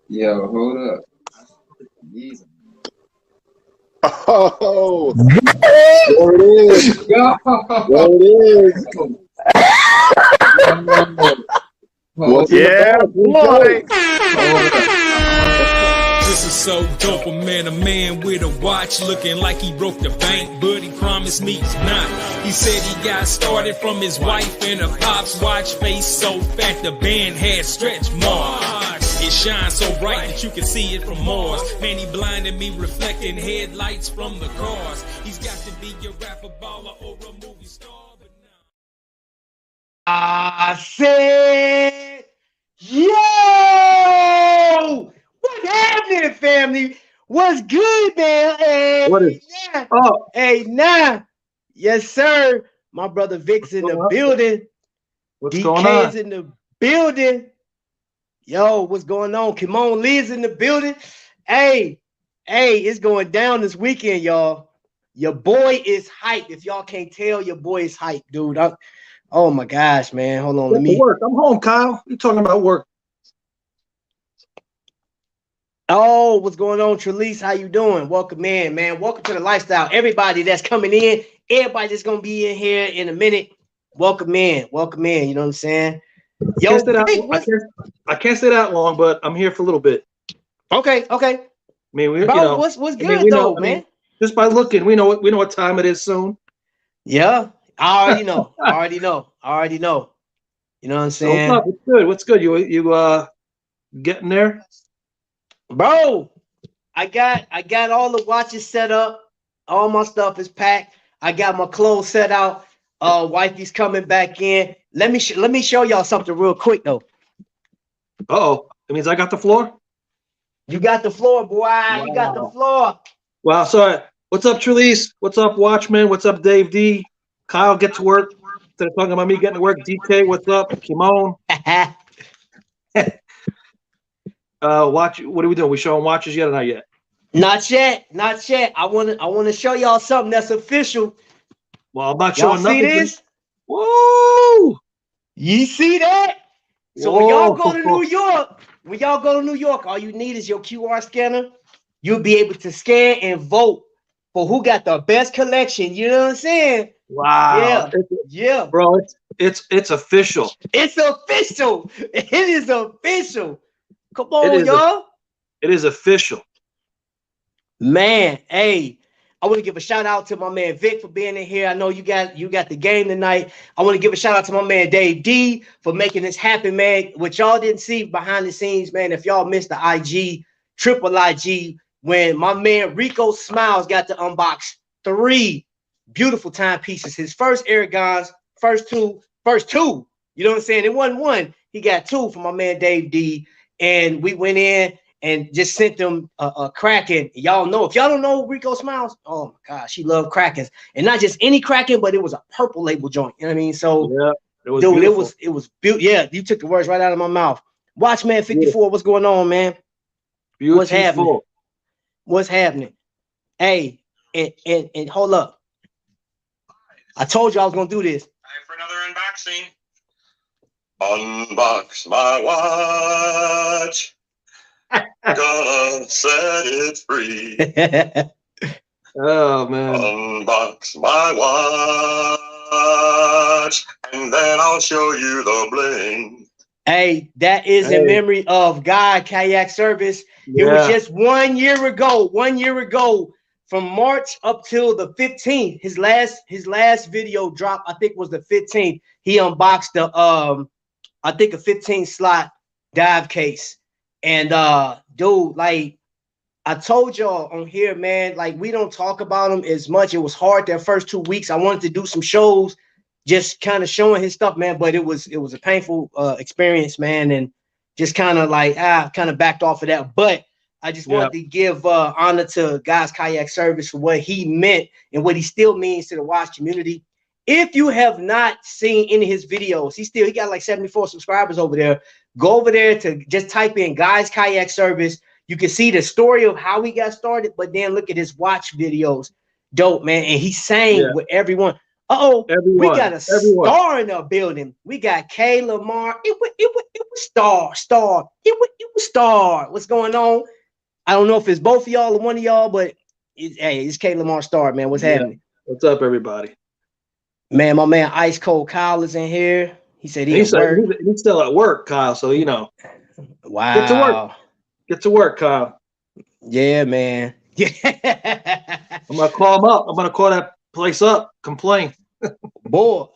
Yo, hold up. These. Oh, there it is. Yo. There it is. What's in Yeah, the boy. This is so dope, a man with a watch looking like he broke the bank, but he promised me he's not. He said he got started from his wife and a pop's watch, face so fat the band had stretch marks. It shines so bright that you can see it from Mars. Man, he blinded me, reflecting headlights from the cars. He's got to be a rapper, baller, or a movie star. But now I said, yo, what's happening, family? What's good, man? Hey, What is up? Hey, nah. Yes, sir. My brother Vic's in the building. What's DK's going on? in the building. Yo, what's going on? Kimon Lee's in the building. Hey, it's going down this weekend, y'all. Your boy is hyped. If y'all can't tell, your boy is hyped, dude. Oh my gosh, man. Hold on. Let me work. I'm home, Kyle. You talking about work? Oh, what's going on, Trelise? How you doing? Welcome in, man. Welcome to the lifestyle. Everybody that's coming in, everybody that's gonna be in here in a minute. Welcome in. Welcome in. You know what I'm saying? Yo, I can't stay that long, but I'm here for a little bit. Okay. I mean, Bro, what's good though, man? Just by looking, we know what time it is soon. Yeah, I already know. I already know. You know what I'm saying? So what's good? You getting there? Bro, I got all the watches set up. All my stuff is packed. I got my clothes set out. Wifey's coming back in. Let me show y'all something real quick though. Uh-oh. That means I got the floor? You got the floor, boy. Wow. You got the floor. Wow. So what's up, Trelise? What's up, Watchman? What's up, Dave D? Kyle, get to work. Instead of talking about me getting to work, DK, what's up? Kimon. Watch. What are we doing? We showing watches yet or not yet? Not yet. I want to show y'all something that's official. Well, I'm not showing nothing. See this? Whoa! You see that? So when y'all go to New York, all you need is your QR scanner. You'll be able to scan and vote for who got the best collection. You know what I'm saying? Wow. Yeah. Bro, it's official. It's official. It is official. Come on, y'all. It is official. Man, hey, I want to give a shout out to my man Vic for being in here. I know you got the game tonight. I want to give a shout out to my man Dave D for making this happen, man. What y'all didn't see behind the scenes, man, if y'all missed the IG, triple IG, when my man Rico Smiles got to unbox 3 beautiful timepieces. His first Aragons, first two. You know what I'm saying? It wasn't one. He got 2 from my man Dave D. And we went in and just sent them a Kraken. Y'all know, if y'all don't know Rico Smiles, oh my gosh, she loved Krakens. And not just any Kraken, but it was a purple label joint. You know what I mean? So yeah, it was dude, beautiful. it was beautiful. Yeah, you took the words right out of my mouth. Watchman 54, what's going on, man? Beautiful. What's happening? Hey, and hold up. I told you I was gonna do this. Time for another unboxing. Unbox my watch. Gonna set it free. Oh man. Unbox my watch, and then I'll show you the bling. Hey, that is in memory of God Kayak Service. Yeah. It was just 1 year ago. 1 year ago, from March up till the 15th. His last video drop, I think, was the 15th. He unboxed the I think a 15 slot dive case. And dude, like I told y'all on here, man, like we don't talk about him as much. It was hard that first 2 weeks. I wanted to do some shows, just kind of showing his stuff, man. But it was a painful experience, man, and just kind of like kind of backed off of that. But I just wanted to give honor to God's Kayak Service for what he meant and what he still means to the watch community. If you have not seen any of his videos, he got like 74 subscribers over there. Go over there to just type in Guys Kayak Service. You can see the story of how he got started, but then look at his watch videos. Dope, man. And he sang with everyone. Uh-oh, we got a everyone. star in the building. We got K Lamar. It was star. It was star. What's going on? I don't know if it's both of y'all or one of y'all, but it's K Lamar Star, man. What's happening? What's up, everybody? Man, my man Ice Cold Kyle is in here. He said he's still at work, Kyle. So Wow. Get to work. Get to work, Kyle. Yeah, man. Yeah. I'm gonna call him up. I'm gonna call that place up. Complain. Boy.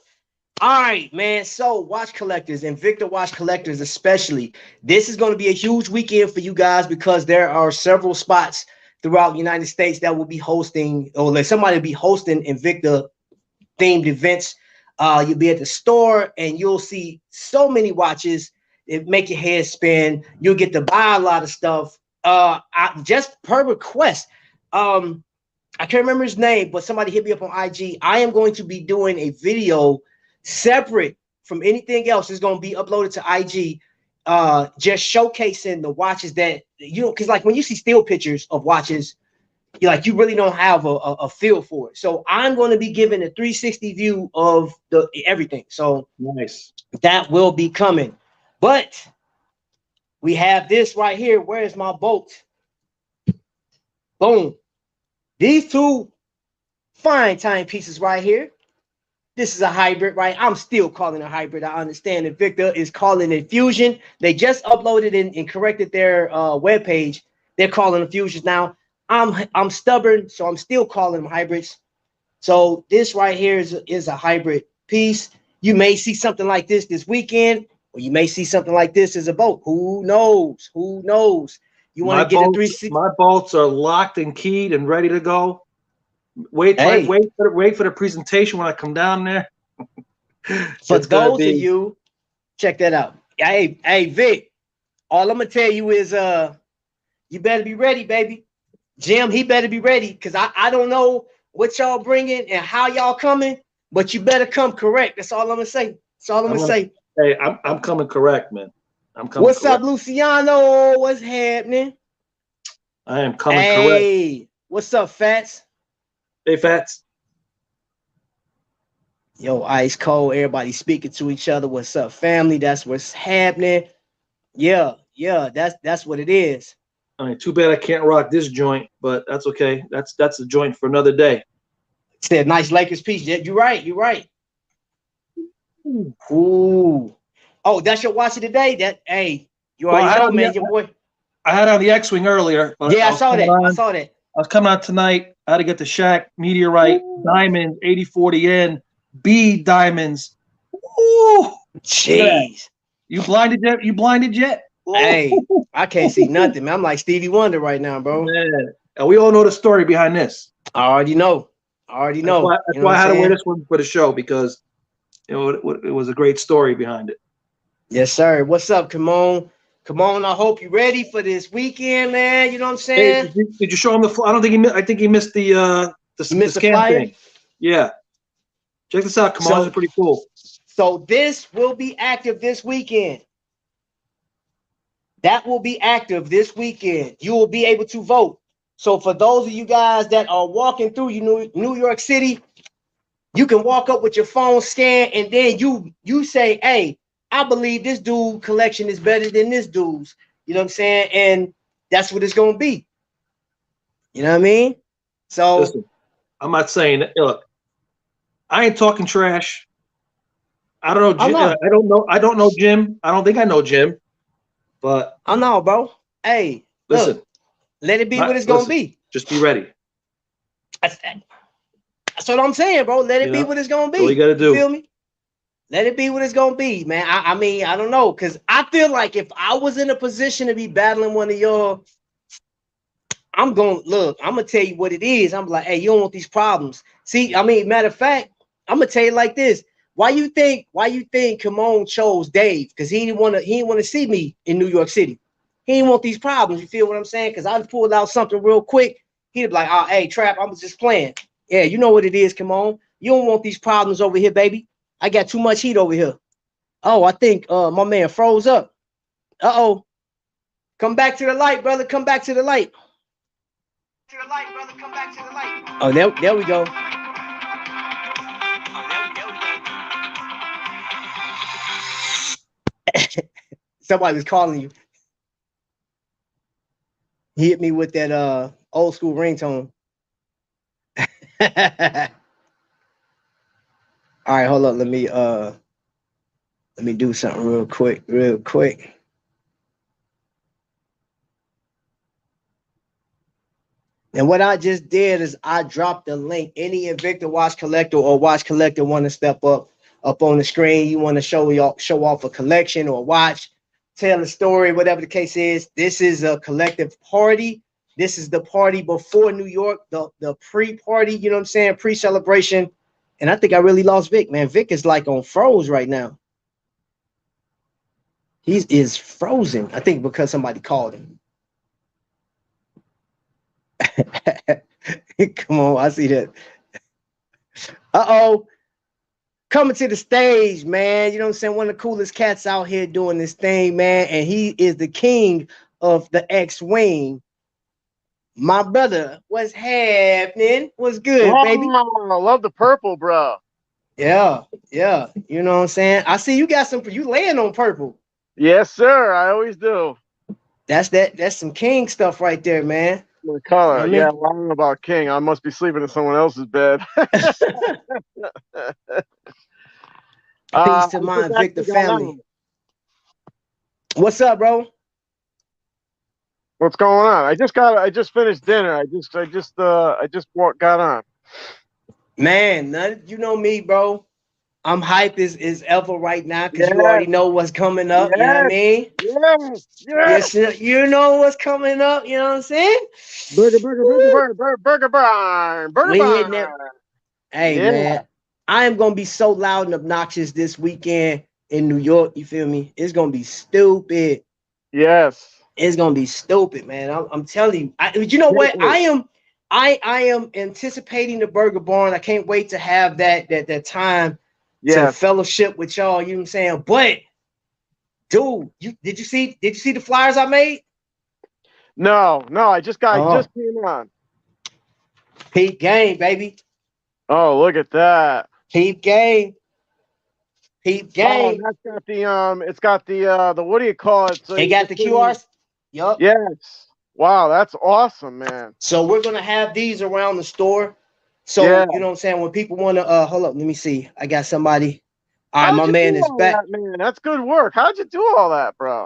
All right, man. So watch collectors, Invicta watch collectors especially. This is going to be a huge weekend for you guys because there are several spots throughout the United States that will be hosting, or like somebody will be hosting Invicta themed events. You'll be at the store and you'll see so many watches. It make your head spin. You'll get to buy a lot of stuff. Just per request. I can't remember his name, but somebody hit me up on IG. I am going to be doing a video separate from anything else. It's going to be uploaded to IG, just showcasing the watches that because like when you see still pictures of watches, you really don't have a feel for it. So I'm going to be giving a 360 view of everything. So nice. That will be coming. But we have this right here. Where's my bolt? Boom. These two fine timepieces right here. This is a hybrid, right? I'm still calling it a hybrid. I understand Invicta is calling it fusion. They just uploaded and corrected their webpage. They're calling them fusions now. I'm stubborn, so I'm still calling them hybrids. So this right here is a hybrid piece. You may see something like this weekend, or you may see something like this as a bolt. Who knows? Who knows? You want to get a 360? My bolts are locked and keyed and ready to go. Wait for the presentation when I come down there. For those of you, check that out. Hey, Vic, all I'm gonna tell you is you better be ready, baby. Jim, he better be ready because I don't know what y'all bringing and how y'all coming, but you better come correct. That's all I'm gonna say. That's all I'm gonna say. Hey, I'm coming correct, man. I'm coming. What's correct. up, Luciano? What's happening? I am coming correct. Hey, what's up, Fats? Hey, Fats. Yo, Ice Cold. Everybody speaking to each other. What's up, family? That's what's happening. Yeah, that's what it is. I mean, too bad I can't rock this joint, but that's okay. That's a joint for another day. Said nice Lakers piece. Yeah, you're right. You're right. Ooh. Oh, that's your watch of the day. You already know, man. Your boy. I had on the X-Wing earlier. Yeah, I saw that. I was coming out tonight. I had to get the Shaq Meteorite Diamond 8040N B diamonds. Ooh, jeez. You blinded yet? Ooh. Hey, I can't see nothing, man. I'm like Stevie Wonder right now, bro. Man. And we all know the story behind this. I already know. That's why I had to wear this one for the show because it was a great story behind it. Yes, sir. What's up? Come on. I hope you're ready for this weekend, man. You know what I'm saying? Hey, did you show him the? I think he missed the scan thing. Yeah. Check this out. Come on, it's pretty cool. So this will be active this weekend. That will be active this weekend. You will be able to vote. So for those of you guys that are walking through New York City, you can walk up with your phone scan and then you say, hey, I believe this dude collection is better than this dude's. You know what I'm saying? And that's what it's going to be. You know what I mean? So listen, I'm not saying that. Look, I ain't talking trash. I don't know. I don't know Jim. I don't think I know Jim. But I know, bro. Hey, listen. Look, let it be what it's going to be. Just be ready. That's what I'm saying, bro. Let it be what it's going to be. All you got to do. You feel me? Let it be what it's going to be, man. I mean, I don't know. Because I feel like if I was in a position to be battling one of y'all, I'm going to tell you what it is. I'm like, hey, you don't want these problems. See, I mean, matter of fact, I'm going to tell you like this. Why you think Kimon chose Dave? Because he didn't want to see me in New York City. He didn't want these problems. You feel what I'm saying? Because I pulled out something real quick. He'd be like, oh, hey, Trap, I was just playing. Yeah, you know what it is, Kimon. You don't want these problems over here, baby. I got too much heat over here. Oh, I think my man froze up. Uh-oh. Come back to the light, brother. Come back to the light. Oh, there we go. Somebody was calling you. He hit me with that old school ringtone. All right, hold up. Let me do something real quick. And what I just did is I dropped the link. Any Invicta watch collector or watch collector want to step up on the screen, you want to show off a collection or watch, tell a story, whatever the case is. This is a collective party. This is the party before New York, the pre-party, you know what I'm saying, pre-celebration. And I think I really lost Vic, man. Vic is like on froze right now. He is frozen, I think, because somebody called him. Come on, I see that. Uh-oh. Coming to the stage, man. You know what I'm saying? One of the coolest cats out here doing this thing, man. And he is the king of the X-Wing. My brother, what's happening? What's good, baby? I love the purple, bro. Yeah. You know what I'm saying? I see you got some, you laying on purple. Yes, sir. I always do. That's some king stuff right there, man. The color. You know what I mean? Yeah, well, I don't know about king. I must be sleeping in someone else's bed. Peace to my Invicta family. What's up, bro? What's going on? I just finished dinner. I just got on. Man, you know me, bro. I'm hype as ever right now because you already know what's coming up. Yes. You know what I mean? Yes. Yes, you know what's coming up. You know what I'm saying? Burger We hitting it. Hey, yeah. man, I am gonna be so loud and obnoxious this weekend in New York. You feel me? It's gonna be stupid. Yes. It's gonna be stupid, man. I'm telling you. You know what? I am anticipating the Burger Barn. I can't wait to have that time to fellowship with y'all. You know what I'm saying? But dude, did you see the flyers I made? No, I just came on. Peep game, baby. Oh, look at that. Peep game. Oh, that's got the it's got the what do you call it? So it got the QRs. Yup. Yes. Wow, that's awesome, man. So we're gonna have these around the store. So you know what I'm saying? When people want to hold up, let me see. I got somebody. All right, my man is back. Man, that's good work. How'd you do all that, bro?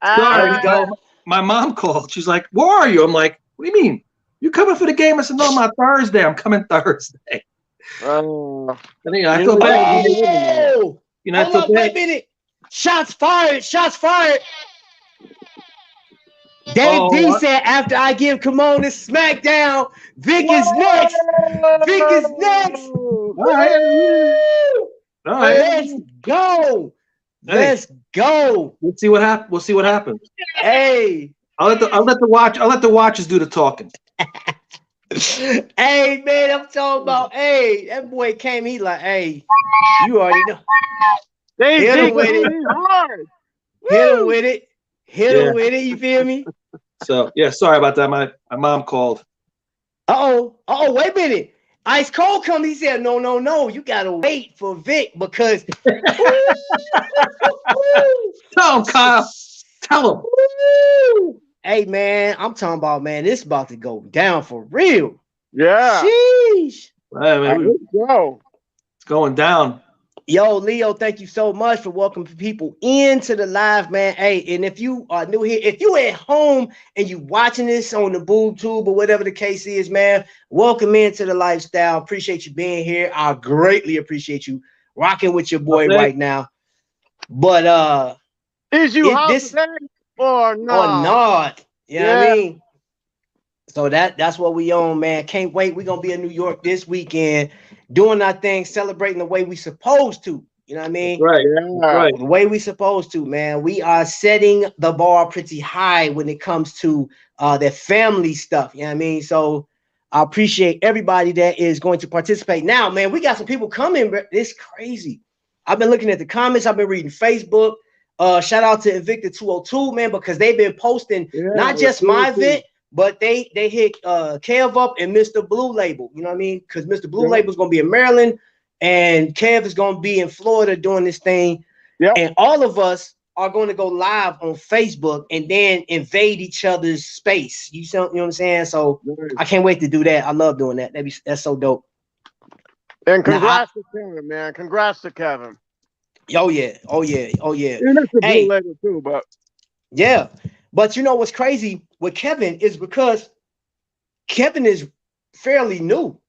Sorry, we go. My mom called. She's like, "Where are you?" I'm like, "What do you mean? You coming for the game?" I said, "No, my Thursday. I'm coming Thursday." I feel bad. You know, hold up, wait a minute. Shots fired. Dave D said, after I give Kimon this SmackDown, Vic is next. All right. Let's go. Let's go. We'll see what happens. We'll see what happens. Hey. I'll let the watchers do the talking. Hey, man, I'm talking about, hey, that boy came, he like, hey, you already know. Hit him with it. Hit him with it, you feel me? So, yeah, sorry about that. My mom called. Uh-oh, wait a minute. Ice Cold come, he said, no, you got to wait for Vic because. Tell him, Kyle. Tell him. Hey, man, I'm talking about, man, this about to go down for real. Yeah. Sheesh. Hey, man, let's go. It's going down. Yo, Leo, thank you so much for welcoming people into the live, man. Hey, and if you are new here, if you at home and you watching this on the boob tube or whatever the case is, man, welcome into the lifestyle. Appreciate you being here. I greatly appreciate you rocking with your boy right now. But is you house or not? You know what I mean? So that's what we on, man. Can't wait. We're gonna be in New York this weekend, doing our thing, celebrating the way we supposed to. You know what I mean? Right. The way we supposed to, man. We are setting the bar pretty high when it comes to their family stuff. You know what I mean? So I appreciate everybody that is going to participate. Now, man, we got some people coming. It's crazy. I've been looking at the comments. I've been reading Facebook. Shout out to Invicta 202, man, because they've been posting not just my event, but they hit Kev up and Mr. Blue Label. You know what I mean? Because Mr. Blue Label is going to be in Maryland and Kev is going to be in Florida doing this thing. And all of us are going to go live on Facebook and then invade each other's space. You know what I'm saying? So I can't wait to do that. I love doing that. That's so dope. And congrats to Kevin, man. Congrats to Kevin. Oh yeah. And that's a blue label too, but yeah. But you know what's crazy with Kevin is because Kevin is fairly new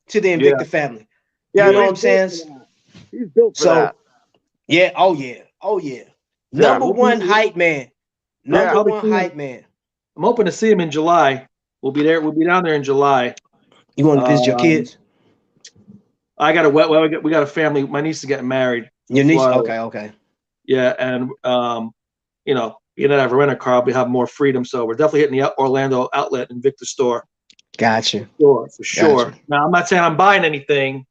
to the Invicta family. Yeah, you know what I'm saying? He's built for that. Yeah. Oh yeah. Number one hype man. Number one hype man. I'm hoping to see him in July. We'll be there. We'll be down there in July. You want to visit your kids? I got we got a family. My niece is getting married. Your niece? Okay. Yeah, and you know, being that I have a rent a car, I'll have more freedom. So we're definitely hitting the Orlando outlet Invicta store. Gotcha. For sure. Now I'm not saying I'm buying anything,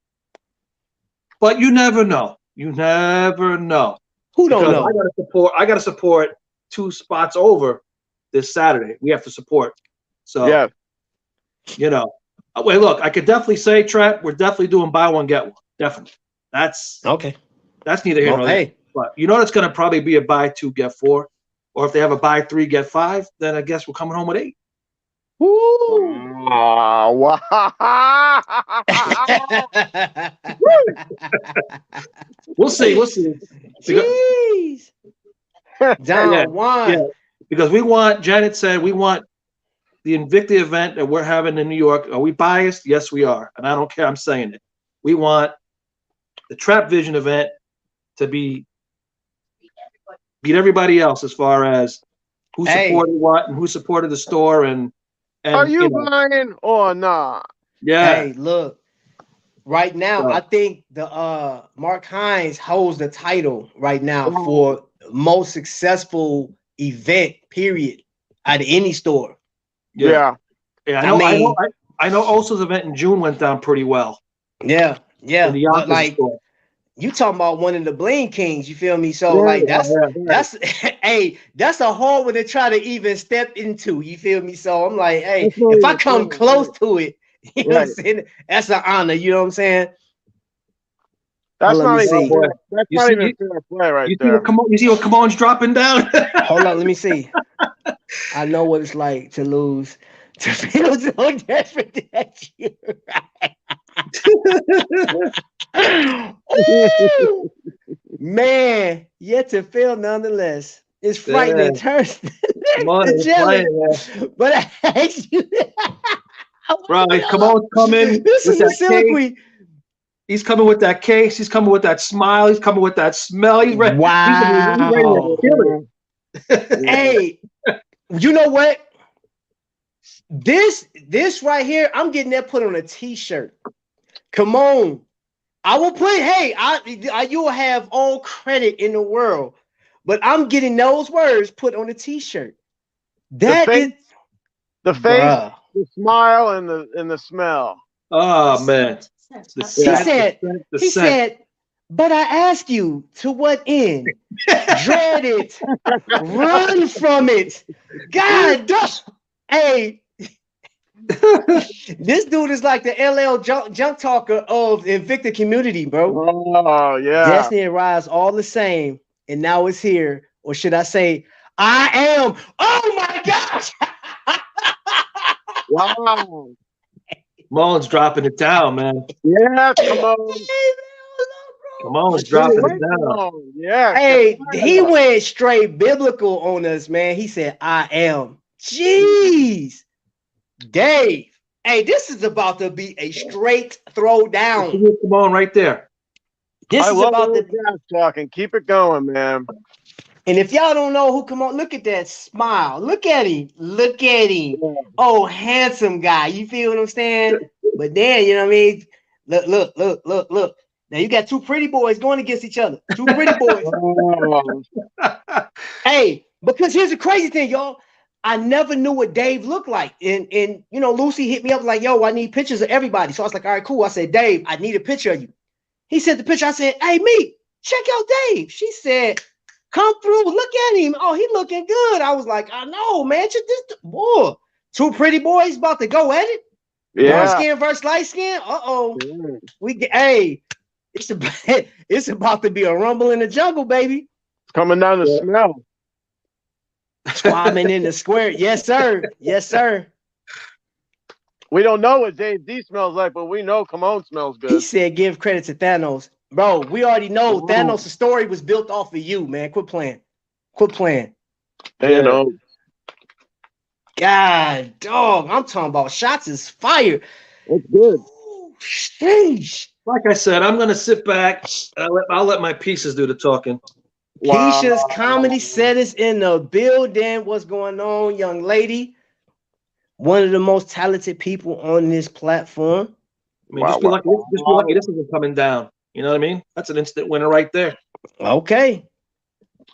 but you never know. You never know. Who don't know? I gotta support 2 spots over this Saturday. We have to support. So yeah, you know. Wait, look, I could definitely say, Trap, we're definitely doing buy one, get one. Definitely. That's okay. That's neither here nor there. But you know it's gonna probably be a buy 2, get 4. Or if they have a buy 3, get 5, then I guess we're coming home with 8. Woo! Wow. We'll see. Jeez. Down one. Yeah. Because we want, Janet said, we want the Invicta event that we're having in New York. Are we biased? Yes, we are. And I don't care. I'm saying it. We want the Trapvision event to beat everybody else as far as who supported what and who supported the store and are you buying or not? Yeah. Hey, look. Right now, I think the Mark Hines holds the title right now for most successful event period out of any store. Yeah. I know Osa's event in June went down pretty well. Yeah. But like you talking about one of the Bling Kings, you feel me? So that's that's a hard one to try to even step into. You feel me? So I'm like, hey, if I come close to it, you know what I'm saying? That's an honor, you know what I'm saying? That's not even fair play right there. You see what Kamon's dropping down? Hold on, let me see. I know what it's like to lose, to feel so desperate that you're right. Man, yet to fail nonetheless. It's frightening turns to jelly. But I asked you, bro, Kamon's coming. This is a soliloquy. He's coming with that case. He's coming with that smile. He's coming with that smell. He's ready. Wow. He's ready to kill it. Hey, you know what? This right here, I'm getting that put on a t-shirt. Come on. I will put, you will have all credit in the world, but I'm getting those words put on a t-shirt. The face, the smile, and the smell. Oh man. He said, but I ask you, to what end? Dread it. Run from it. God, hey. This dude is like the LL junk talker of the Invicta community, bro. Oh, yeah. Destiny and Rise all the same, and now it's here. Or should I say, I am. Oh, my gosh. Wow. Kamon's dropping it down, man. Yeah, come on. Kamon's dropping it down. Yeah. Hey, he went straight biblical on us, man. He said, I am. Jeez. Dave. Hey, this is about to be a straight throw down. Come on, right there. This is about the talking. Keep it going, man. And if y'all don't know who, come on, look at that smile. Look at him. Look at him. Oh, handsome guy. You feel what I'm saying? But then, you know what I mean? Look. Now you got 2 pretty boys going against each other. 2 pretty boys. Hey, because here's the crazy thing, y'all. I never knew what Dave looked like. And you know, Lucy hit me up like, yo, I need pictures of everybody. So I was like, all right, cool. I said, Dave, I need a picture of you. He sent the picture. I said, hey, me, check out Dave. She said, come through, look at him. Oh, he looking good. I was like, I know, man. Boy, 2 pretty boys about to go at it. Yeah. Dark skin versus light skin. It's about to be a rumble in the jungle, baby. It's coming down the smell. Squabbing in the square. Yes, sir. Yes, sir. We don't know what Dave D smells like, but we know Kimon smells good. He said, "Give credit to Thanos, bro. We already know Thanos' story was built off of you, man. Quit playing. Quit playing. You know. God, dog. I'm talking about shots is fire. It's good. Sheesh. Like I said, I'm gonna sit back. And I'll let my pieces do the talking. Wow. Keisha's comedy set is in the building. What's going on, young lady? One of the most talented people on this platform. I mean, just be lucky this isn't coming down. You know what I mean? That's an instant winner right there. Okay.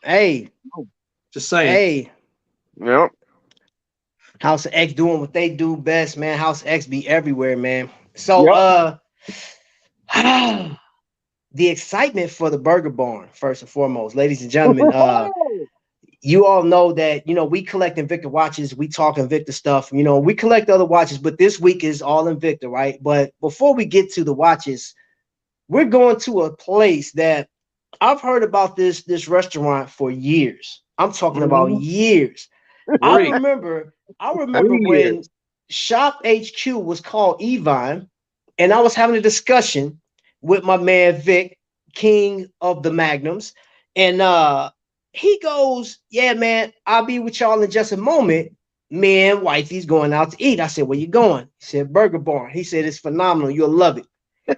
Hey. Just saying. Hey. Yep. House of X doing what they do best, man. House of X be everywhere, man. So the excitement for the Burger Barn, first and foremost, ladies and gentlemen. You all know that, you know, we collect Invicta watches. We talk Invicta stuff. You know, we collect other watches, but this week is all Invicta, right? But before we get to the watches, we're going to a place that I've heard about this restaurant for years. I'm talking about years. I remember when Shop HQ was called Evine, and I was having a discussion with my man Vic, king of the Magnums, and he goes, "Yeah, man, I'll be with y'all in just a moment. Me and wifey's going out to eat." I said, "Where you going?" He said, "Burger Barn." He said, "It's phenomenal. You'll love it."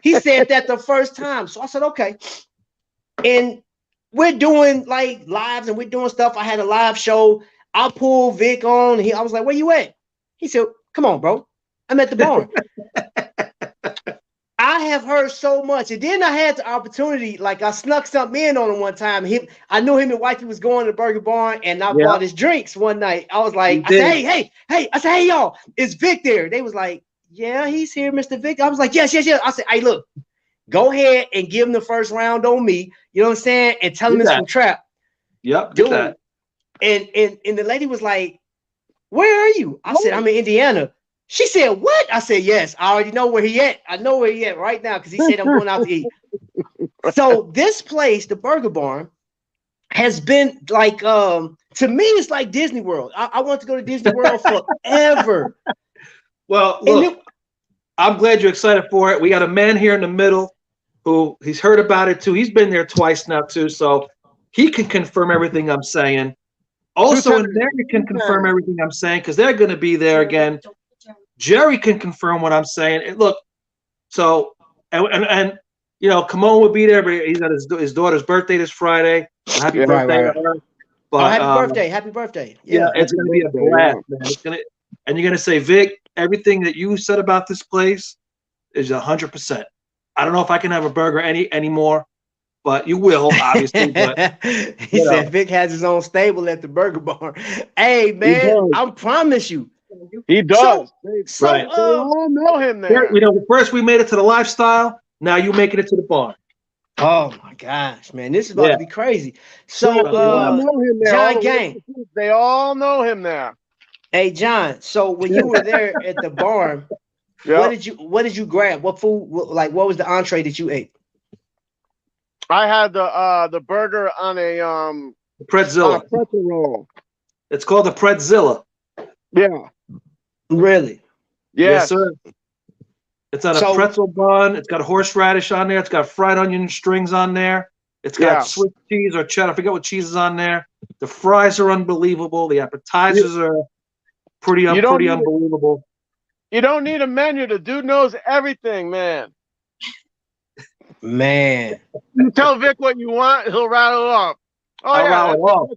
He said that the first time. So I said, "Okay." And we're doing like lives and we're doing stuff. I had a live show. I pulled Vic on. I was like, "Where you at?" He said, "Come on, bro. I'm at the barn." I have heard so much. And then I had the opportunity, like I snuck something in on him one time. I knew him and wifey was going to Burger Barn, and I bought his drinks one night. I was like, I said, hey. I said, "Hey, y'all, is Vic there?" They was like, "Yeah, he's here, Mr. Vic." I was like, yes. I said, "Hey, look, go ahead and give him the first round on me." You know what I'm saying? And tell him it's from Trap. Yep, dude. That. And the lady was like, "Where are you?" I said, "I'm in Indiana." She said, "What?" I said, "Yes, I already know where he at. I know where he at right now because he said I'm going out to eat." So this place, the Burger Barn, has been like, to me, it's like Disney World. I want to go to Disney World forever. Well, look, I'm glad you're excited for it. We got a man here in the middle who he's heard about it too. He's been there twice now too, so he can confirm everything I'm saying. Also, and Mary can confirm everything I'm saying because they're going to be there again. Jerry can confirm what I'm saying. And look, so and you know, Kimon would be there, but he's at his daughter's birthday this Friday. Happy birthday to her! But, happy birthday! Yeah, it's gonna be a blast, man. And you're gonna say, "Vic, everything that you said about this place is 100%." I don't know if I can have a burger anymore, but you will, obviously. But he said Vic has his own stable at the Burger Barn. Hey, man, I promise you. He does. So we all know him there. You know, first we made it to the lifestyle. Now you making it to the barn. Oh my gosh, man, this is about to be crazy. So know him there. John Gang, they all know him there. Hey John, so when you were there at the barn, what did you grab? What food? Like, what was the entree that you ate? I had the burger on a Pretzilla. pretzel roll. It's called the Pretzilla. Yeah. Really? Yes, sir. It's on a pretzel bun. It's got horseradish on there. It's got fried onion strings on there. It's got Swiss cheese or cheddar. I forget what cheese is on there. The fries are unbelievable. The appetizers are pretty unbelievable. You don't need a menu. The dude knows everything, man. Man. You tell Vic what you want, he'll rattle it up. I'll rattle it up.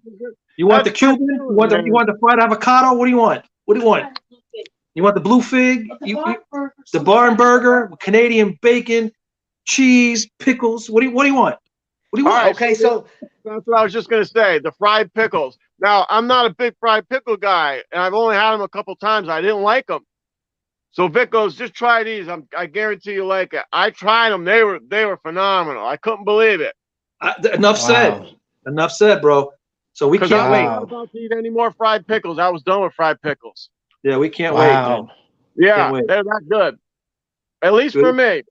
You want the Cuban? You want the fried avocado? What do you want? What do you want? You want the blue fig? The barn burger, Canadian bacon, cheese, pickles. What do you want? What do you want? Right, okay, so that's what I was just gonna say. The fried pickles. Now I'm not a big fried pickle guy, and I've only had them a couple times. I didn't like them. So Vic goes, "Just try these. I guarantee you like it." I tried them. They were phenomenal. I couldn't believe it. Enough said. Enough said, bro. So we can't wait. I'm not about to eat any more fried pickles. I was done with fried pickles. Yeah, we can't wait, man. Yeah, they're that good. At least for me.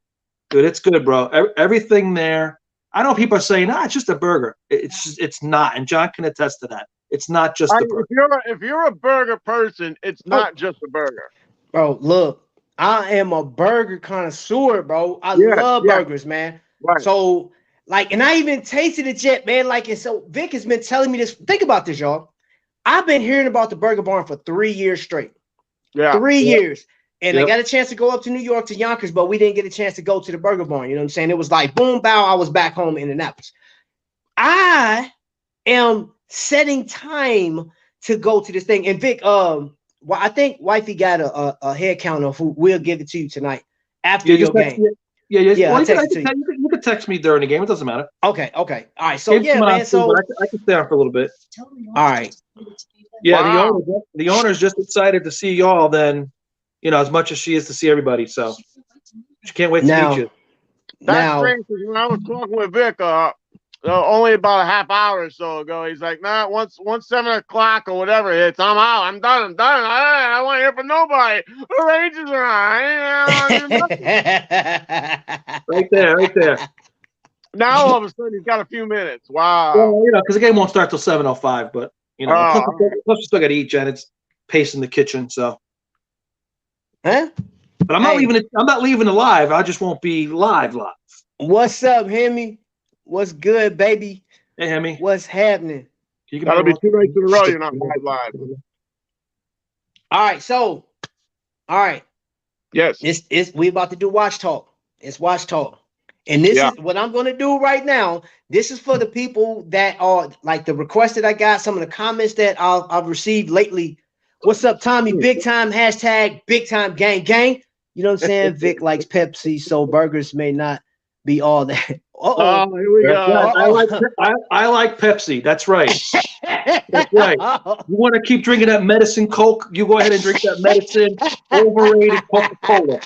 Dude, it's good, bro. Everything there I know people are saying, it's just a burger. It's not, and John can attest to that. It's not just a burger. If you're a burger person, it's not just a burger. Bro, look, I am a burger connoisseur, bro. I love burgers, man. Right. So, like, and I even tasted it yet, man. Like, and so Vic has been telling me this. Think about this, y'all. I've been hearing about the Burger Barn for 3 years straight. Yeah. 3 years. And I got a chance to go up to New York to Yonkers, but we didn't get a chance to go to the Burger Barn. You know what I'm saying? It was like boom, bow. I was back home in Indianapolis. I am setting time to go to this thing. And Vic, well, I think Wifey got a head count of who. We'll give it to you tonight after your game. Yeah. Well, you can text me during the game. It doesn't matter. Okay. All right. So man. So I can stay on for a little bit. All right. Yeah. Wow. The owner's just excited to see y'all. Then, as much as she is to see everybody. So she can't wait to meet you. That's strange. When I was talking with Vic, only about a half hour or so ago, he's like, "Nah, once 7 o'clock or whatever hits, I'm out. I'm done. I want to hear from nobody. The Rangers are on." Right there. Now all of a sudden he's got a few minutes. Wow. Well, because the game won't start till 7:05, but plus we still got to eat, Jen. It's pacing the kitchen, so. Huh? But I'm not leaving it. I'm not leaving it live. I just won't be live. What's up, Hemi? What's good, baby? Hey, Hemi. What's happening? That'll be 2 nights in a row. You're not live. All right. Yes. We about to do watch talk. It's watch talk. And this is what I'm going to do right now. This is for the people that are like the requests that I got, some of the comments that I've received lately. What's up, Tommy? Big time hashtag big time gang gang. You know what I'm saying? Vic likes Pepsi, so burgers may not be all that. Oh, here we go. I like Pepsi. That's right. That's right. You want to keep drinking that medicine Coke? You go ahead and drink that medicine overrated Coca-Cola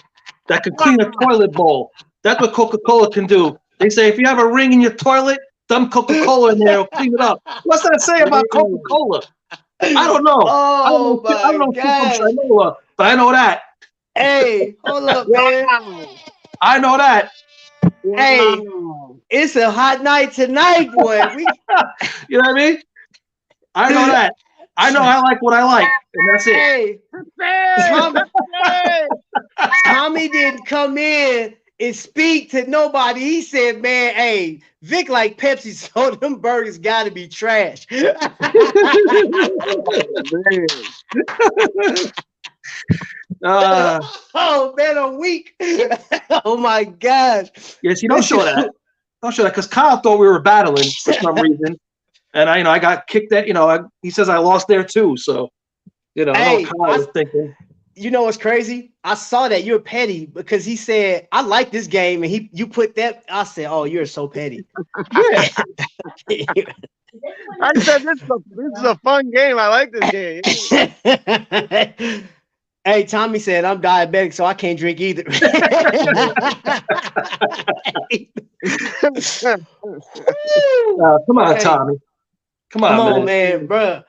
that can clean a toilet bowl. That's what Coca-Cola can do. They say if you have a ring in your toilet, dump Coca-Cola in there, it'll clean it up. What's that say about Coca-Cola? I don't know. I don't know Shinola, but I know that. Hey, hold up, man. I know that. Hey, it's a hot night tonight, boy. You know what I mean? I know that. I know I like what I like, and that's it. Hey, Tommy didn't come in and speak to nobody. He said, man, hey, Vic like Pepsi, so them burgers got to be trash. Oh, man, I'm weak. Oh, my gosh. Yes, you don't show that. Don't show that because Kyle thought we were battling for some reason. And I got kicked at, he says I lost there too. So, I know what Kyle was thinking. You know what's crazy? I saw that you're petty because he said, I like this game. And you put that, I said, oh, you're so petty. Yeah. I said, this is a fun game. I like this game. Hey, Tommy said, I'm diabetic, so I can't drink either. Come on, Tommy. Come on, man, bro.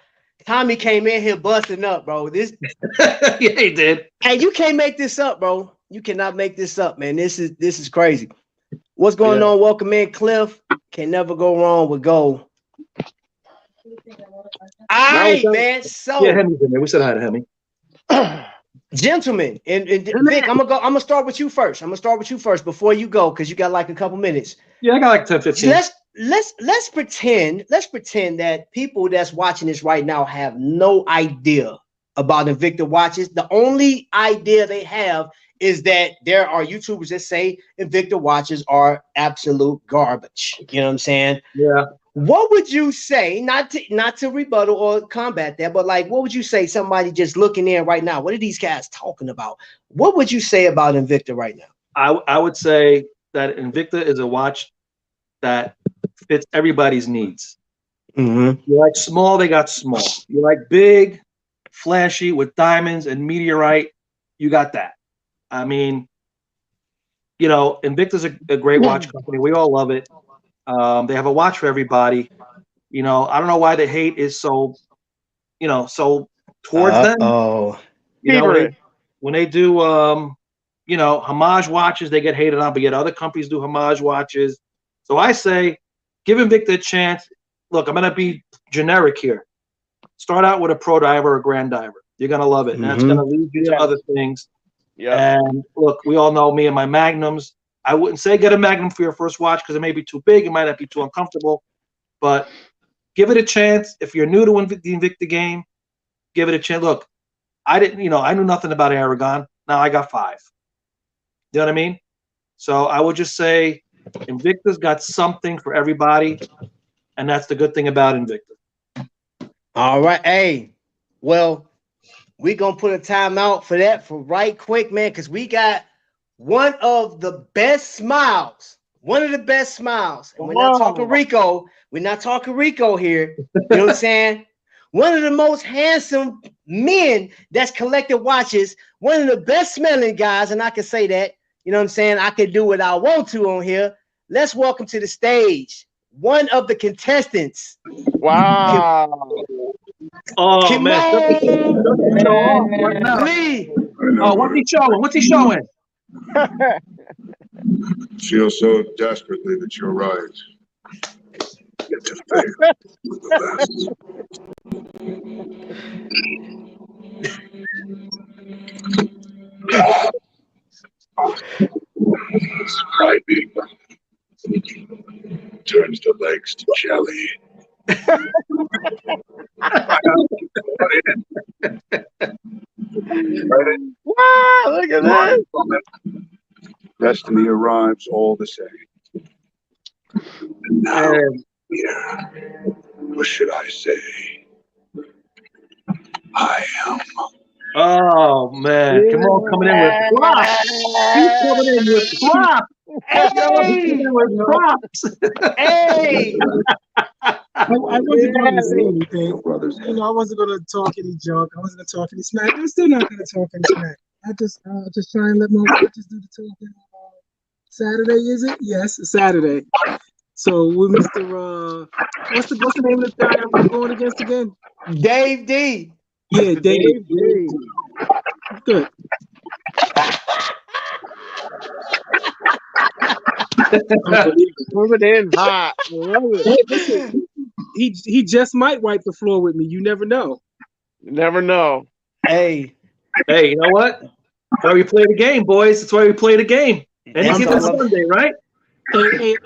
Tommy came in here busting up, bro. Yeah, he did. Hey, you can't make this up, bro. You cannot make this up, man. This is crazy. What's going on? Welcome in, Cliff. Can never go wrong with gold. All right, man. So Hemi's in there. We said hi to Hemi. Gentlemen, and Vic, I'm gonna start with you first. I'm gonna start with you first before you go, because you got like a couple minutes. Yeah, I got like 10, 15. Let's pretend that people that's watching this right now have no idea about Invicta watches. The only idea they have is that there are YouTubers that say Invicta watches are absolute garbage. You know what I'm saying? Yeah. What would you say, not to rebuttal or combat that, but like, what would you say somebody just looking in right now? What are these guys talking about? What would you say about Invicta right now? I would say that Invicta is a watch that fits everybody's needs. Mm-hmm. You like small, they got small. You like big, flashy with diamonds and meteorite, you got that. I mean, Invicta's a great watch company. We all love it. They have a watch for everybody. I don't know why the hate is so towards them. Oh, when they do, homage watches, they get hated on, but yet other companies do homage watches. So I say, give Invicta a chance. Look, I'm going to be generic here. Start out with a pro diver or a grand diver. You're going to love it. And that's going to lead you to other things. Yeah. And look, we all know me and my Magnums. I wouldn't say get a Magnum for your first watch because it may be too big. It might not be too uncomfortable. But give it a chance. If you're new to the Invicta game, give it a chance. Look, I knew nothing about Aragon. Now I got 5. You know what I mean? So I would just say Invicta's got something for everybody, and that's the good thing about Invicta. All right. Hey, well, we're going to put a timeout for that for right quick, man, because we got one of the best smiles. One of the best smiles. And we're not talking Rico. We're not talking Rico here. You know what I'm saying? One of the most handsome men that's collected watches. One of the best smelling guys, and I can say that. You know what I'm saying? I can do what I want to on here. Let's welcome to the stage one of the contestants. Wow. Oh, man. Lee. Oh, what's he showing? What's he showing? Feel so desperately that you're right. Get to fail with the best. Scribing turns the legs to jelly. Wow, look at that. Destiny arrives all the same. And now, here, what should I say? I am. Oh, man. Come on, coming in with props. He's coming in with props. Hey! I wasn't going to say anything. You know, I wasn't going to talk any junk. I wasn't going to talk any smack. I'm still not going to talk any smack. I just try and let my watches do the talking. Saturday, is it? Yes, Saturday. So with Mr. What's the name of the guy I'm going against again? Dave D. Yeah, Dave D. Good. Moving in hot. I love it. Listen, he just might wipe the floor with me. You never know. You never know. Hey, you know what? That's why we play the game, boys. That's why we play the game. Anything on Sunday, right? Hey,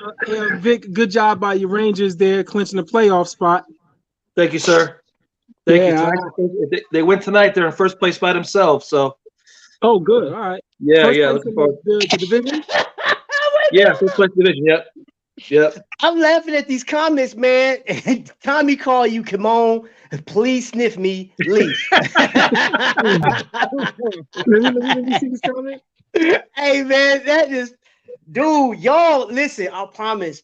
Vic, good job by your Rangers there, clinching the playoff spot. Thank you, sir. Thank you. They win tonight. They're in first place by themselves. So. Oh, good. All right. Yeah. Looking forward to the division. Yeah, first place division. Yep. I'm laughing at these comments, man. Tommy call you, come on, please sniff me, Lee. Let me see this comment. Hey, man, that is, dude, y'all, listen, I promise.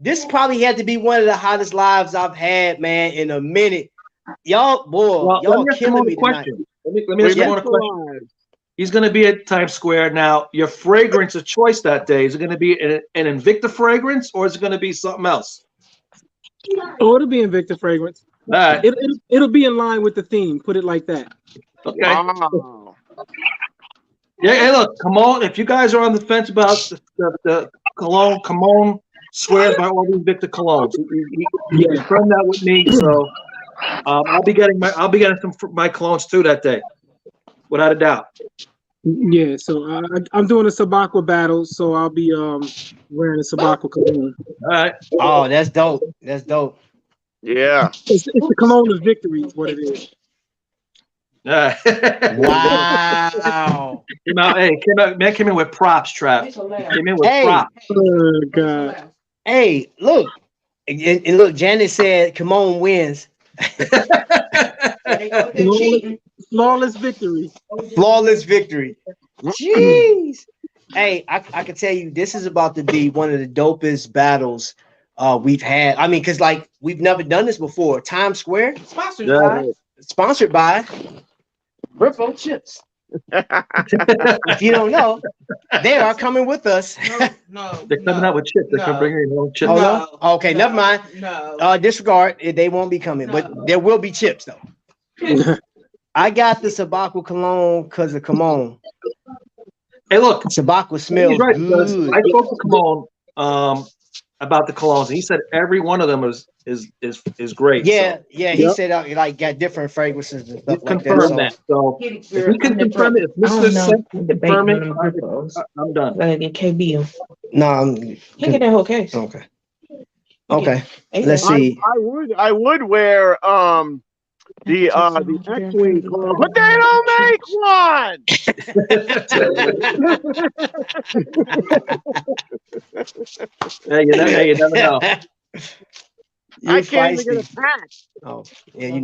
This probably had to be one of the hottest lives I've had, man, in a minute. Y'all, boy, y'all killing me tonight. Let me ask you one question. He's going to be at Times Square. Now, your fragrance of choice that day, is it going to be an Invicta fragrance or is it going to be something else? Oh, it'll be Invicta fragrance. It'll be in line with the theme. Put it like that. Okay. Wow. Yeah, hey, look, come on. If you guys are on the fence about the cologne, come on, swears by all the Invicta colognes. He confirmed that with me, so I'll be getting some my colognes too that day. Without a doubt. Yeah, so I'm doing a Sabacqua battle, so I'll be wearing a Sabacqua cologne. All right. Oh, that's dope. That's dope. Yeah. It's the cologne of victory is what it is. Wow. Came in with props, Trap. Came in with props. Oh, God. Hey, look. And look, Janet said, come on, wins. Flawless victory. Flawless victory. Jeez. Hey, I can tell you, this is about to be one of the dopest battles we've had. I mean, because like we've never done this before. Times Square, sponsored by Burpo Chips. If you don't know, they are coming with us. They're coming out with chips. They're coming bringing their own chips. Oh, no? Okay, never mind. Disregard. They won't be coming, but there will be chips though. I got the Sabacqua cologne because of cologne. Hey, look, Sabacqua smells right, good. I spoke to Cologne about the colognes. He said every one of them is great. Yeah, so. yeah. He said like got different fragrances and stuff like that. Confirm that. So if we can confirm it, if Mr. Seth can confirm it, I'm done. KB. No, I'm. He get that whole case. Okay. Okay. Let's see. I would wear the X-Wing cologne, but they don't make one. Hey, you never know. I can't even get a pack. Oh, yeah.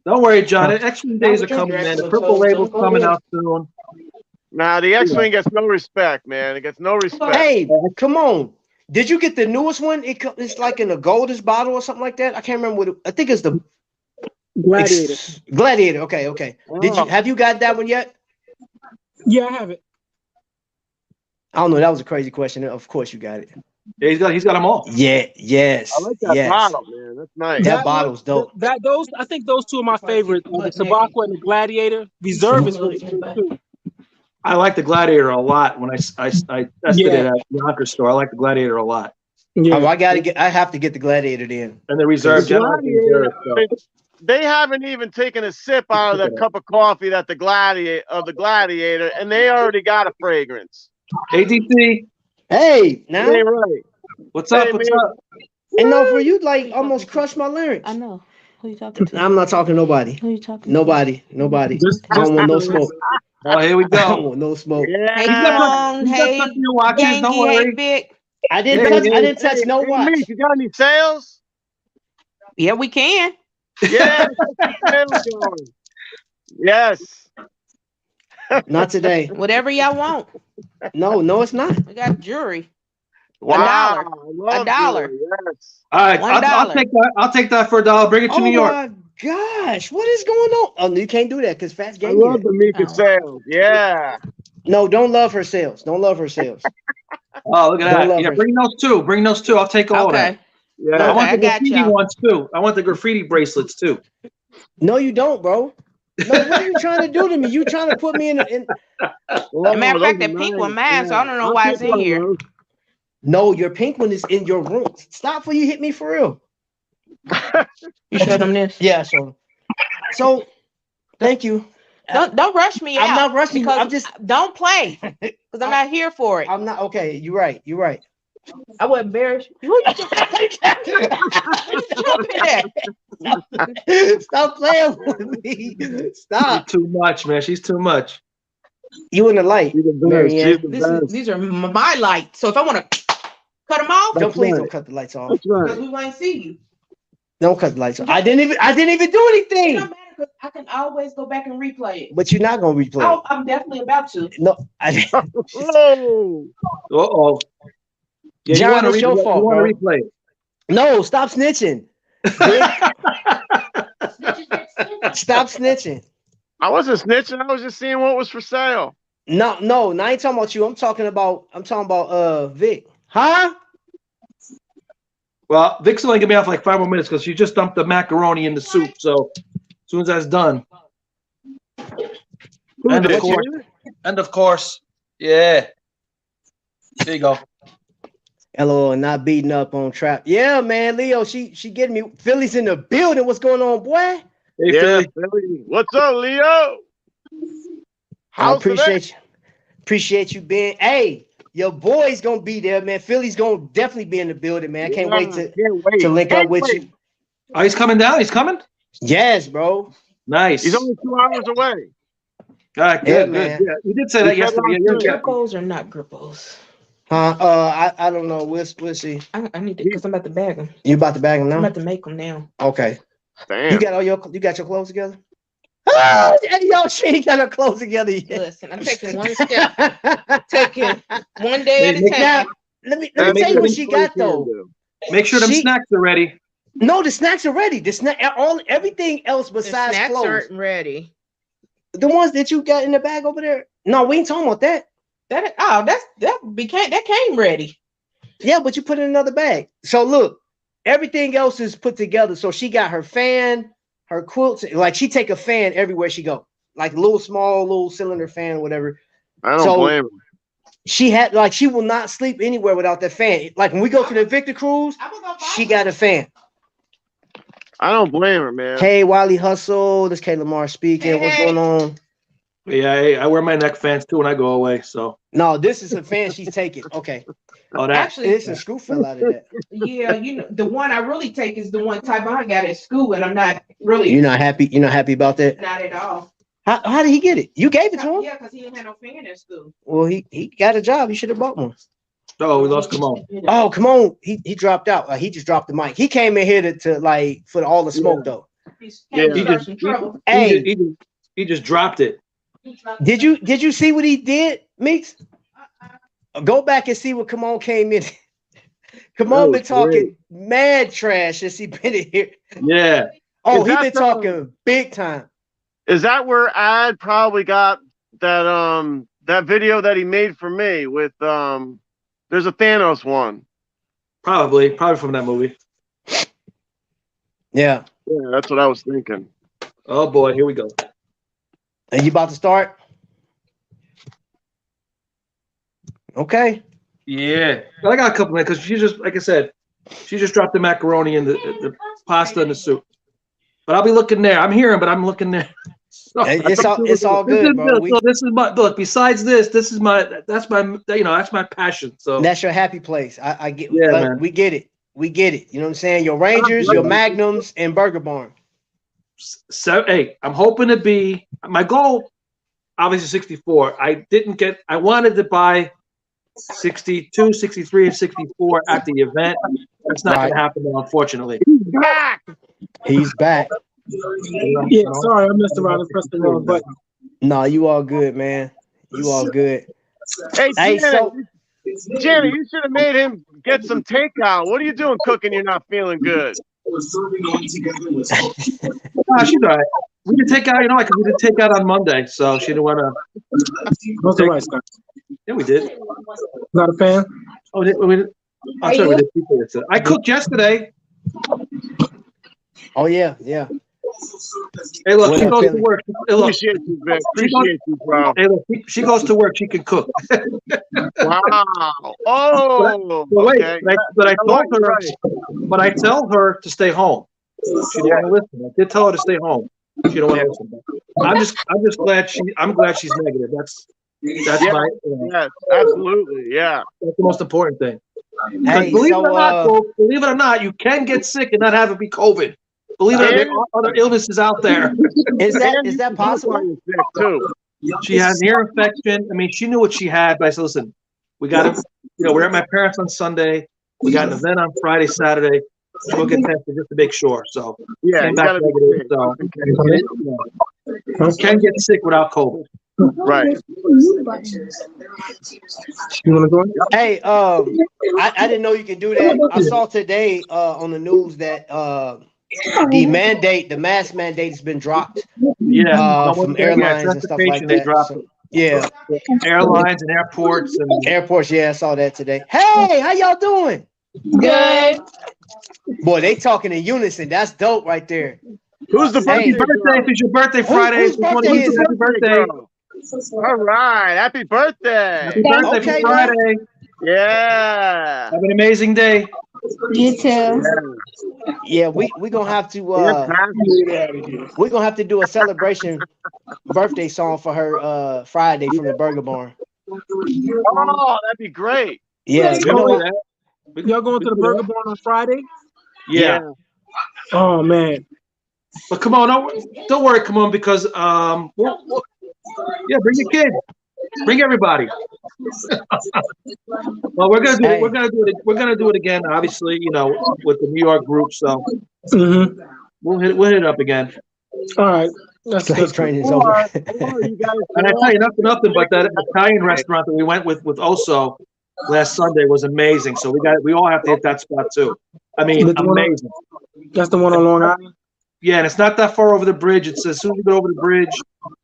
Don't worry, John. X-Wing days are coming, man. The purple label's coming out soon. Nah, the X-Wing gets no respect, man. It gets no respect. Hey, come on. Did you get the newest one? It's like in a goldish bottle or something like that. I can't remember what I think it's the Gladiator. Gladiator. Okay. Have you got that one yet? Yeah, I have it. I don't know. That was a crazy question. Of course you got it. Yeah, he's got them all. Yeah, yes. I like that bottle, man. That's nice. That bottle's dope. I think those two are my favorite. The Tobacco and the Gladiator. Reserve is really good too. I like the Gladiator a lot. When I tested it at the Yonkers store, I like the Gladiator a lot. Yeah. Oh, I have to get the Gladiator then. And the Reserve. They haven't even taken a sip out of the cup of coffee that the Gladiator, and they already got a fragrance. ADC. Hey, now. Hey, right. What's up? What's up? And no, for you, like almost crushed my larynx. I know. Who you talking to? I'm not talking to nobody. Who you talking to? Nobody. I don't want no smoke. Oh, here we I don't go. want no smoke. Yeah. Hey, John. Hey, Yankee, don't worry. Hey, Vic. I didn't touch no watch. Meek, you got any sales? Yeah, we can. Yeah. Yes. Not today. Whatever y'all want. No, it's not. We got jewelry. Wow. $1. $1. Yes. All right, I'll take that. I'll take that for $1. Bring it to New York. Oh my gosh, what is going on? Oh, you can't do that because Fats I gave love you the Mika sales. Yeah. No, don't love her sales. Don't love her sales. Oh, look at Don't that. love Yeah, her. Bring those two. I'll take all of that. Yeah. I want Okay, the I got graffiti y'all. ones too. I want the graffiti bracelets too. No, you don't, bro. No, what are you trying to do to me? You trying to put me in? As a matter of fact, that pink one mine, so I don't know why it's in here. No, your pink one is in your room. Stop before you hit me for real. You showed them this? Yeah, so thank you. Don't rush me out. I'm not rushing you. I'm just don't play because I'm not here for it. I'm not okay. You're right. I would embarrass you. Who you jumping at? Stop playing with me. Stop. She's too much, man. She's too much. You in the light, Marianne. These are my lights. So if I want to cut them off, Don't cut the lights off. because we won't see you. Don't cut the lights off. I didn't even do anything. It don't matter because I can always go back and replay it. But you're not gonna replay. Oh, I'm definitely about to. No, I didn't. Whoa. Uh-oh. Yeah, John, it's your fault, bro. Replay it. No, stop snitching. Stop snitching. I wasn't snitching. I was just seeing what was for sale. No, I ain't talking about you. I'm talking about Vic. Huh? Well, Vic's only gonna be off like 5 more minutes because she just dumped the macaroni in the soup. So as soon as that's done. End of course. Yeah. There you go. LOL, not beating up on Trap. Yeah, man, Leo, she getting me. Philly's in the building. What's going on, boy? Hey, Yeah, Philly. Philly. What's up, Leo? I appreciate you being. Hey, your boy's gonna be there, man. Philly's gonna definitely be in the building, man. I can't wait to link up with you. Oh, he's coming down. He's coming. Yes, bro. Nice. He's only 2 hours away. All right, good, Yeah, good. man. Yeah, you did say that yesterday. Yeah. Grippos or not grippos? I don't know. We'll see. I need to because I'm about to bag them. You about to bag them I'm now? about to make them now. Okay. Damn. You got your clothes together? Oh, yo, she ain't got her clothes together yet. Listen, I'm taking one step, taking one day at a time. Now, let me tell you what she got though. Make sure them snacks are ready. No, the snacks are ready. Everything else The besides snacks clothes. aren't ready. The ones that you got in the bag over there. No, we ain't talking about that. That came ready. Yeah, but you put it in another bag. So look, everything else is put together. So she got her fan, her quilts. Like she take a fan everywhere she go. Like a little small, little cylinder fan, whatever. I don't blame him. she had like she will not sleep anywhere without that fan. Like when we go to the Invicta cruise, she got a fan. I don't blame her, man. Hey, Wiley Hustle, this is Kayla Lamar speaking. What's going on? Yeah, I wear my neck fans too when I go away. So no, this is a fan she's taking. Okay. Oh, that Actually, it's a screw fell out of that. Yeah, you know, the one I really take is the one type I got at school, and I'm not really. You're not happy. You're not happy about that. Not at all. How did he get it? You gave it to him. Yeah, because he didn't have no fan at school. Well, he got a job. He should have bought one. Oh, we lost Kimon. Oh, come on. He dropped out. He just dropped the mic. He came in here to like for all the smoke though. Yeah, he just dropped it. Did you see what he did, Meeks? Go back and see what Kimon came in. Kimon been talking mad trash since he been in here. Yeah. Oh, he been talking big time. Is that where Ad probably got that that video that he made for me with there's a Thanos one? Probably from that movie. Yeah. Yeah, that's what I was thinking. Oh boy, here we go. And you about to start? Okay. Yeah. But I got a couple minutes because she just, like I said, she just dropped the macaroni and the pasta and the soup. But I'll be looking there. I'm hearing, but I'm looking there. It's all good, bro. So this is my look. Besides this is that's my passion. So that's your happy place. I get. Yeah, man. We get it. We get it. You know what I'm saying? Your Rangers, your Magnums, and Burger Barn. So hey, I'm hoping to be my goal. Obviously 64. I wanted to buy 62, 63, and 64 at the event. That's not going to happen, unfortunately. He's back. He's back. Yeah, sorry, I messed around and pressed the wrong button. No, you all good, man. You all good. Hey, Janet, you should have made him get some takeout. What are you doing cooking? You're not feeling good. She's all right. We did take out, because we did take out on Monday, so she didn't want to. What's the right, Scott? Yeah, we did. Not a fan? Oh, we did. I'm sorry, we did. I cooked yesterday. Oh, yeah, yeah. Hey, look, she goes to work. Hey, look, appreciate you, man. Appreciate you, bro. Hey, look, she goes to work. She can cook. Wow. Oh, wait, okay. but I tell her to stay home. She didn't want to listen. I did tell her to stay home. She don't want to listen. I'm just glad I'm glad she's negative. That's my. Yes, absolutely. Yeah. That's the most important thing. Hey, believe it or not, you can get sick and not have it be COVID. Believe it or not, there are other illnesses out there. Is that possible? Too. She had an ear infection. I mean, she knew what she had, but I said, listen, we got to, we're at my parents' on Sunday. We got an event on Friday, Saturday. We'll get tested just to make sure. So, yeah, you can get sick without COVID. Right. You want to go? Hey, I didn't know you could do that. I saw today on the news that the mask mandate has been dropped. Yeah, from airlines and stuff like that. So, yeah, airlines and airports Yeah, I saw that today. Hey, how y'all doing? Good. Boy, they talking in unison. That's dope right there. Who's the birthday? If it's your birthday Friday, whose birthday is it? Happy birthday. All right, happy birthday. Happy birthday Friday. Yeah. Have an amazing day. You too. Yeah, we're gonna have to we're gonna have to do a celebration birthday song for her Friday from the Burger Barn. Oh, that'd be great. Yeah, Y'all going to the Burger Barn on Friday? Yeah. Oh man. But come on, don't worry, come on, because bring your kid, bring everybody. Well, we're gonna do it again. Obviously, with the New York group. So we'll hit it up again. All right. That's training's over. And I tell you, nothing but that Italian restaurant that we went with Oso last Sunday was amazing. So we all have to hit that spot too. I mean, amazing. That's the one on Long Island. Yeah, and it's not that far over the bridge. It's as soon as you go over the bridge,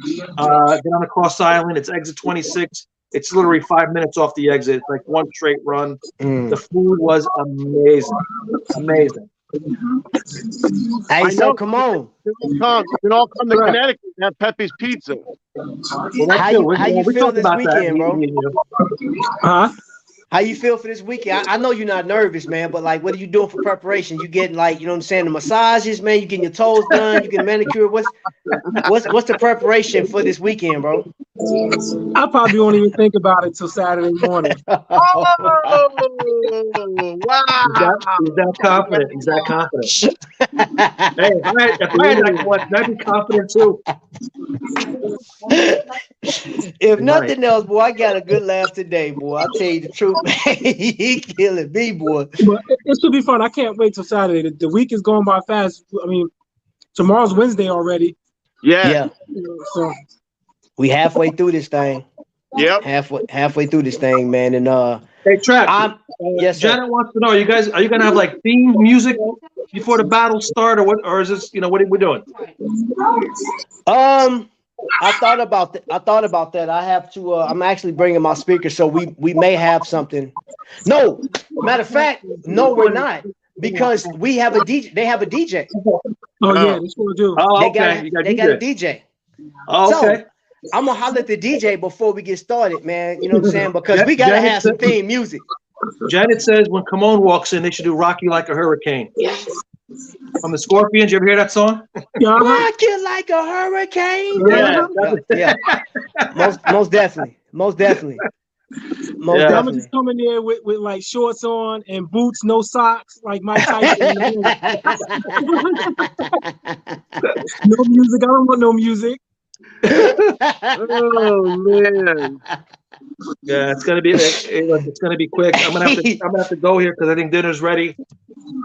get on the Cross Island. It's exit 26. It's literally 5 minutes off the exit. It's like one straight run. The food was amazing. Amazing. Hey, so come on. You can all come to Connecticut and have Pepe's Pizza. Well, How you feel this weekend, bro? Huh? How you feel for this weekend? I know you're not nervous, man, but like, what are you doing for preparation? You getting like, you know what I'm saying, the massages, man? You getting your toes done? You getting manicure? What's the preparation for this weekend, bro? I probably won't even think about it till Saturday morning. Oh, wow. He's that confident. He's that confident. Hey, if I had that much, I'd be confident too. If nothing else, boy, I got a good laugh today, boy. I'll tell you the truth, man. He killing me, boy. But it should be fun. I can't wait till Saturday. The week is going by fast. I mean, tomorrow's Wednesday already. Yeah. So We halfway through this thing. Yep. Halfway through this thing, man. And Hey, Trap. yes, sir. Janet wants to know: are you gonna have like theme music before the battles start, or what? Or is this, what are we doing? I thought about that. I have to. I'm actually bringing my speaker, so we may have something. No, matter of fact, no, we're not, because we have a DJ. They have a DJ. Oh yeah, they sure do. Oh, okay. They got a DJ. Oh, okay. So, I'm gonna holler at the DJ before we get started, man. You know what I'm saying? Because we gotta have some theme music. Janet says when Kimon walks in, they should do "Rock You Like a Hurricane." From the Scorpions. You ever hear that song? Rock you like a hurricane. Yeah. Most definitely. I'm just coming there with like shorts on and boots, no socks, like Mike Tyson. No music. I don't want no music. Oh man. Yeah, it's gonna be quick. I'm gonna have to go here because I think dinner's ready.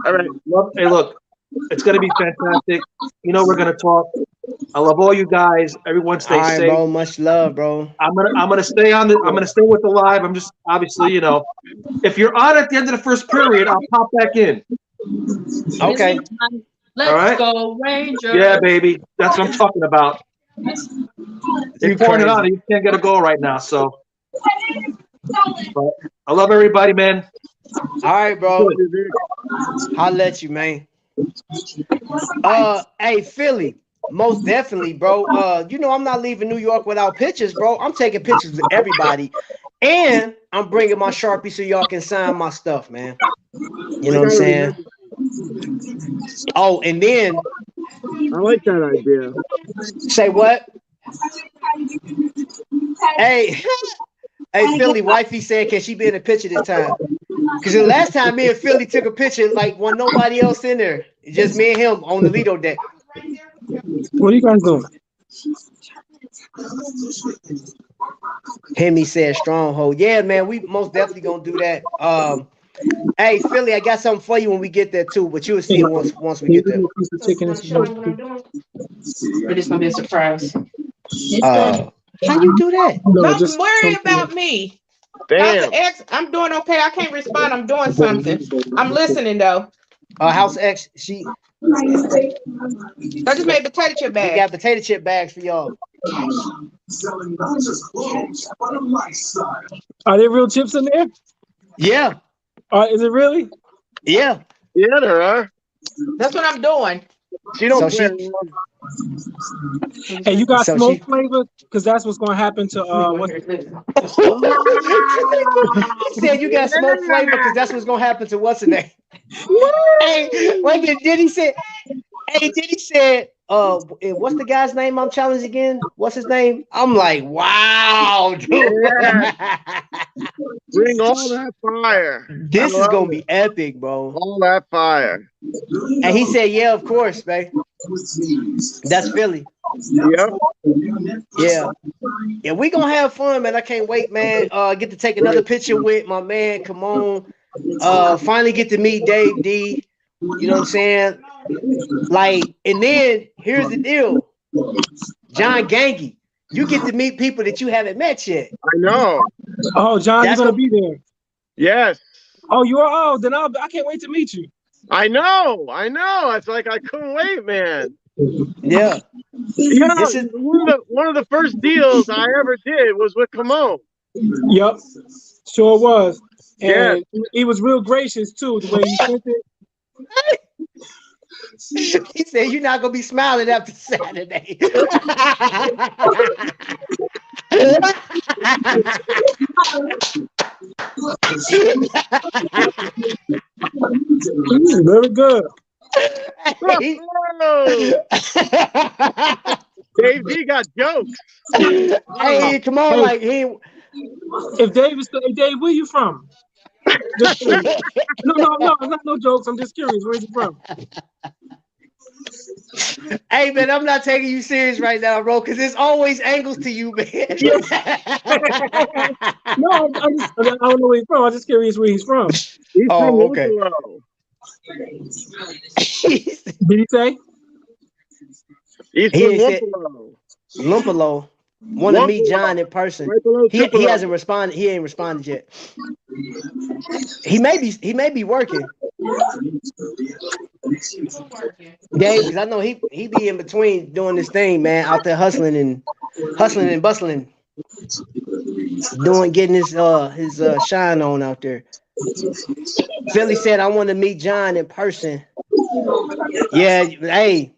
All right. Hey, look, it's gonna be fantastic. We're gonna talk. I love all you guys. Everyone stay safe. Bro, much love, bro. I'm gonna stay on I'm gonna stay with the live. I'm just obviously, if you're on at the end of the first period, I'll pop back in. Okay. Let's go, Rangers. Yeah, baby. That's what I'm talking about. You're pouring it on. You can't get a goal right now, so. But I love everybody, man. All right, bro. I'll let you, man. Hey, Philly, most definitely, bro. I'm not leaving New York without pictures, bro. I'm taking pictures with everybody, and I'm bringing my Sharpie so y'all can sign my stuff, man. You know what I'm saying? Oh, and then I like that idea. Say what? Hey, Philly, wifey said, can she be in the picture this time? Because the last time me and Philly took a picture, like, wasn't nobody else in there. Just me and him on the Lido deck. What are you guys doing? Hemi said stronghold. Yeah, man, we most definitely gonna do that. Hey, Philly, I got something for you when we get there too, but you'll see it once we get there. Or this gonna be a surprise. How you do that? Don't worry about me. Damn. X, I'm doing okay. I can't respond. I'm doing something. I'm listening though. House X, I just made potato chip bags. We got potato chip bags for y'all. Are there real chips in there? Yeah. Is it really? Yeah. Yeah, there are. That's what I'm doing. She don't. Hey, you got smoke flavor? Because that's what's going to happen to He said you got smoke flavor because that's what's going to happen to what's the name? Hey, wait a minute. Diddy said, what's the guy's name I'm challenging again? What's his name? I'm like, wow, dude. Yeah. Bring all that fire. This is going to be epic, bro. All that fire. And he said, yeah, of course, man. That's Philly. Yep. Yeah. Yeah, we gonna have fun, man. I can't wait, man. Get to take another picture with my man. Come on. Finally get to meet Dave D. You know what I'm saying? Like, and then here's the deal. John Gangy. You get to meet people that you haven't met yet. I know. Oh, John, you're gonna be there. Yes. Oh, you are. Oh, then I can't wait to meet you. I know. It's like I couldn't wait, man. Yeah. This is one of the first deals I ever did was with Kimon. Yep. Sure was. And he was real gracious too, the way he sent it. He said you're not gonna be smiling after Saturday. Very good. Dave D got jokes. Hey, come on, Hey. like he. If Dave is, hey, Dave, where you from? Just curious. No, it's not no jokes. I'm just curious. Where's you from? Hey man, I'm not taking you serious right now, bro, because there's always angles to you, man. No, I don't know where he's from. I'm just curious where he's from. He's from okay. Buffalo. Did he say? He's from Buffalo. Lumpalo. Want to meet John in person. Right he hasn't responded. He ain't responded yet. He may be working. Dave, because I know he be in between doing this thing, man, out there hustling and bustling, getting his shine on out there. Philly said, "I want to meet John in person." Yeah, hey,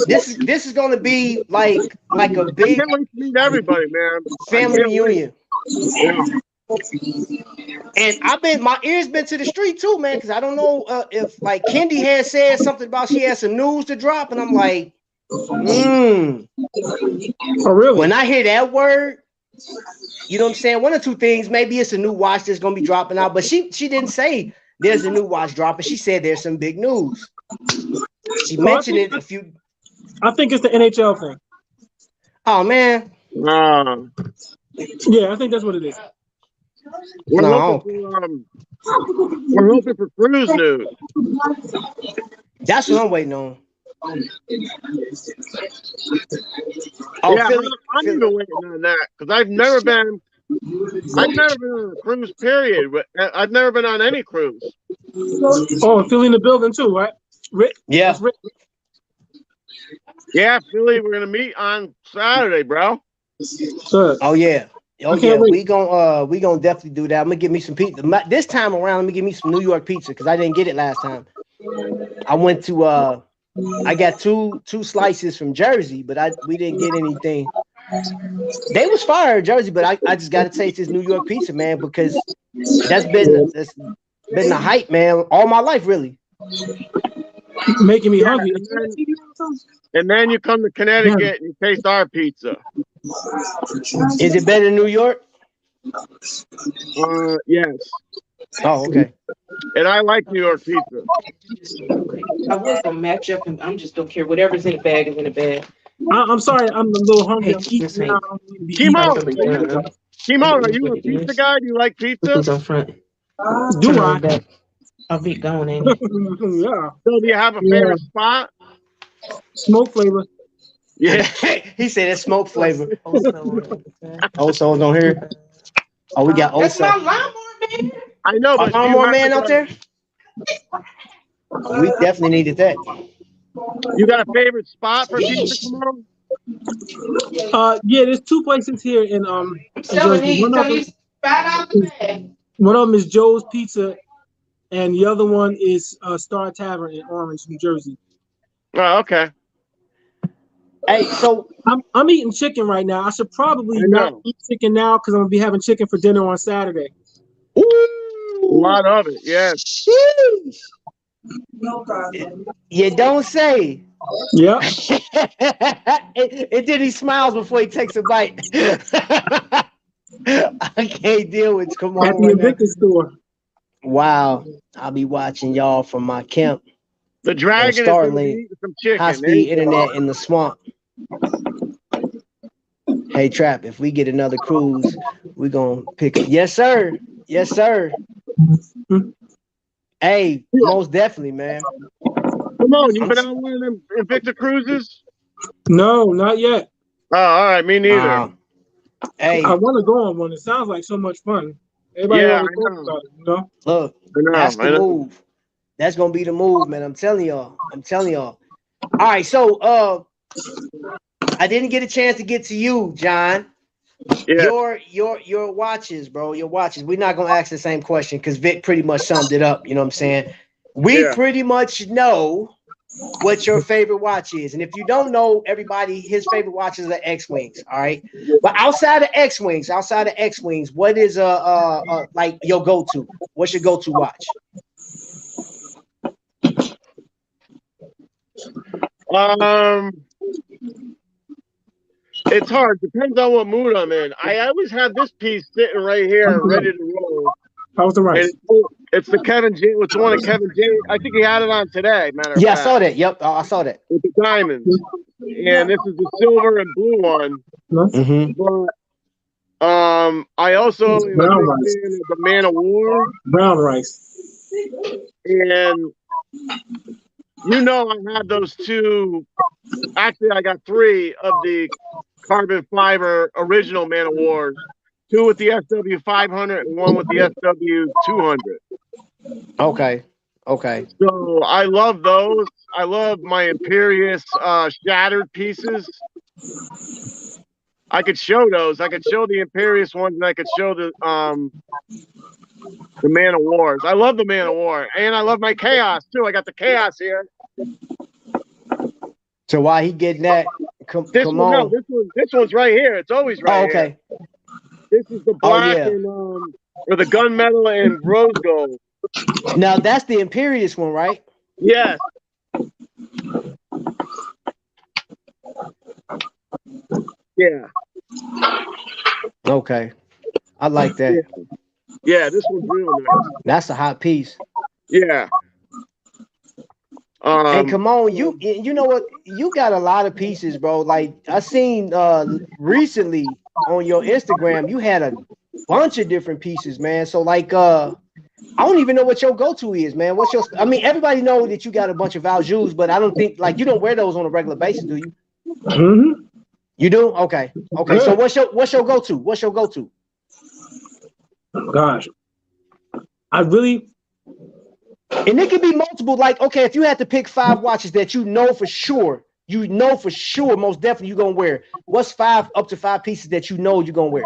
this is gonna be like a big meet everybody, man. Family reunion. Yeah. And my ears been to the street too, man, because I don't know if like Kendi had said something about she had some news to drop, and I'm like, Oh, really? When I hear that word, you know what I'm saying? One or two things. Maybe it's a new watch that's gonna be dropping out, but she didn't say there's a new watch dropping. She said there's some big news. She mentioned it a few. I think it's the NHL thing. Oh man. Yeah, I think that's what it is. We're hoping for cruise news. That's what I'm waiting on. Yeah, I'm even waiting on that because I've never been on a cruise period. But I've never been on any cruise. Oh, Philly in the building too, right? Rick? Yeah. Rick. Yeah, Philly, we're gonna meet on Saturday, bro. Good. Oh yeah. Oh yeah, wait. we gonna definitely do that. I'm gonna give me some pizza. This time around, let me give me some New York pizza because I didn't get it last time. I went to I got two slices from Jersey, but we didn't get anything. They was fire Jersey, but I just gotta taste this New York pizza, man, because that's been the hype, man, all my life, really. Making me hungry. And then you come to Connecticut and you taste our pizza. Is it better than New York? Yes. Oh, okay. And I like New York pizza. I was gonna match up, and I'm just don't care. Whatever's in the bag is in the bag. I'm sorry, I'm a little hungry. I'm eating now. Kimon, are you a pizza guy? Do you like pizza? Who's on front? Do I? I'll be going in. Yeah. So do you have a favorite spot? Smoke flavor. Yeah. He said it's smoke flavor. Oso's on here. Oh, we got That's my Oso. lawnmower, man. I know, but Lawnmower man out there? We definitely needed that. You got a favorite spot for pizza, Kimon? Yeah, there's two places here in Jersey. One of them is Joe's Pizza, and the other one is Star Tavern in Orange, New Jersey. Oh, okay. Hey, so I'm eating chicken right now. I should probably not eat chicken now because I'm gonna be having chicken for dinner on Saturday. Ooh, a lot of it, yes. Sheesh. No problem. You don't say. Yeah. And then he smiles before he takes a bite. I can't deal with. Come on. At the Invicta store. Wow, I'll be watching y'all from my camp. The dragon Starlink, high-speed internet in the swamp. Hey, Trap, if we get another cruise, we're going to pick it. Yes, sir. Yes, sir. Hey, most definitely, man. Come on, you been on one of them Invicta cruises? No, not yet. Oh, all right, me neither. Hey, I want to go on one. It sounds like so much fun. Everybody always talks about it, you know? Look, that's the move. That's gonna be the move, man. I'm telling y'all. All right, so I didn't get a chance to get to you, John. Yeah. Your watches, bro. Your watches. We're not gonna ask the same question because Vic pretty much summed it up. You know what I'm saying? We pretty much know what your favorite watch is. And if you don't know, everybody, his favorite watches are X-Wings. All right. But outside of X-Wings, what is like your go-to? What's your go-to watch? It's hard. Depends on what mood I'm in. I always have this piece sitting right here, ready to roll. How's the rice? It's the Kevin James. It's the one of Kevin James. I think he had it on today. Matter of fact. I saw that. Yep, I saw that. With the diamonds, and this is the silver and blue one. Mm-hmm. But, I also am a big fan of the Man of War. Brown rice. And you know, I have those two. Actually, I got 3 of the carbon fiber original Man of Wars. 2 with the SW500 and 1 with the SW200. Okay. Okay. So I love those. I love my Imperious shattered pieces. I could show those. I could show the Imperious ones, and I could show the Man of Wars. I love the Man of War, and I love my Chaos too. I got the Chaos here. So why he getting that? Come on. No, this one's right here. It's always right okay. here. This is the black and or the gunmetal and rose gold. Now that's the Imperious one, right? Yes. Yeah. Okay. I like that. Yeah, this one's real nice. That's a hot piece. Yeah. Hey, come on, you know what? You got a lot of pieces, bro. Like I seen recently on your Instagram, you had a bunch of different pieces, man. So like I don't even know what your go-to is, man. What's your I mean, everybody know that you got a bunch of Valjus, but I don't think like you don't wear those on a regular basis, do you? Mm-hmm. You do? Okay. Okay. Yeah. So what's your go-to? What's your go-to? Gosh. I really. And it could be multiple, like, okay, if you had to pick 5 watches that you know for sure, most definitely you're gonna wear. What's up to 5 pieces that you know you're gonna wear?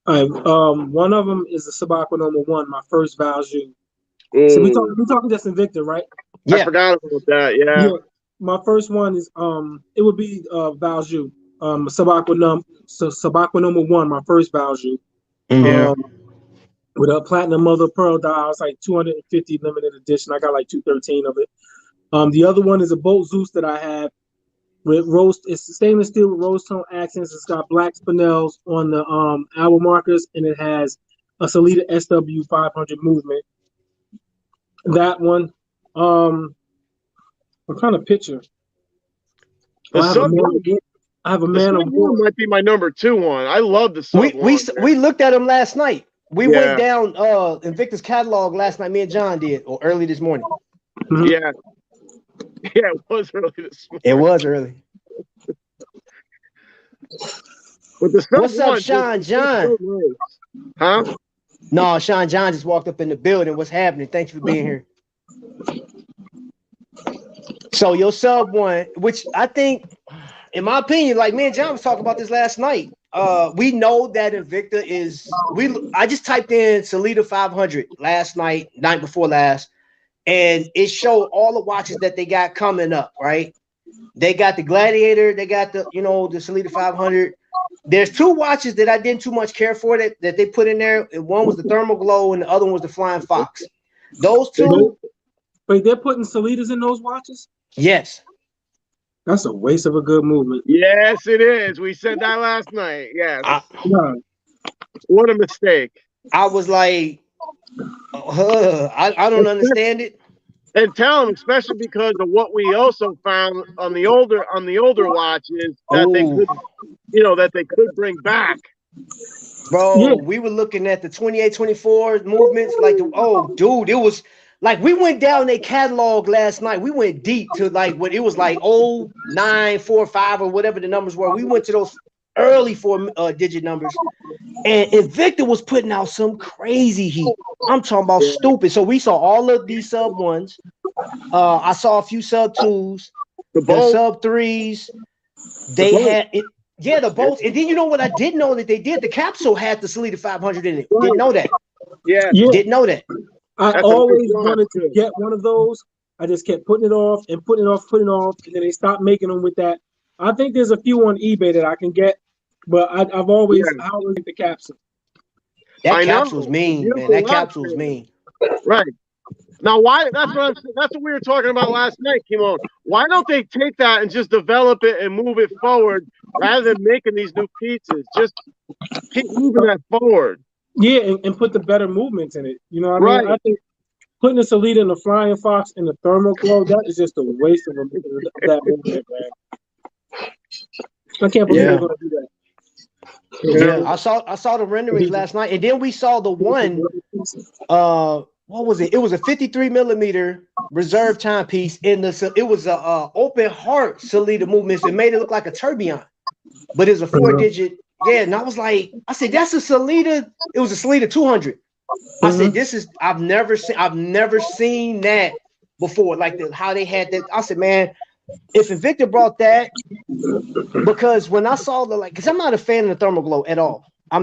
One of them is the Sabacco #1, my first Valju. So we talking just Invicta, right? Yeah. I forgot about that. Yeah. My first one is it would be Valju. Sabacco #1, my first Valju. Yeah. With a platinum mother of pearl dial, it's like 250 limited edition. I got like 213 of it. The other one is a Bolt Zeus that I have with it's stainless steel with rose tone accents. It's got black spinels on the hour markers, and it has a Salida SW500 movement. That one. What kind of picture? I have a Man of War. Might be my number 2 one. I love the sub we looked at them last night. We went down Invicta's catalog last night. Me and John did, or early this morning. Mm-hmm. Yeah. Yeah, it was early this morning. It was early. What's up, Sean John? Huh? No, Sean John just walked up in the building. What's happening? Thanks for being here. So your sub one, which I think, in my opinion, like me and John was talking about this last night. We know that Invicta is. I just typed in Salida 500 last night before last, and it showed all the watches that they got coming up. Right? They got the Gladiator. They got the the Salida 500. There's 2 watches that I didn't too much care for that they put in there. One was the Thermal Glow, and the other one was the Flying Fox. Those 2. Wait, they're putting Salidas in those watches? Yes. That's a waste of a good movement. Yes, it is. We said that last night. Yes. What a mistake. I was like, I don't understand it. And tell them, especially because of what we also found on the older watches that they could bring back. Bro, we were looking at the 28, 24 movements, like dude, it was like we went down their catalog last night. We went deep to like what it was like 0945 or whatever the numbers were. We went to those early 4-digit numbers, and Invicta was putting out some crazy heat. I'm talking about stupid. So we saw all of these sub 1s. I saw a few sub 2s, the sub 3s. They had it. Yeah, the bolts. And then you know what I didn't know that they did? The capsule had the Salida 500 in it. Didn't know that. Yeah. Didn't know that. I always wanted to get one of those I just kept putting it off and putting it off, and then they stopped making them with that. I think there's a few on eBay that I can get, but I always get the capsule. That capsule's mean, man. That capsule's mean. Right. Now, why? That's what we were talking about last night, Kimon. Why don't they take that and just develop it and move it forward rather than making these new pieces? Just keep moving that forward. Yeah, and put the better movements in it. You know what I mean? I think putting the Salida and the Flying Fox and the Thermal Glow, that is just a waste of that movement, man. I can't believe they're gonna do that. Yeah, I saw the renderings last night, and then we saw the one. What was it? It was a 53 millimeter reserve timepiece in the. It was a open heart Salida movements. It made it look like a tourbillon, but it's a 4-digit. Yeah, and I was like, I said that's a Salida. It was a Salida 200. I said this is. I've never seen that before. Like how they had that. I said, man, if Invicta brought that, because when I saw because I'm not a fan of the Thermal Glow at all. I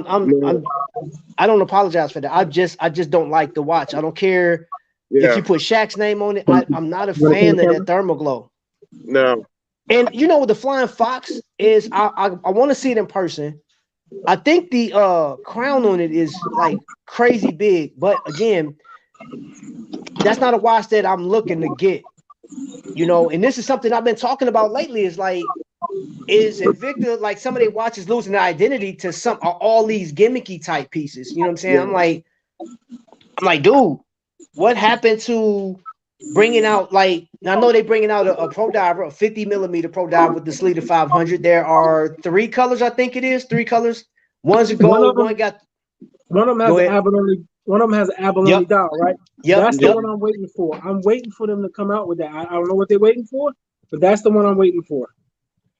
don't apologize for that. I just don't like the watch. I don't care if you put Shaq's name on it. I'm not a fan of that Thermal Glow. No. And you know what the Flying Fox is? I want to see it in person. I think the crown on it is like crazy big, but again, that's not a watch that I'm looking to get. You know, and this is something I've been talking about lately. Is Invicta, like some of their watches losing their identity to all these gimmicky type pieces? You know what I'm saying? I'm like, dude, what happened to bringing out, like, I know they bringing out a pro diver, a 50 millimeter pro diver with the Salida 500. There are 3 colors, I think it is 3 colors. One's a gold, one of them has an abalone. One of them has an abalone dial, right? Yeah, that's the one I'm waiting for. I'm waiting for them to come out with that. I don't know what they're waiting for, but that's the one I'm waiting for.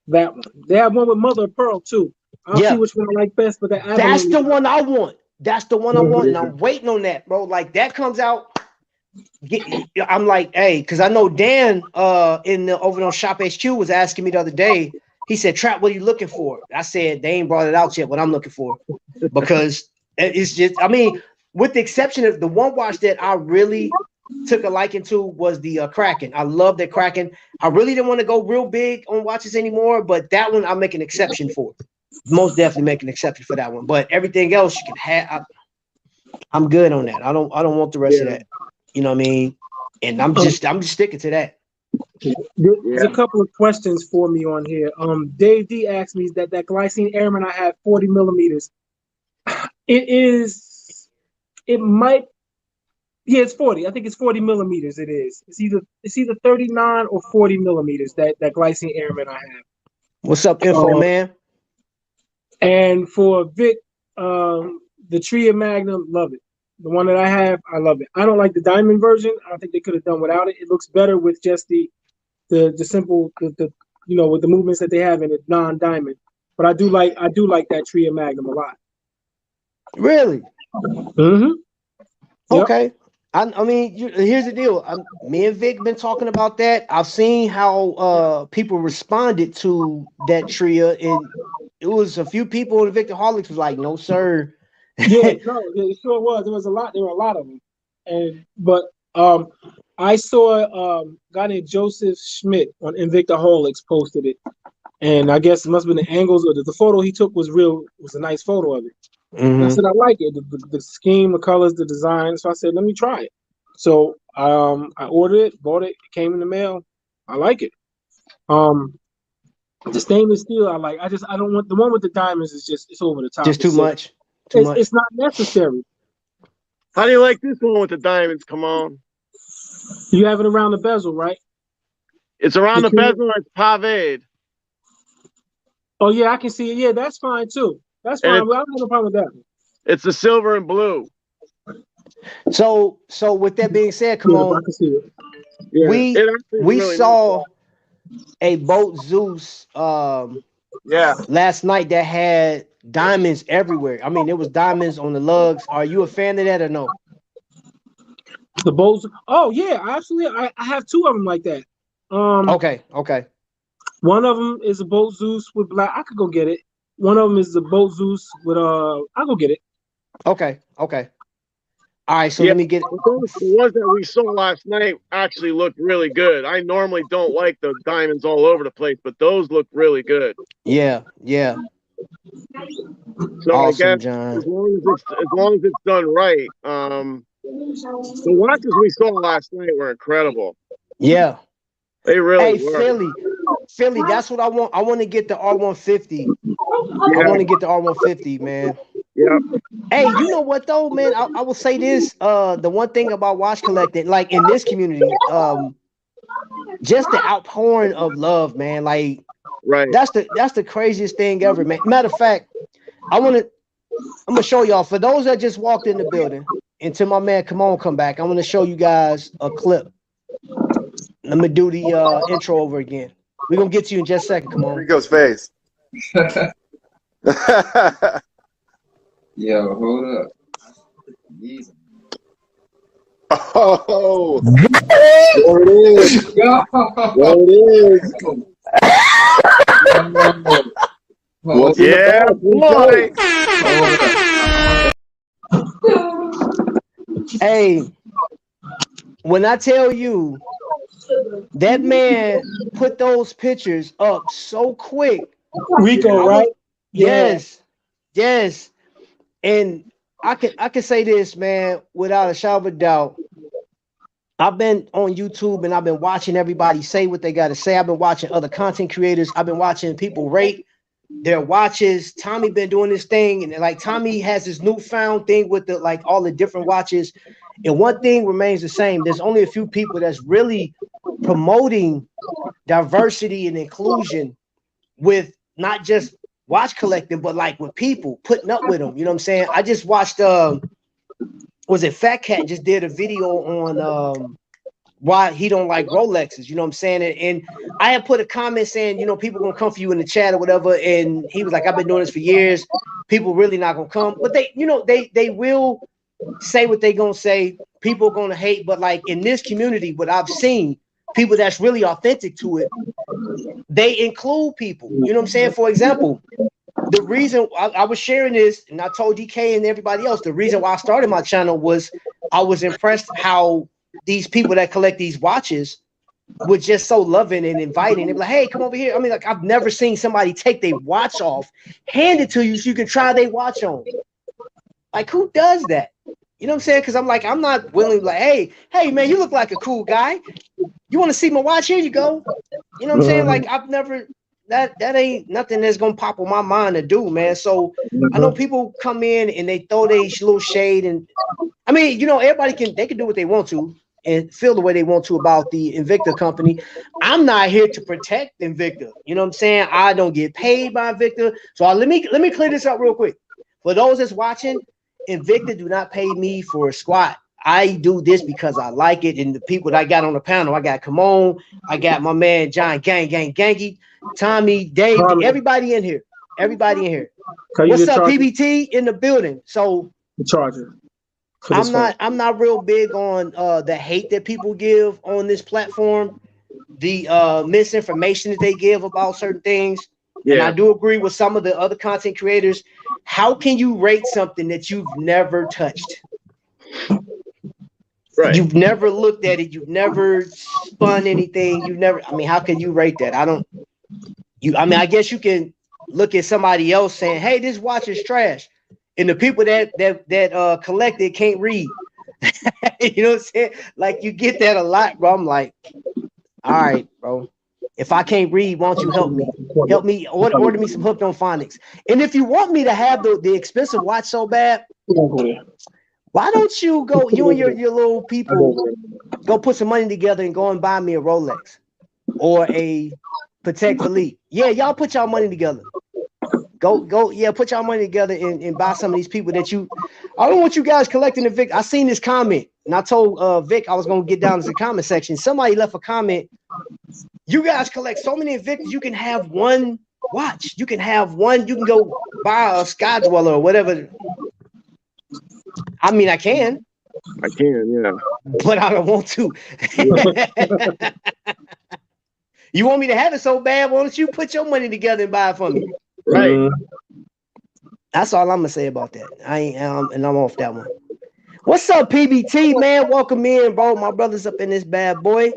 That one. They have one with mother of pearl too. I'll see which one I like best, but that's the one I want. That's the one I want, and I'm waiting on that, bro. Like that comes out. I'm like, hey, because I know Dan over on Shop HQ was asking me the other day. He said, "Trap, what are you looking for?" I said, "They ain't brought it out yet. What I'm looking for, because it's just, I mean, with the exception of the one watch that I really took a liking to was the Kraken. I love that Kraken. I really didn't want to go real big on watches anymore, but that one I'll make an exception for. Most definitely make an exception for that one. But everything else you can have. I'm good on that. I don't want the rest of that. You know what I mean? And I'm just sticking to that. There's a couple of questions for me on here. Dave D asked me that glycine airman I have 40 millimeters. It's 40. I think it's 40 millimeters. It is. It's either 39 or 40 millimeters that glycine airman I have. What's up, info man? And for Vic, the Trio Magnum, love it. The one that I have, I love it. I don't like the diamond version. I don't think they could have done without it. It looks better with just the simple, with the movements that they have in a non-diamond. But I do like that Trio Magnum a lot. Really? Mm-hmm. Okay. Yep. I mean, here's the deal. Me and Vic been talking about that. I've seen how people responded to that Trio, and it was a few people in the Victor Holics was like, "No, sir." Yeah, no, it sure was. There were a lot of them, but I saw a guy named Joseph Schmidt on Invicta Holics posted it, and I guess it must have been the angles or the photo he took was a nice photo of it. Mm-hmm. I said I like it, the scheme, the colors, the design. So I said let me try it. So I ordered it, bought it, it came in the mail. I like it. The stainless steel I like. I don't want the one with the diamonds. It's over the top. Just too much. It's not necessary. How do you like this one with the diamonds? Come on. You have it around the bezel, right? It's around the bezel or it's paved. Oh yeah, I can see it. Yeah, that's fine too. That's fine. Well, I don't have a problem with that. It's the silver and blue. So with that being said, come on. I can see it. Yeah. We really saw a Boat Zeus last night that had diamonds everywhere. I mean, there was diamonds on the lugs. Are you a fan of that or no? The Boat. Oh yeah, absolutely. I have 2 of them like that. Okay. One of them is a Boat Zeus with black. I could go get it. One of them is the Boat Zeus with I'll go get it. Okay. All right, so Yeah, let me get. the ones that we saw last night actually looked really good. I normally don't like the diamonds all over the place, but those look really good. Yeah, yeah. So I Awesome, guess John. as long as it's done right, the watches we saw last night were incredible. Yeah, They really hey, were. Philly, that's what I want. I want to get the R150. I want to get the R150, man. Yeah. Hey, you know what though, man? I will say this. The one thing about watch collecting, like in this community, just the outpouring of love, man. Like, right. That's the craziest thing ever, man. Matter of fact, I'm gonna show y'all, for those that just walked in the building, and to my man, come back. I'm gonna show you guys a clip. Let me do the intro over again. We're gonna get to you in just a second. Come on. Rico's face. Yo, hold up. These. Oh, There it is. Yo. There it is. Hold Yeah, boy. Hey, when I tell you that man put those pictures up so quick, Rico, right? Yes, yes. And I can say this, man, without a shadow of a doubt. I've been on YouTube and I've been watching everybody say what they got to say. I've been watching other content creators. I've been watching people rate their watches. Tommy been doing this thing, and like Tommy has this newfound thing with the like all the different watches. And one thing remains the same. There's only a few people that's really promoting diversity and inclusion with not just watch collecting, but like with people putting up with them. You know what I'm saying? I just watched was it Fat Cat just did a video on why he don't like Rolexes, you know what I'm saying? And I had put a comment saying, you know, people gonna come for you in the chat or whatever, and he was like, I've been doing this for years, people really not gonna come, but they, you know, they will say what they gonna say, people are gonna hate, but like in this community, what I've seen, people that's really authentic to it, they include people, you know what I'm saying? For example, the reason I was sharing this, and I told DK and everybody else, the reason why I started my channel was I was impressed how these people that collect these watches were just so loving and inviting. They're like, hey, come over here. I mean, like, I've never seen somebody take their watch off, hand it to you so you can try their watch on. Like, who does that? You know what I'm saying? Because I'm like, I'm not willing, like, hey, man, you look like a cool guy. You want to see my watch? Here you go. You know what I'm saying? Like, I've never... That ain't nothing that's gonna pop on my mind to do, man. So I know people come in and they throw their little shade, and I mean, you know, everybody can do what they want to and feel the way they want to about the Invicta company. I'm not here to protect Invicta. You know what I'm saying? I don't get paid by Invicta. So let me clear this up real quick. For those that's watching, Invicta do not pay me for a squat. I do this because I like it, and the people that I got on the panel, I got Kamon, I got my man John Gangy, Tommy, Dave, everybody in here. What's up, PBT in the building? So Charger. I'm not real big on the hate that people give on this platform, the misinformation that they give about certain things. Yeah. And I do agree with some of the other content creators. How can you rate something that you've never touched? Right. You've never looked at it. You've never spun anything. I mean, how can you rate that? I mean, I guess you can look at somebody else saying, hey, this watch is trash. And the people that collect it can't read. You know what I'm saying? Like, you get that a lot, bro. I'm like, all right, bro. If I can't read, why don't you help me? Help me order me some Hooked on Phonics. And if you want me to have the expensive watch so bad, why don't you go, you and your little people, go put some money together and go and buy me a Rolex or a Patek Philippe. Yeah, y'all put y'all money together. Yeah, put y'all money together and buy some of these people that you. I don't want you guys collecting the Vic. I seen this comment, and I told Vic I was gonna get down to the comment section. Somebody left a comment. You guys collect so many Invictas, you can have one watch. You can have one. You can go buy a Sky Dweller or whatever. I mean, I can, yeah, but I don't want to. You want me to have it so bad? Why don't you put your money together and buy it for me? Right. That's all I'm gonna say about that. And I'm off that one. What's up, PBT, man? Welcome in, bro. My brother's up in this bad boy. You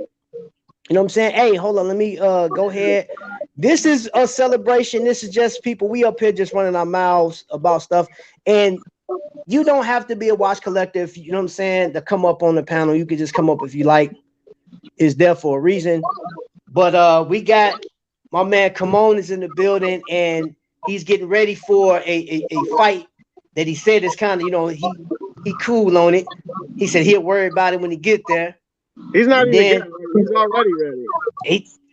know what I'm saying? Hey, hold on. Let me go ahead. This is a celebration. This is just people. We up here just running our mouths about stuff. And you don't have to be a watch collector, if you know what I'm saying, to come up on the panel. You can just come up if you like. It's there for a reason. But we got my man Kamon is in the building, and he's getting ready for a fight that he said is kind of, you know, he cool on it. He said he'll worry about it when he get there. He's not even getting ready. He's already ready.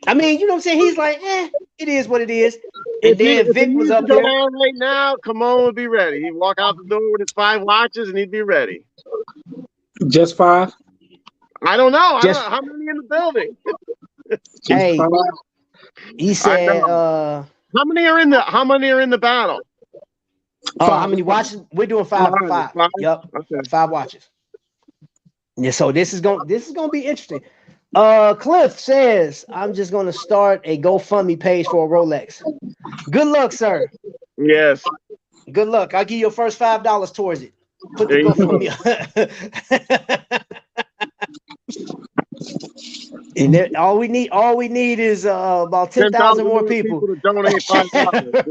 I mean, you know what I'm saying? He's like, it is what it is. And then Vic was up there. Right now, Kamon would be ready. He'd walk out the door with his 5 watches and he'd be ready. Just 5? I don't know. I don't know. How many in the building? Hey, he said how many are in the battle? Oh, how many watches? We're doing 5. Yep. Okay. 5 watches. Yeah, so this is gonna be interesting. Cliff says, I'm just gonna start a GoFundMe page for a Rolex. Good luck, sir. Yes. Good luck. I'll give you your first $5 towards it. Put the GoFundMe. And there, all we need is about 10,000 more people to donate $5.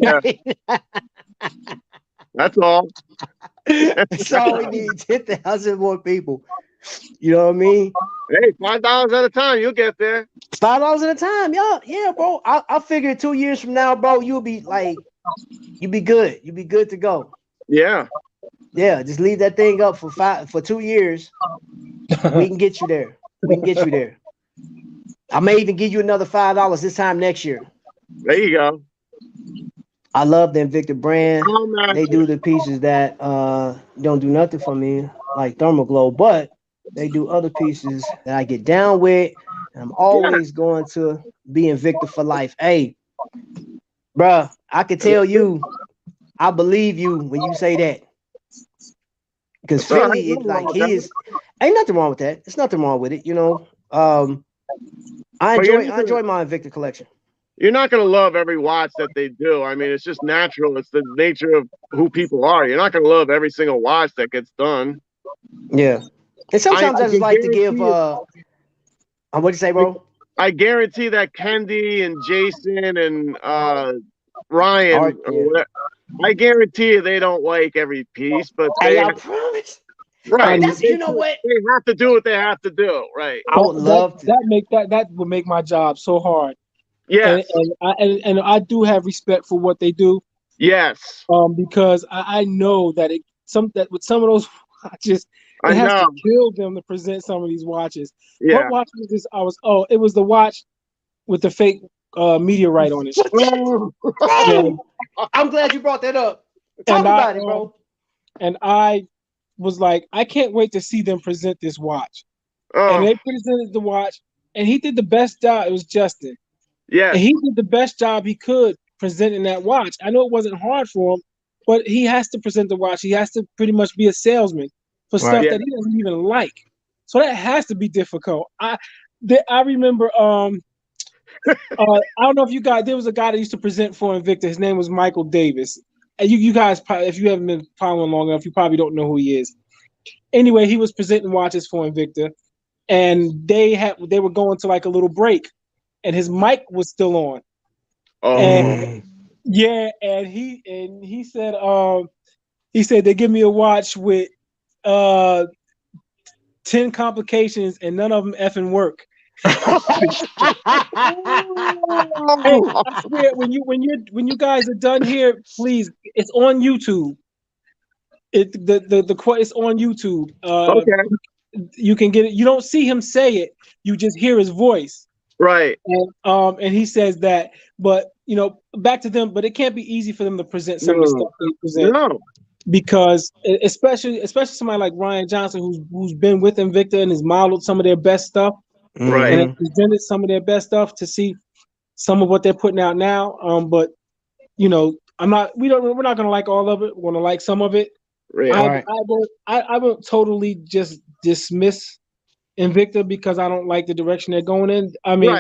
Yeah. That's all. That's all we need. 10,000 more people. You know what I mean? Hey, $5 at a time, you'll get there. $5 at a time, yeah, bro. I figure 2 years from now, bro, you'll be good. You'll be good to go. Yeah. Yeah, just leave that thing up for 2 years. We can get you there. I may even give you another $5 this time next year. There you go. I love the Invicta brand. They do the pieces that don't do nothing for me, like Thermoglow, but they do other pieces that I get down with. And I'm always going to be Invicta for life. Hey, bruh, I can tell you, I believe you when you say that. Because Philly, ain't nothing wrong with that. There's nothing wrong with it, you know. I enjoy my Invicta collection. You're not going to love every watch that they do. I mean, it's just natural. It's the nature of who people are. You're not going to love every single watch that gets done. Yeah. And sometimes I just like to give what'd you say, bro? I guarantee that Kendi and Jason and Ryan, I guarantee you they don't like every piece, but I promise. Right. You know what? They have to do what they have to do. Right. I would love to. That would make my job so hard. Yes. And I do have respect for what they do. Yes. Because I know that with some of those watches, it has to kill them to present some of these watches. Yeah. What watch was this? It was the watch with the fake meteorite on it. I'm glad you brought that up. Talk about it, bro. And I was like, I can't wait to see them present this watch. And they presented the watch, and he did the best job. It was Justin. Yeah. And he did the best job he could presenting that watch. I know it wasn't hard for him, but he has to present the watch. He has to pretty much be a salesman for stuff that he doesn't even like. So that has to be difficult. I remember I don't know if you guys, there was a guy that used to present for Invicta. His name was Michael Davis. And you guys, if you haven't been following long enough, you probably don't know who he is. Anyway, he was presenting watches for Invicta, and they were going to like a little break, and his mic was still on. And he said they give me a watch with 10 complications and none of them effing work. Hey, I swear, when you guys are done here, please, it's on YouTube. The quote is on YouTube. Okay. You can get it. You don't see him say it. You just hear his voice. Right. And he says that, but you know, back to them. But it can't be easy for them to present some of the stuff they present. No. Because especially somebody like Ryan Johnson, who's been with Invicta and has modeled some of their best stuff. Right. And presented some of their best stuff to see some of what they're putting out now. But you know, we're not gonna like all of it. We're gonna like some of it. Right. I won't totally just dismiss Invicta because I don't like the direction they're going in. I mean,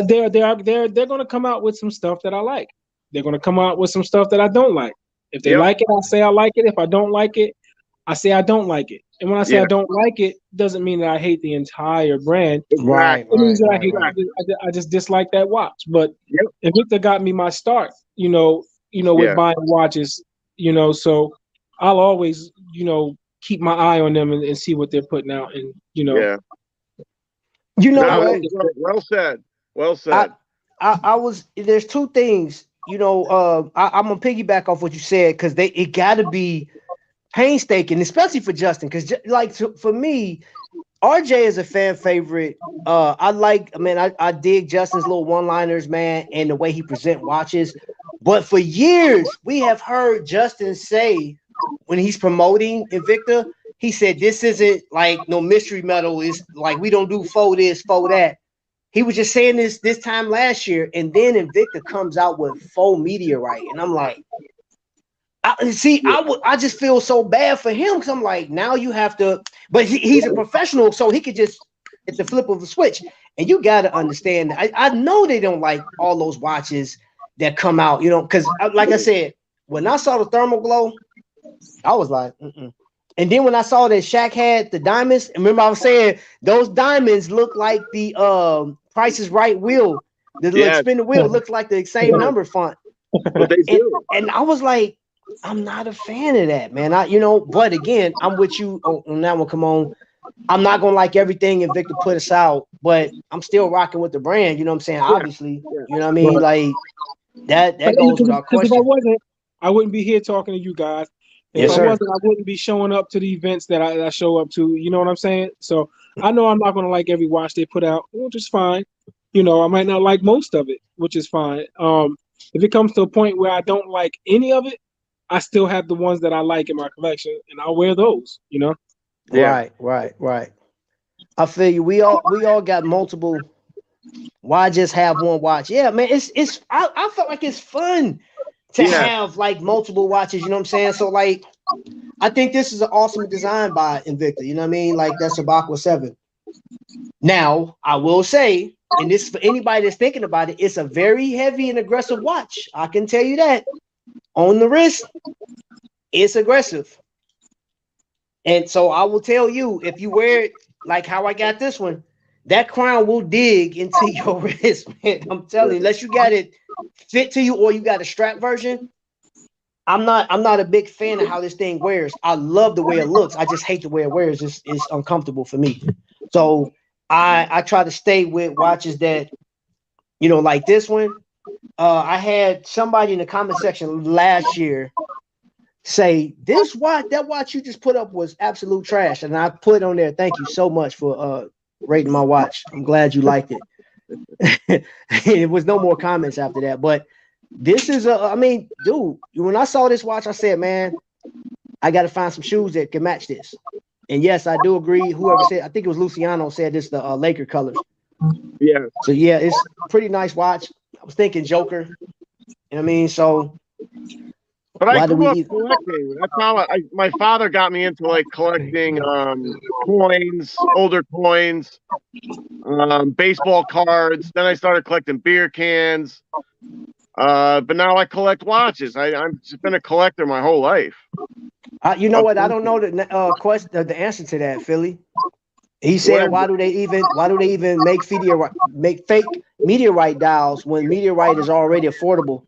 they're gonna come out with some stuff that I like. They're gonna come out with some stuff that I don't like. If they like it, I'll say I like it. If I don't like it, I say I don't like it. And when I say Yeah. I don't like it, doesn't mean that I hate the entire brand. Right, It means that right. I just dislike that watch. But Yep. Invicta got me my start, with Yeah. buying watches, so I'll always, keep my eye on them and see what they're putting out. And, Yeah. You know No, what? well said. Well said. I was there's two things, I'm gonna piggyback off what you said because it gotta be painstaking, especially for Justin, because for me, RJ is a fan favorite. I dig Justin's little one-liners, man, and the way he present watches. But for years, we have heard Justin say when he's promoting Invicta, he said this isn't like no mystery metal. It's like we don't do faux this, faux that. He was just saying this time last year, and then Invicta comes out with faux meteorite, and I'm like, I just feel so bad for him because I'm like, now you have to, but he's a professional, so he could just at the flip of a switch. And you got to understand, I know they don't like all those watches that come out, because like I said, when I saw the thermal glow, I was like, mm-mm. And then when I saw that Shaq had the diamonds, and remember I was saying those diamonds look like the Price is Right wheel, the little spin the wheel looks like the same number font. But they do. And I was like, I'm not a fan of that, man. But again, I'm with you on that one. Come on. I'm not gonna like everything Invicta put us out, but I'm still rocking with the brand, you know what I'm saying? Obviously, you know what I mean? Like that goes without question. If I wasn't, I wouldn't be here talking to you guys. If I wasn't, I wouldn't be showing up to the events that I show up to. You know what I'm saying? So I know I'm not gonna like every watch they put out, which is fine. I might not like most of it, which is fine. If it comes to a point where I don't like any of it, I still have the ones that I like in my collection, and I'll wear those. Yeah. Right. I feel you. We all got multiple. Why just have one watch? Yeah, man. I felt like it's fun to have like multiple watches. You know what I'm saying? So like, I think this is an awesome design by Invicta. You know what I mean? Like that's a Bakwa 7. Now I will say, and this for anybody that's thinking about it, it's a very heavy and aggressive watch. I can tell you that. On the wrist, it's aggressive. And so I will tell you, if you wear it like how I got this one, that crown will dig into your wrist, man. I'm telling you, unless you got it fit to you or you got a strap version. I'm not a big fan of how this thing wears. I love the way it looks. I just hate the way it wears. It's uncomfortable for me. So I try to stay with watches that, like this one. I had somebody in the comment section last year say that watch you just put up was absolute trash, and I put on there, thank you so much for rating my watch. I'm glad you liked it. It was no more comments after that, but this is dude, when I saw this watch, I said, man, I got to find some shoes that can match this. And yes, I do agree. Whoever said, I think it was Luciano said this, the Laker colors. Yeah. So yeah, it's a pretty nice watch. I was thinking Joker. You know what I mean? So, but I grew up collecting. That's how my father got me into like collecting coins, older coins, baseball cards. Then I started collecting beer cans. But now I collect watches. I've just been a collector my whole life. You know what? I don't know the answer to that, Philly. He said, why do they even make fake meteorite dials when meteorite is already affordable?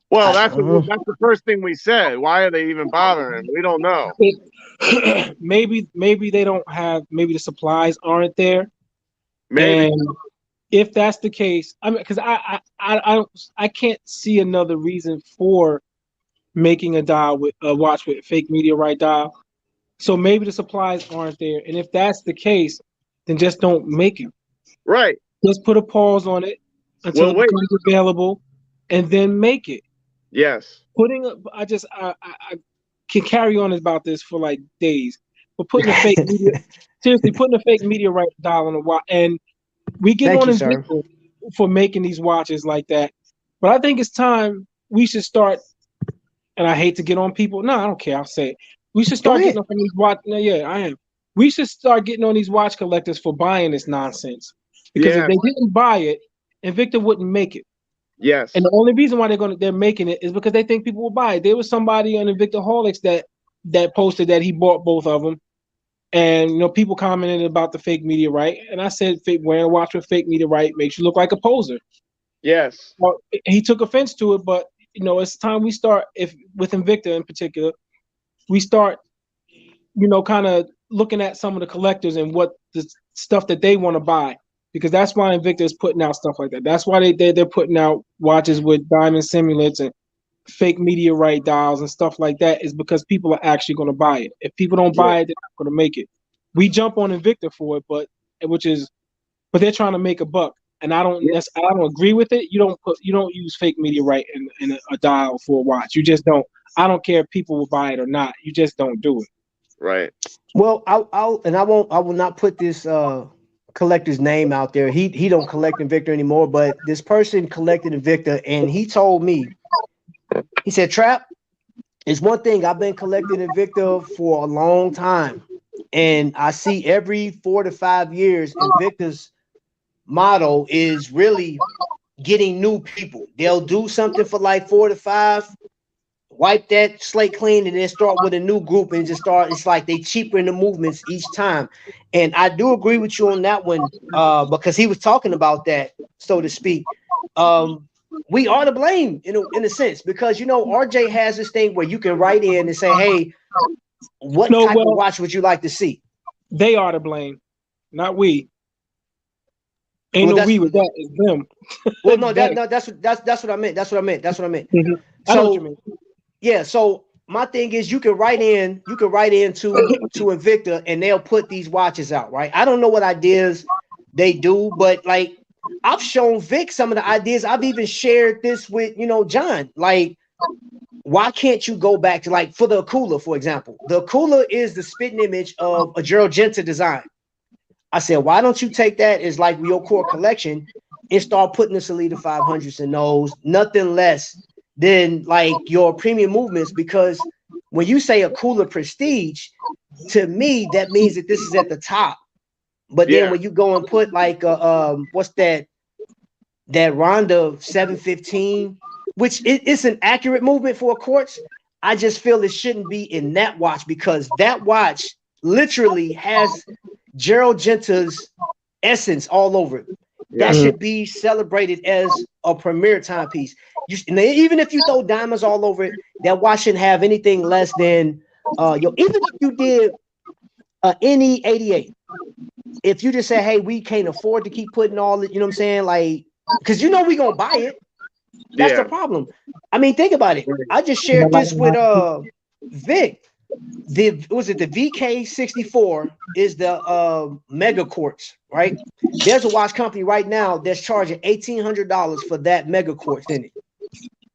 Well, that's the first thing we said. Why are they even bothering? We don't know. Maybe they don't have. Maybe the supplies aren't there. Maybe. And if that's the case, I mean, because I can't see another reason for making a watch with fake meteorite dial. So maybe the supplies aren't there, and if that's the case, then just don't make it. Right. Just put a pause on it until it becomes available, and then make it. Yes. I can carry on about this for like days, but putting a fake meteorite dial on a watch, and we get on Invicta for making these watches like that. But I think it's time we should start. And I hate to get on people. No, I don't care. I'll say it. We should start getting on these watch. No, yeah, I am. We should start getting on these watch collectors for buying this nonsense. Because if they didn't buy it, Invicta wouldn't make it. Yes. And the only reason why they're making it is because they think people will buy it. There was somebody on Invicta Holics that that posted that he bought both of them, and people commented about the fake meteorite, and I said, wearing a watch with fake meteorite makes you look like a poser. Yes. Well, he took offense to it, but it's time we start, with Invicta in particular, we start, kind of looking at some of the collectors and what the stuff that they want to buy, because that's why Invicta is putting out stuff like that. That's why they're putting out watches with diamond simulates and fake meteorite dials and stuff like that, is because people are actually going to buy it. If people don't buy it, they're not going to make it. We jump on Invicta for it, but they're trying to make a buck, and I don't agree with it. You don't use fake meteorite in a dial for a watch. You just don't. I don't care if people will buy it or not. You just don't do it. Right. Well, I will not put this collector's name out there. He don't collect Invicta anymore, but this person collected Invicta, and he told me, he said, Trap, it's one thing, I've been collecting Invicta for a long time, and I see every 4 to 5 years Invicta's motto is really getting new people. They'll do something for like 4 to 5, wipe that slate clean, and then start with a new group and just start. It's like they cheapen the movements each time. And I do agree with you on that one, because he was talking about that, so to speak. We are to blame in a sense, because RJ has this thing where you can write in and say, hey, what type of watch would you like to see? They are to blame, not we. Ain't no we with that. It's them. Well, no, that's what I meant. That's what I meant. Mm-hmm. So, I know what you mean. Yeah. So my thing is, you can write into Invicta, and they'll put these watches out, right? I don't know what ideas they do, but like, I've shown Vic some of the ideas. I've even shared this with John. Like, why can't you go back to, like, for the Akula, for example? The Akula is the spitting image of a Gerald Genta design. I said, why don't you take that as like your core collection and start putting the Salida 500s in those, nothing less than like your premium movements? Because when you say Akula Prestige, to me, that means that this is at the top. But then when you go and put like what's that Ronda 715, which it's an accurate movement for a quartz, I just feel it shouldn't be in that watch, because that watch literally has Gerald Genta's essence all over it. That should be celebrated as a premier timepiece. Even if you throw diamonds all over it, that watch shouldn't have anything less than even if you did any 88. If you just say, hey, we can't afford to keep putting all it, you know what I'm saying? Like, because we gonna buy it. That's the problem. I mean, think about it. I just shared this with Vic. The VK64 is the mega quartz, right? There's a watch company right now that's charging $1,800 for that mega quartz in it.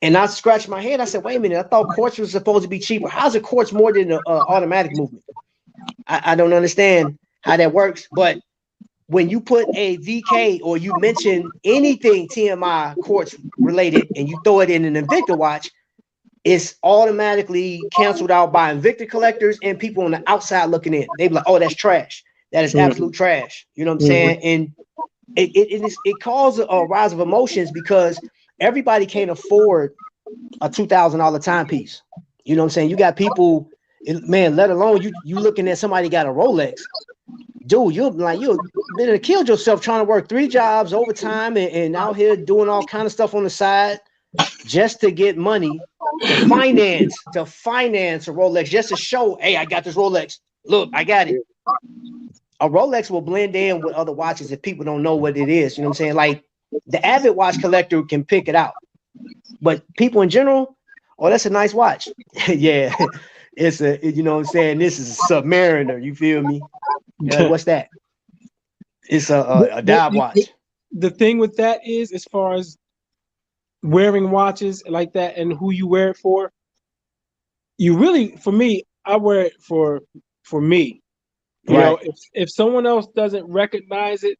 And I scratched my head. I said, wait a minute, I thought quartz was supposed to be cheaper. How's a quartz more than an automatic movement? I don't understand how that works. But when you put a VK or you mention anything TMI quartz related and you throw it in an Invicta watch, it's automatically canceled out by Invicta collectors and people on the outside looking in. They be like, oh, that's trash. That is absolute trash. You know what I'm saying? And it causes a rise of emotions, because everybody can't afford a $2,000 timepiece. You know what I'm saying? You got people, man, let alone you looking at somebody got a Rolex. Dude, you've been killed yourself trying to work 3 jobs, overtime, and out here doing all kind of stuff on the side just to get money to finance a Rolex, just to show, hey, I got this Rolex. Look, I got it. A Rolex will blend in with other watches if people don't know what it is. You know what I'm saying? Like, the avid watch collector can pick it out, but people in general, oh, that's a nice watch. Yeah, it's you know what I'm saying? This is a Submariner. You feel me? What's that? It's a dive watch. The thing with that is, as far as wearing watches like that and who you wear it for, you really, for me, I wear it for me. You know, if someone else doesn't recognize it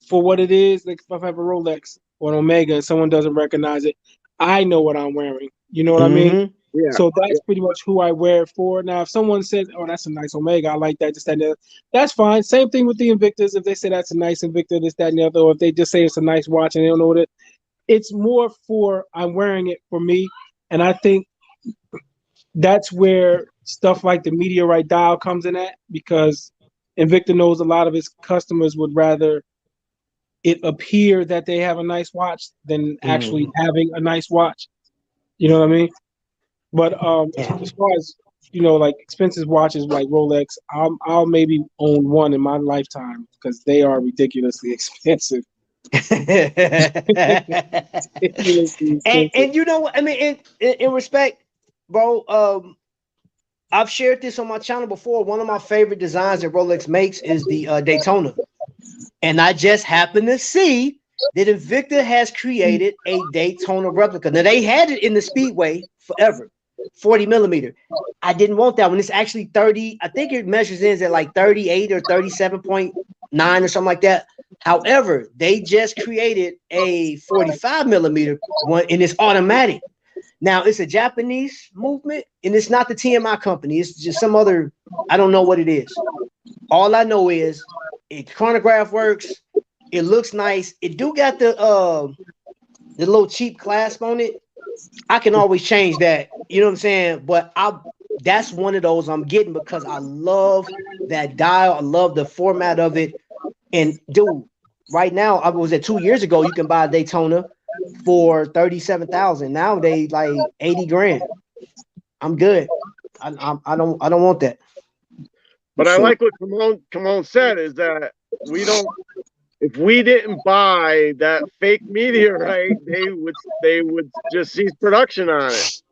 for what it is, like if I have a Rolex or an Omega and someone doesn't recognize it, I know what I'm wearing. You know what I mean? Yeah. So that's pretty much who I wear it for. Now, if someone says, oh, that's a nice Omega, I like that, this, that, and the other, that's fine. Same thing with the Invictas. If they say that's a nice Invicta, this, that, and the other, or if they just say it's a nice watch and they don't know what it's more for, I'm wearing it for me. And I think that's where stuff like the meteorite dial comes in at, because Invicta knows a lot of his customers would rather it appear that they have a nice watch than actually having a nice watch. You know what I mean? But as far as like expensive watches like Rolex, I'll maybe own one in my lifetime because they are ridiculously expensive. And you know what I mean, in respect, bro, I've shared this on my channel before. One of my favorite designs that Rolex makes is the Daytona, and I just happened to see that Invicta has created a Daytona replica. Now they had it in the Speedway forever, 40 millimeter. I didn't want that one. It's actually 30. I think it measures in at like 38 or 37.9 or something like that. However, they just created a 45 millimeter one, and it's automatic. Now it's a Japanese movement, and it's not the TMI company. It's just some other. I don't know what it is. All I know is it chronograph works. It looks nice. It do got the little cheap clasp on it. I can always change that. You know what I'm saying? But that's one of those I'm getting because I love that dial. I love the format of it. And dude, right now, I was at 2 years ago, you can buy a Daytona for 37,000. Now they like 80 grand. I'm good. I don't want that. But I like what Kimon said is that if we didn't buy that fake meteorite, they would just cease production on it.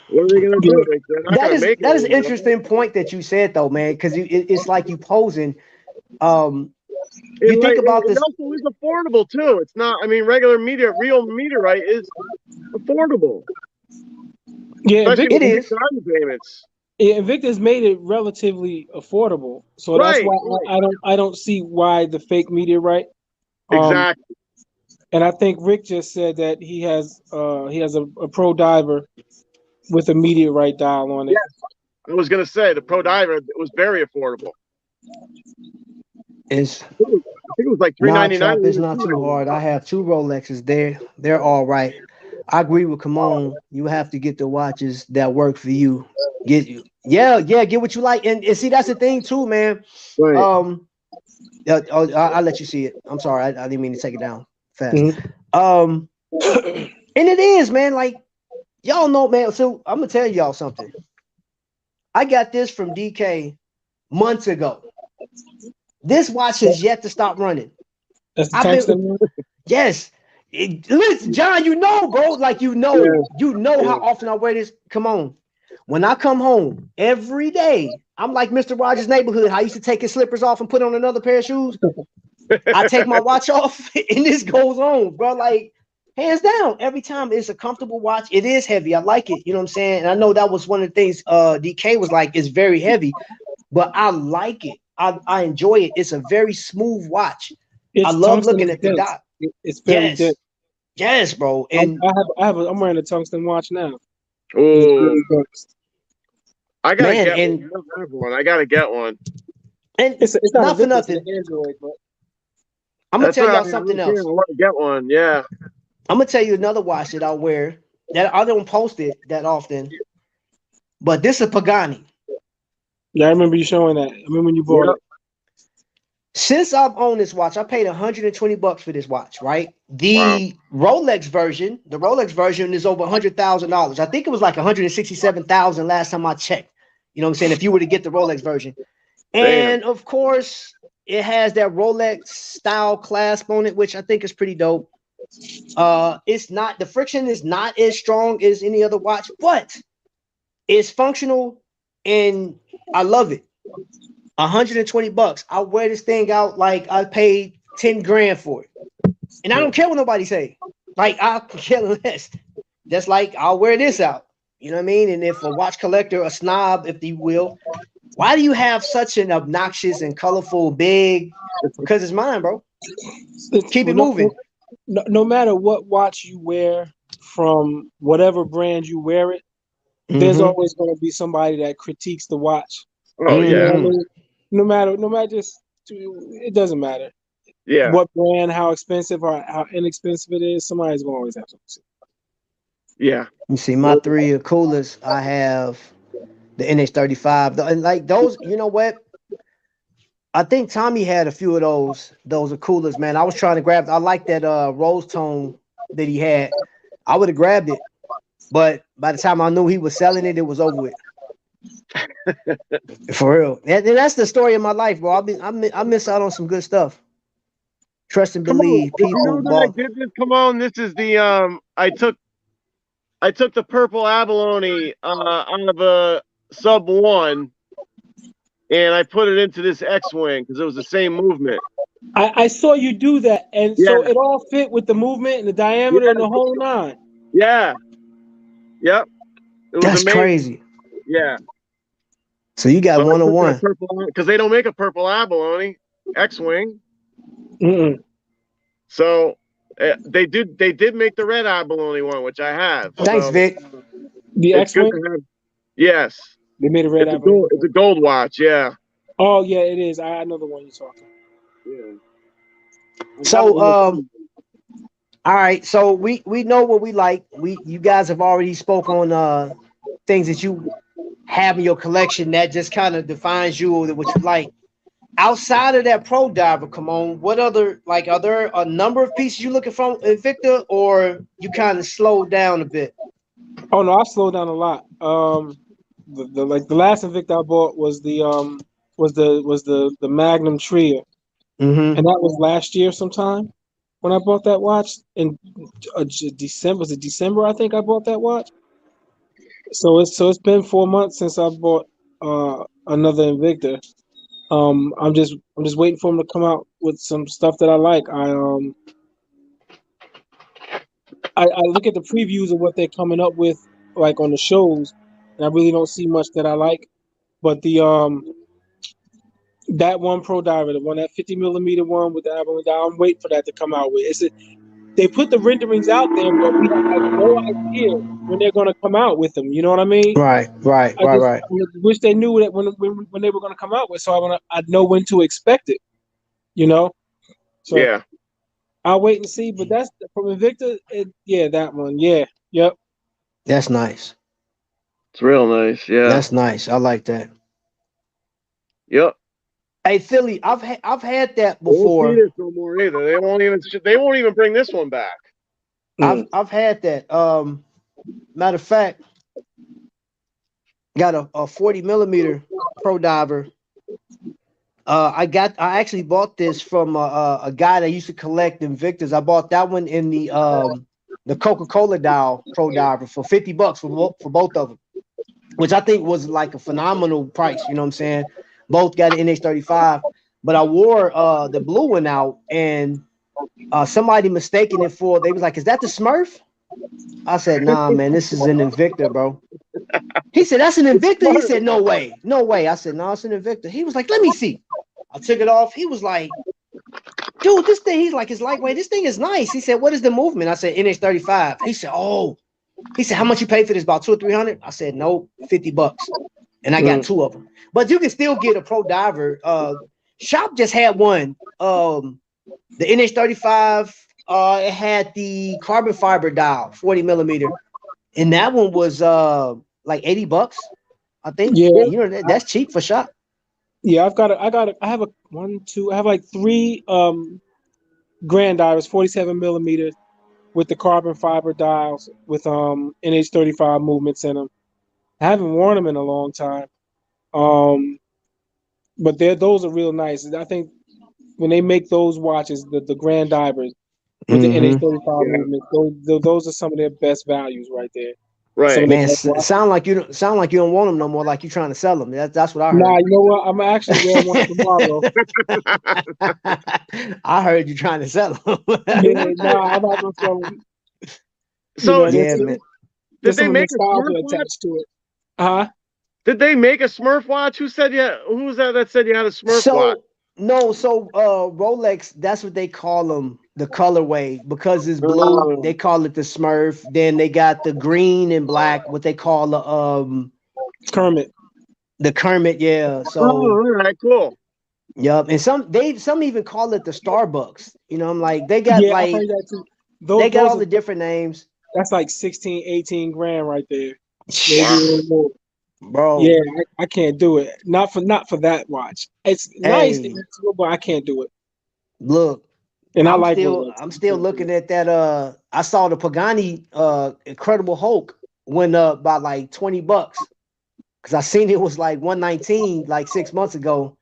What are they gonna do? They're not gonna make it. That is an interesting point that you said though, man, because it's like you posing. You think about this. It also is affordable too. It's not. I mean, regular real meteorite is affordable. Yeah, it is. Payments. Yeah, Invicta's made it relatively affordable, so that's why I don't see why the fake meteorite. Exactly. And I think Rick just said that he has a pro diver with a meteorite dial on it. Yes. I was gonna say the pro diver was very affordable. I think it was like $399. It's not too hard. I have 2 Rolexes there. They're all right. I agree with Kimon. You have to get the watches that work for you. Get what you like. And see, that's the thing too, man. Right. I'll let you see it. I'm sorry, I didn't mean to take it down fast. And it is, man. Like y'all know, man. So I'm gonna tell y'all something. I got this from DK months ago. This watch has yet to stop running. That's the tungsten. Yes. Listen, John, bro. Like how often I wear this. Come on. When I come home every day, I'm like Mr. Rogers' Neighborhood. I used to take his slippers off and put on another pair of shoes. I take my watch off and this goes on, bro. Like hands down, every time it's a comfortable watch. It is heavy. I like it. You know what I'm saying? And I know that was one of the things DK was like, it's very heavy, but I like it. I enjoy it. It's a very smooth watch. I love looking at the dot. It's very dense. Yes, bro. And I'm wearing a tungsten watch now. Oh, I gotta get one. I gotta get one. And it's not for nothing. Android, but I'm gonna tell y'all something else. I want to get one. Yeah. I'm gonna tell you another watch that I wear that I don't post it that often, but this is Pagani. Yeah, I remember you showing that. I remember when you bought it. Since I've owned this watch, I paid $120 for this watch, right? The Rolex version is over $100,000. I think it was like $167,000 last time I checked. You know what I'm saying? If you were to get the Rolex version. And of course, it has that Rolex style clasp on it, which I think is pretty dope. The friction is not as strong as any other watch, but it's functional and I love it. $120. I wear this thing out like I paid 10 grand for it. And I don't care what nobody say. Like I'll care less. That's like I'll wear this out. You know what I mean? And if a watch collector, a snob, if you will, why do you have such an obnoxious and colorful big? Because it's mine, bro. Keep it moving. No matter what watch you wear, from whatever brand you wear it, there's always going to be somebody that critiques the watch. Oh yeah. No matter, just it doesn't matter. Yeah. What brand, how expensive or how inexpensive it is, somebody's going to always have something to say. Yeah. You see, my three of coolers, I have the NH35. And like those, you know what? I think Tommy had a few of those are coolers, man. I was trying to grab, I like that rose tone that he had. I would have grabbed it, but by the time I knew he was selling it, it was over with. For real. And that's the story of my life, bro. I miss out on some good stuff. Trust and believe people. You know that I did this? Come on, this is the I took the purple abalone out of a sub 1 and I put it into this X-Wing because it was the same movement. I saw you do that, and so it all fit with the movement and the diameter and the whole 9. Yeah. Yep. It was That's amazing. crazy. Yeah. So you got 101 because they don't make a purple abalone X-Wing. So they did make the red abalone one, which I have. Thanks, Vic. The X-Wing. Yes. They made a red abalone. It's a gold watch. Yeah. Oh yeah, it is. I know the one you're talking. Yeah. So all right. So we know what we like. You guys have already spoke on things that you have in your collection that just kind of defines you or what you like. Outside of that pro diver, come on, what other, like, are there a number of pieces you looking for in Invicta, or you kind of slowed down a bit? Oh no, I slowed down a lot. The last Invicta I bought was the Magnum Trio, and that was last year sometime when I bought that watch in December. Was it December? I think I bought that watch. So it's been 4 months since I bought another Invicta. I'm just waiting for them to come out with some stuff that I like. I look at the previews of what they're coming up with, like on the shows, and I really don't see much that I like. But the that one pro diver, the one, that 50 millimeter one with the abalone dial, I'm waiting for that to come out with. They put the renderings out there, but we have no idea when they're going to come out with them. You know what I mean? Right. I wish they knew that when they were going to come out with, so I'd know when to expect it. You know? So yeah. I'll wait and see. But that's from Invicta. That one. Yeah. Yep. That's nice. It's real nice. Yeah. That's nice. I like that. Yep. Hey Philly, I've had that before. Won't see this no more either. They won't even bring this one back. I've had that. Matter of fact, got a 40 millimeter pro diver. I actually bought this from a guy that used to collect Invictas. I bought that one in the Coca-Cola dial pro diver for $50 for both of them, which I think was like a phenomenal price. You know what I'm saying? Both got an NH35, but I wore the blue one out, and somebody mistaken it for. They was like, "Is that the Smurf?" I said, "Nah, man, this is an Invicta, bro." He said, "That's an Invicta." He said, "No way, no way." I said, "No, it's an Invicta." He was like, "Let me see." I took it off. He was like, "Dude, this thing." He's like, "It's lightweight. This thing is nice." He said, "What is the movement?" I said, "NH35." He said, "Oh." He said, "How much you pay for this? About $200 or $300?" I said, "Nope, $50." And I got 2 of them. But you can still get a pro diver. Shop just had one. The NH35. It had the carbon fiber dial, 40 millimeter, and that one was like $80, I think. Yeah, you know that's cheap for shop. Yeah, I have like 3 grand divers, 47 millimeters, with the carbon fiber dials with NH35 movements in them. I haven't worn them in a long time. But those are real nice. I think when they make those watches, the grand divers with the NH35 movement, those are some of their best values right there. Right, man. Sound like you don't want them no more. Like you're trying to sell them. That's what I heard. Nah, you know what? I'm actually wearing one tomorrow. I heard you trying to sell them. I'm not gonna sell them. So man. Did they make a Smurf attached to it? Huh? Did they make a Smurf watch? Who was that said you had a Smurf watch? No, Rolex, that's what they call them, the colorway, because it's blue. They call it the Smurf. Then they got the green and black, what they call the Kermit. The Kermit, yeah. So all right, cool. Yep, and some even call it the Starbucks. You know, I'm like they got I heard that too. They got all the different names. that's like 16, 18 grand right there. Maybe a little more. Bro. Yeah, I can't do it. Not for that watch. It's nice, but I can't do it. Look, and I'm like still Rolex. I'm still looking at that. I saw the Pagani Incredible Hulk went up by like $20 because I seen it was like 119 like 6 months ago.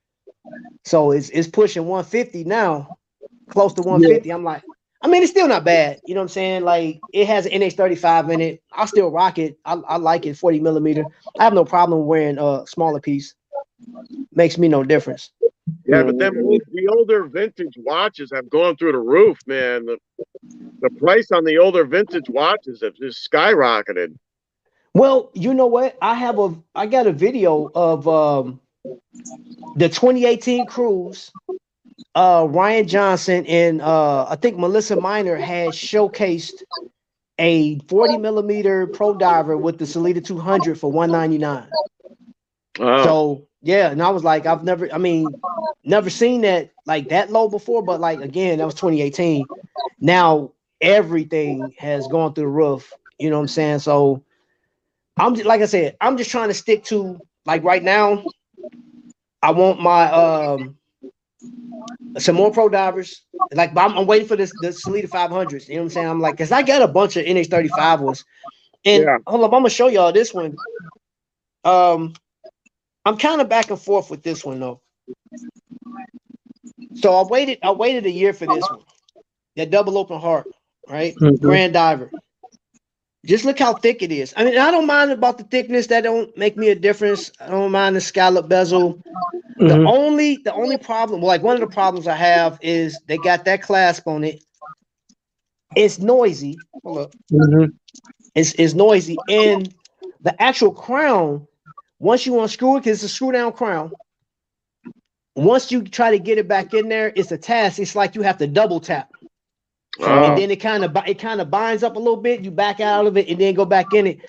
So it's pushing 150 now, close to 150. Yeah. I'm like, I mean, it's still not bad. You know what I'm saying? Like, it has an NH35 in it. I'll still rock it. I like it, 40 millimeter. I have no problem wearing a smaller piece. Makes me no difference. Yeah, but then the older vintage watches have gone through the roof, man. The price on the older vintage watches have just skyrocketed. Well, you know what? I got a video of the 2018 cruise. Ryan Johnson and I think Melissa Minor had showcased a 40 millimeter pro diver with the Salida 200 for $199. Wow. So yeah, and I was like, I've never seen that like that low before, but like again, that was 2018. Now everything has gone through the roof. You know what I'm saying? So I'm just, like I said, I'm just trying to stick to like right now. I want my some more pro divers. Like I'm waiting for the Salida 500s. You know what I'm saying? I'm like, cause I got a bunch of NH35 ones. And hold up, I'm gonna show y'all this one. I'm kind of back and forth with this one though. So I waited a year for this one. That double open heart, right? Mm-hmm. Grand diver. Just look how thick it is. I mean, I don't mind about the thickness. That don't make me a difference. I don't mind the scallop bezel. Mm-hmm. The only problem, well, like one of the problems I have is they got that clasp on it. It's noisy. Hold up. Mm-hmm. It's noisy. And the actual crown, once you unscrew it, because it's a screw down crown, once you try to get it back in there, it's a task. It's like you have to double tap. And then it kind of binds up a little bit. You back out of it and then go back in it.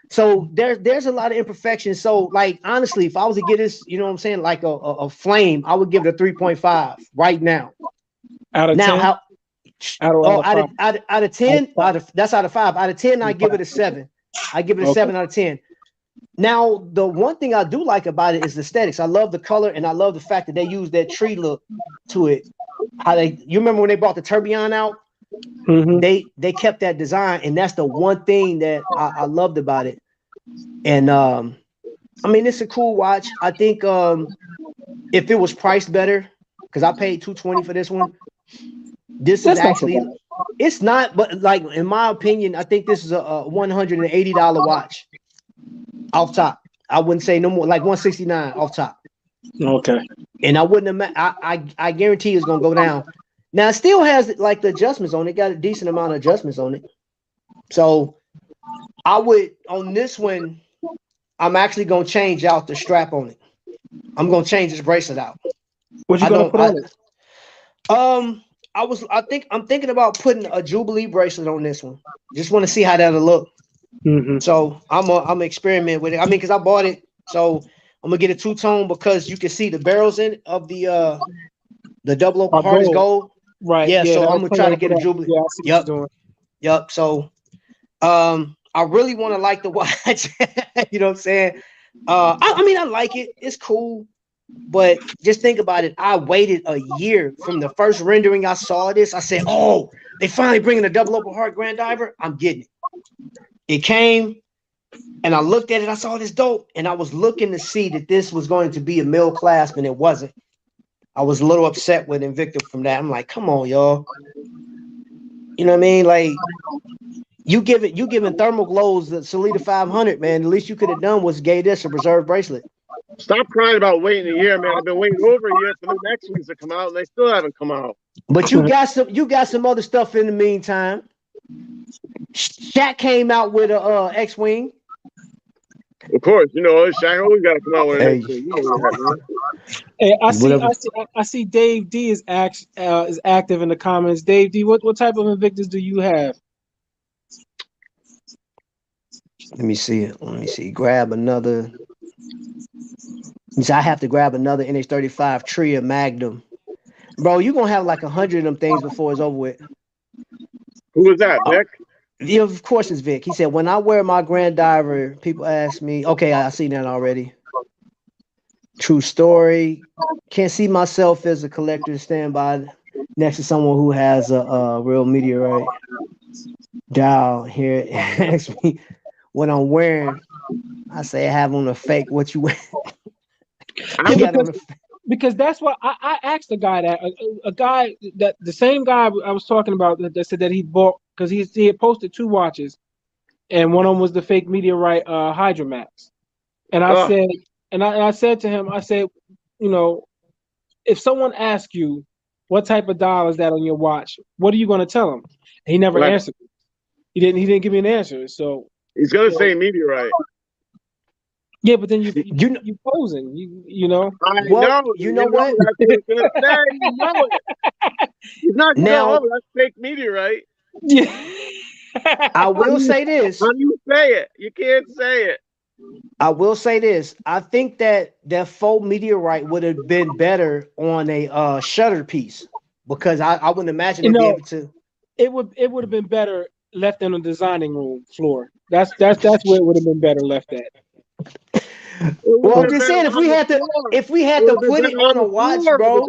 So there's a lot of imperfections. So like honestly, if I was to get this, you know what I'm saying, like a flame, I would give it a 3.5 right now. Out of 10? Out of 10, that's out of 5. Out of 10, I give it a 7. I give it a 7 out of 10. Now, the one thing I do like about it is the aesthetics. I love the color and I love the fact that they use that tree look to it. You remember when they brought the tourbillon out? Mm-hmm. They kept that design, and that's the one thing that I loved about it. And I mean, it's a cool watch. I think if it was priced better, because I paid $220 for this one, this is actually it's not, but like in my opinion, I think this is a $180 watch off top. I wouldn't say no more, like $169 off top. Okay. And I wouldn't I guarantee it's gonna go down. Now it still has like the adjustments on it, got a decent amount of adjustments on it. So I would on this one, I'm actually gonna change out the strap on it. I'm gonna change this bracelet out. What you gonna put on it? I'm thinking about putting a Jubilee bracelet on this one. Just want to see how that'll look. Mm-hmm. So I'm experiment with it. I mean, because I bought it, so I'm gonna get a two-tone because you can see the barrels in of the double open heart is gold. Right. Yeah, so I'm gonna try to get a Jubilee. Yeah, I see what you're doing. Yep. So I really want to like the watch. You know what I'm saying? I mean, I like it. It's cool. But just think about it. I waited a year from the first rendering I saw this. I said, oh, they finally bringing a double open heart Grand Diver. I'm getting it. It came and I looked at it. I saw this dope. And I was looking to see that this was going to be a middle clasp, and it wasn't. I was a little upset with Invicta from that. I'm like, come on, y'all. You know what I mean? Like, you giving thermal glows the Salida 500, man. The least you could have done was gave this a reserve bracelet. Stop crying about waiting a year, man. I've been waiting over a year for the next ones to come out, and they still haven't come out. But you got some other stuff in the meantime. Shaq came out with a X-Wing. Of course, you know Shaq always got to come out with an X-Wing. You know that, hey, I see Dave D is active in the comments. Dave D, what type of Invictus do you have? Let me see it. Let me see. Grab another. I have to grab another NH35 Trio Magnum. Bro, you're going to have like 100 of them things before it's over with. Who was that, Nick? Yeah, of course it's Vic. He said, when I wear my Grand Diver, people ask me, okay, I seen that already. True story. Can't see myself as a collector stand by next to someone who has a real meteorite dial here. Ask me what I'm wearing. I say I have on a fake. What you wear? I'm Because that's what I asked the guy that a guy that the same guy I was talking about that said that he bought because he had posted 2 watches, and one of them was the fake meteorite Hydromax, and I said and I said to him, I said, you know, if someone asks you what type of dial is that on your watch, what are you going to tell them? And he never answered. He didn't give me an answer. So he's gonna say meteorite. Yeah, but then you posing, you know. I know. You know what? That's what he's gonna say. You know it. He's not gonna Now, go, that's fake meteorite. Yeah. I will say this. How do you say it? You can't say it. I will say this. I think that faux meteorite would have been better on a shutter piece because I wouldn't imagine they'd be able to. It would have been better left in the designing room floor. That's where it would have been better left at. Well, I'm just saying if we had to put it on a watch, bro.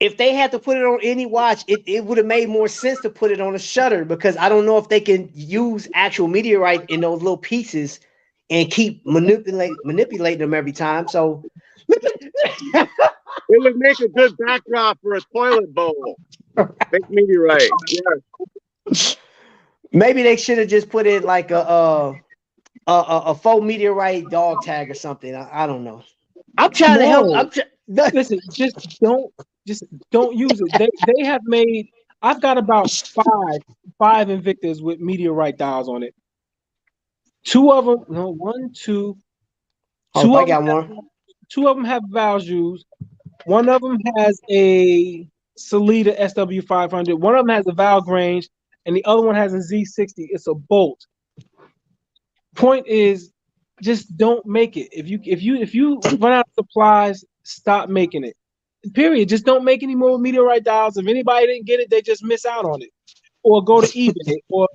If they had to put it on any watch, it would have made more sense to put it on a shutter because I don't know if they can use actual meteorite in those little pieces and keep manipulating them every time. So it would make a good backdrop for a toilet bowl. Fake meteorite. Yeah. Maybe they should have just put it like a faux meteorite dog tag or something. I don't know. I'm trying to help. Listen, just don't use it. They have made. I've got about five Invictas with meteorite dials on it. 2 of them, no, 1, 2. Oh, I got one. 2 of them have Values. One of them has a Salida SW500. One of them has a Val Grange, and the other one has a Z60. It's a bolt. Point is, just don't make it. If you run out of supplies, stop making it. Period. Just don't make any more meteorite dials. If anybody didn't get it, they just miss out on it. Or go to eBay, or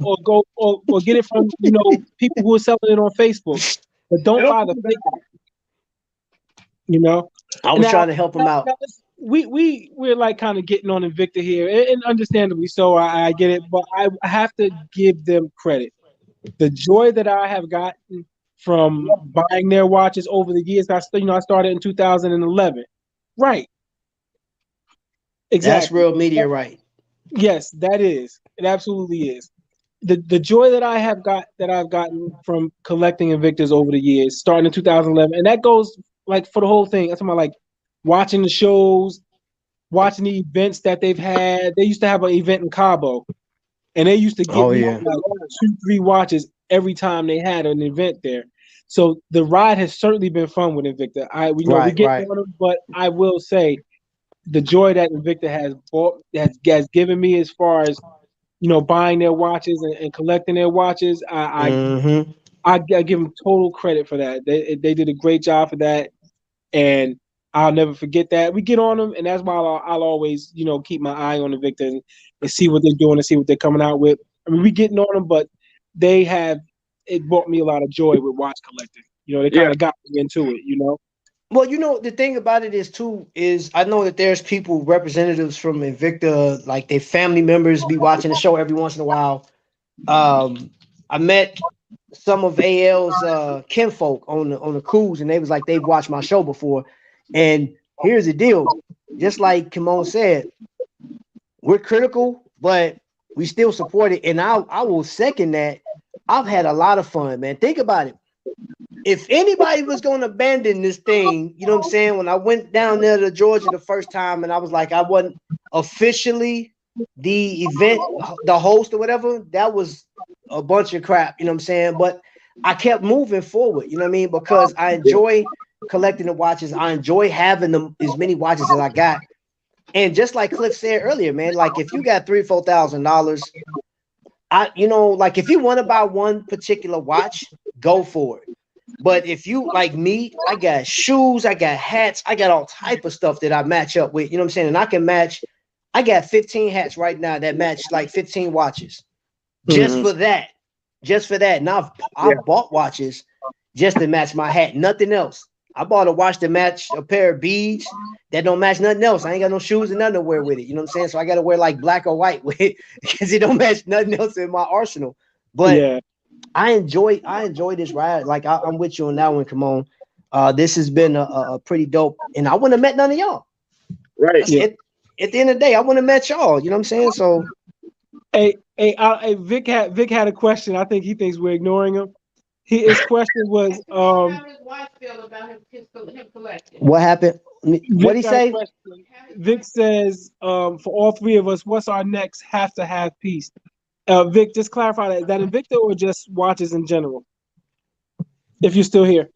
get it from people who are selling it on Facebook. But don't bother making it. I was trying to help them out. We're like kind of getting on Invicta here, and understandably so. I get it, but I have to give them credit. The joy that I have gotten from buying their watches over the years. I started in 2011. Right. Exactly. That's real meteorite. Yes, that is. It absolutely is. The joy that I've gotten from collecting Invictas over the years, starting in 2011, and that goes like for the whole thing. I'm talking about like watching the shows, watching the events that they've had. They used to have an event in Cabo, and they used to get like 2-3 watches every time they had an event there. So the ride has certainly been fun with Invicta. We get on them, but I will say the joy that Invicta has given me as far as buying their watches and collecting their watches. I give them total credit for that. They did a great job for that, and I'll never forget that. We get on them, and that's why I'll always keep my eye on Invicta and see what they're doing and see what they're coming out with. I mean, we getting on them, but it brought me a lot of joy with watch collecting. They kind of got me into it. Well, the thing about it is I know that there's representatives from Invicta, like their family members be watching the show every once in a while. I met some of AL's kinfolk on the cruise, and they was like, they've watched my show before. And here's the deal. Just like Kimon said, we're critical, but we still support it. And I will second that. I've had a lot of fun, man. Think about it. If anybody was going to abandon this thing, you know what I'm saying? When I went down there to Georgia the first time and I was like, I wasn't officially the event, the host or whatever, that was a bunch of crap, you know what I'm saying? But I kept moving forward, you know what I mean? Because I enjoy collecting the watches. I enjoy having as many watches as I got. And just like Cliff said earlier, man, like if you got $3,000 or $4,000, like if you want to buy one particular watch, go for it. But if you like me, I got shoes, I got hats, I got all type of stuff that I match up with, you know what I'm saying? And I got 15 hats right now that match like 15 watches. just for that. Just for that. Now I've bought watches just to match my hat, nothing else. I bought a watch to match a pair of beads that don't match nothing else. I ain't got no shoes and nothing to wear with it. You know what I'm saying? So I got to wear like black or white with it because it don't match nothing else in my arsenal. But Yeah. I enjoy this ride. Like I'm with you on that one. Come on. This has been a pretty dope. And I wouldn't have met none of y'all. Right. Yeah. At the end of the day, I wouldn't have met y'all. You know what I'm saying? So Hey, Vic had a question. I think he thinks we're ignoring him. His question was, what happened? What'd he say? Vic says, for all three of us, what's our next have-to-have piece? Vic, just clarify that. Is that Invicta or just watches in general? If you're still here.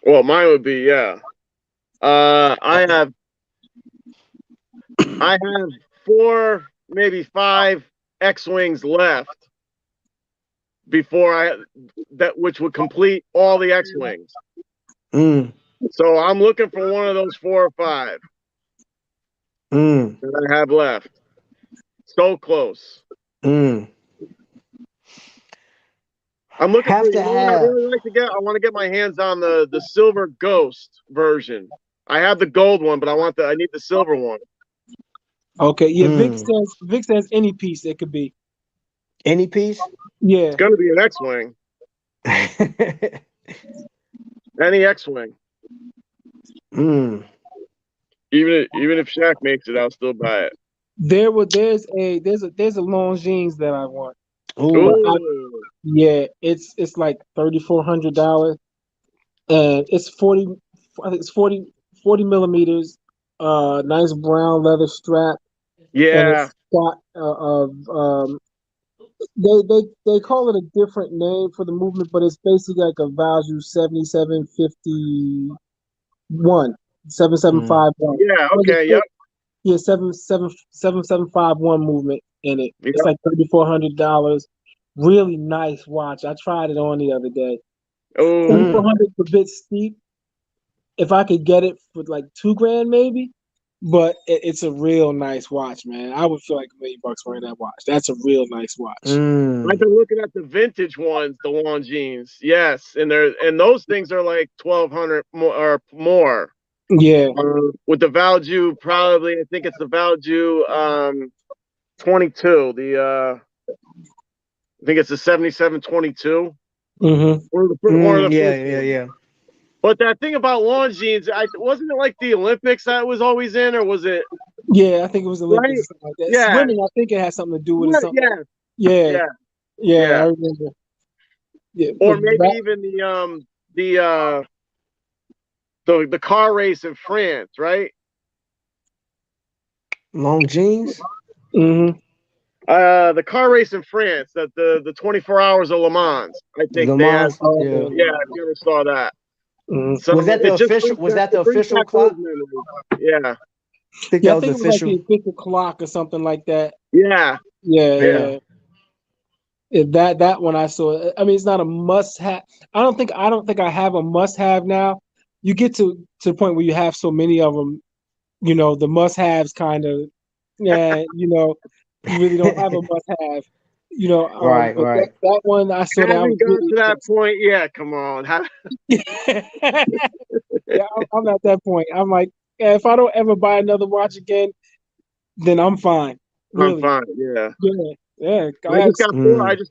Well, mine would be, yeah. I have 4, maybe 5 X-Wings left before which would complete all the X-Wings. So I'm looking for one of those 4 or 5 that I have left. So close. I'm looking for one I really like to get. I want to get my hands on the silver ghost version. I have the gold one, but I need the silver one. Okay, yeah. Vic says any piece it could be. Any piece? Yeah. It's gonna be an X-Wing. Any X-Wing. Even if Shaq makes it, I'll still buy it. There's a Longines that I want. Yeah, it's like $3,400, and it's 40. I think it's 40 millimeters. Nice brown leather strap. Yeah. And it's got they call it a different name for the movement, but it's basically like a value 7751, 7751. Yeah. Okay. Yep. Yeah, 7751 movement in it. Yep. It's like $3,400. Really nice watch. I tried it on the other day. Oh, $3,400 is a bit steep. If I could get it for like $2,000 maybe, but it's a real nice watch, man. I would feel like $1 million wearing that watch. That's a real nice watch. I've been looking at the vintage ones, the Longines. Yes, and those things are like $1,200 or more. Yeah. With the Valju, probably I think it's the Valju 22. I think it's the 7722. Yeah. But that thing about Longines, wasn't it like the Olympics that was always in, or was it? Yeah, I think it was Olympics or something like that. Yeah. Swimming, I think it has something to do with it. Something. Yeah, I remember. Yeah, or maybe even the car race in France, right? Longines. The car race in France, that the 24 hours of Le Mans. I think Le Mans. I never saw that. So was that the official? Was that the official clock? Yeah. I think it was like the official clock or something like that. Yeah. That one I saw. I mean, it's not a must-have. I don't think I have a must-have now. You get to the point where you have so many of them. You know, the must-haves kind of. Yeah, you know, you really don't have a must-have. You know, right. That one I saw. I haven't gotten to that point yet. Come on. Yeah, I'm at that point. I'm like, if I don't ever buy another watch again, then I'm fine. Really. I'm fine. Yeah. I just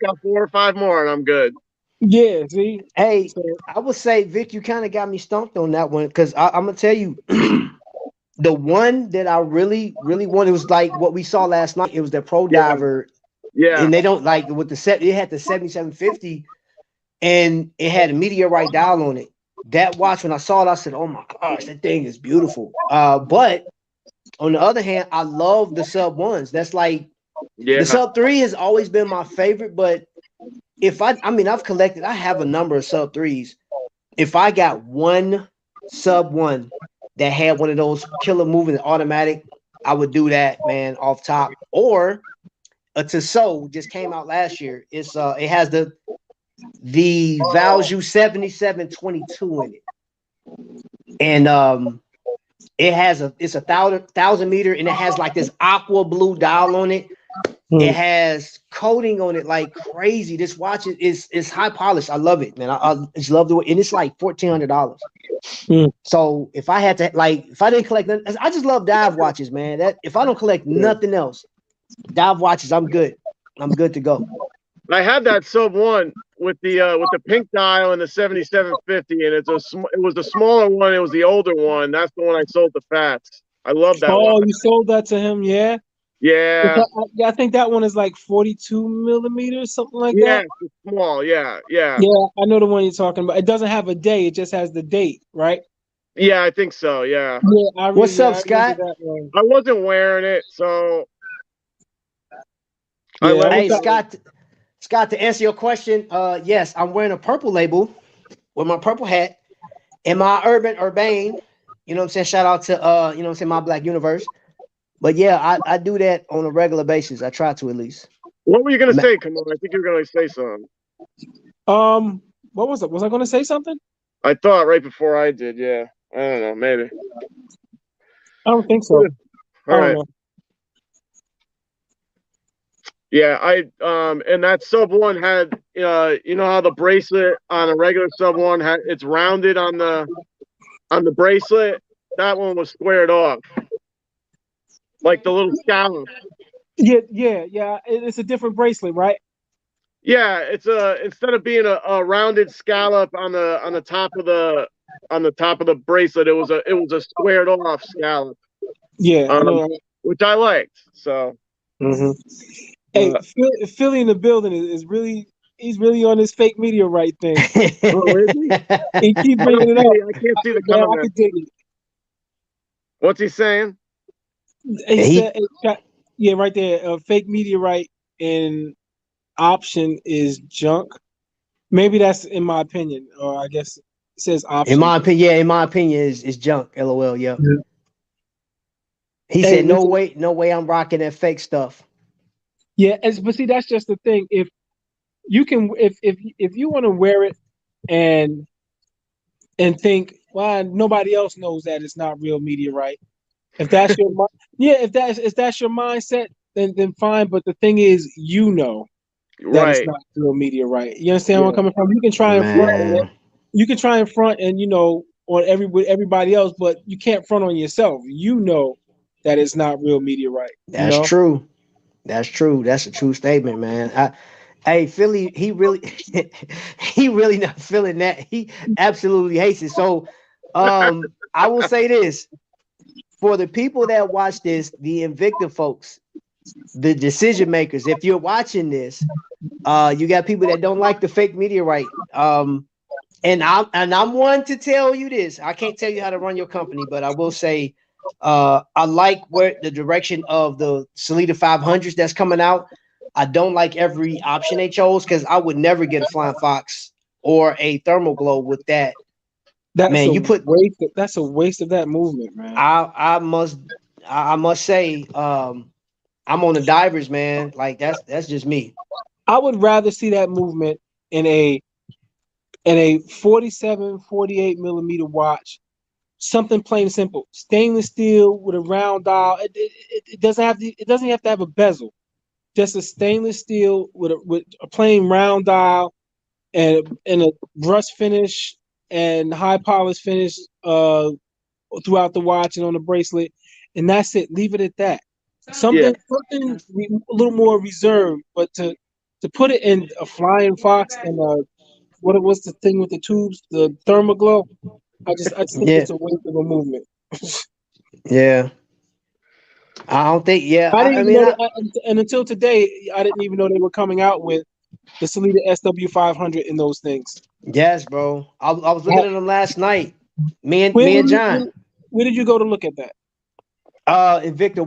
got 4 or 5 more, and I'm good. Yeah. See. Hey, I would say, Vic, you kind of got me stumped on that one because I'm gonna tell you. The one that I really wanted was like what we saw last night. It was the Pro Diver. Yeah. And they don't like with the set. It had the 7750, and it had a meteorite dial on it. That watch, when I saw it, I said, "Oh my gosh, that thing is beautiful." But on the other hand, I love the sub ones. That's like the sub 3 has always been my favorite. But if I've collected. I have a number of sub 3s. If I got one sub 1 that had one of those killer moving automatic, I would do that, man, off top. Or a Tissot just came out last year. It's it has the Valju 7722 in it, and it's a 1,000 meter, and it has like this aqua blue dial on it. It has coating on it like crazy. This watch is high polished. I love it, man. I just love the way, and it's like $1,400. So if I had to, like, if I didn't collect, I just love dive watches, man. That if I don't collect nothing else, dive watches, I'm good. I'm good to go. I had that sub 1 with the pink dial and the 7750, and it was the smaller one. It was the older one. That's the one I sold to Fats. I love that one. Oh, you sold that to him, yeah? Yeah. I think that one is like 42 millimeters, something like that. Yeah, it's small. Yeah. Yeah, I know the one you're talking about. It doesn't have a day; it just has the date, right? Yeah, I think so. Yeah. What's up, Scott? I wasn't wearing it, so. Hey, Scott, to answer your question, yes, I'm wearing a purple label with my purple hat and my Urbane. You know what I'm saying? Shout out to you know what I'm saying, My Black Universe. But yeah, I do that on a regular basis. I try to, at least. What were you gonna say, Kamal? I think you were gonna say something. What was it? Was I gonna say something? I thought right before I did. Yeah, I don't know. Maybe. I don't think so. All right. Yeah, and that sub 1 had, you know how the bracelet on a regular sub 1 it's rounded on the bracelet. That one was squared off, like the little scallop. Yeah. It's a different bracelet, right? Yeah, it's instead of being a rounded scallop on the top of the bracelet, it was a squared off scallop. Yeah, which I liked. So. Hey, Philly in the building is really, he's really on this fake meteorite thing. Oh, is he? He keeps bringing it up. I can't see the comment. I can dig it. What's he saying? He said, yeah, right there. A fake meteorite in option is junk. Maybe that's in my opinion, or I guess it says option. In my opinion, is junk. LOL. Yeah. He said, no way, I'm rocking that fake stuff. Yeah, but see, that's just the thing. If you can, if you want to wear it and think, well, nobody else knows that it's not real meteorite. If that's your if that's your mindset, then fine. But the thing is, you know that it's not real meteorite. You understand where I'm coming from? You can try and front. You can try and front, and on everybody else, but you can't front on yourself. You know that it's not real meteorite. That's true. That's true. That's a true statement, man. Hey, Philly, he really not feeling that. He absolutely hates it. So, I will say this: for the people that watch this, the Invicta folks, the decision makers, if you're watching this, you got people that don't like the fake meteorite. And I'm one to tell you this. I can't tell you how to run your company, but I will say, I like where the direction of the Salida 500s that's coming out. I don't like every option they chose, because I would never get a Flying Fox or a Thermal Glow with that. That's a waste of that movement, man. I must say, I'm on the divers, man. Like that's just me. I would rather see that movement in a 47, 48 millimeter watch. Something plain and simple, stainless steel with a round dial. It doesn't have to have a bezel. Just a stainless steel with a plain round dial and a rust finish and high polish finish throughout the watch and on the bracelet, and that's it. Leave it at that. Something a little more reserved, but to put it in a Flying Fox and what was the thing with the tubes, the Thermal Glow. I just think it's a waste of a movement. Yeah. I don't think. Yeah, and until today, I didn't even know they were coming out with the Salida SW500 in those things. Yes, bro. I was looking at them last night. Me and John. Where did you go to look at that? Invicta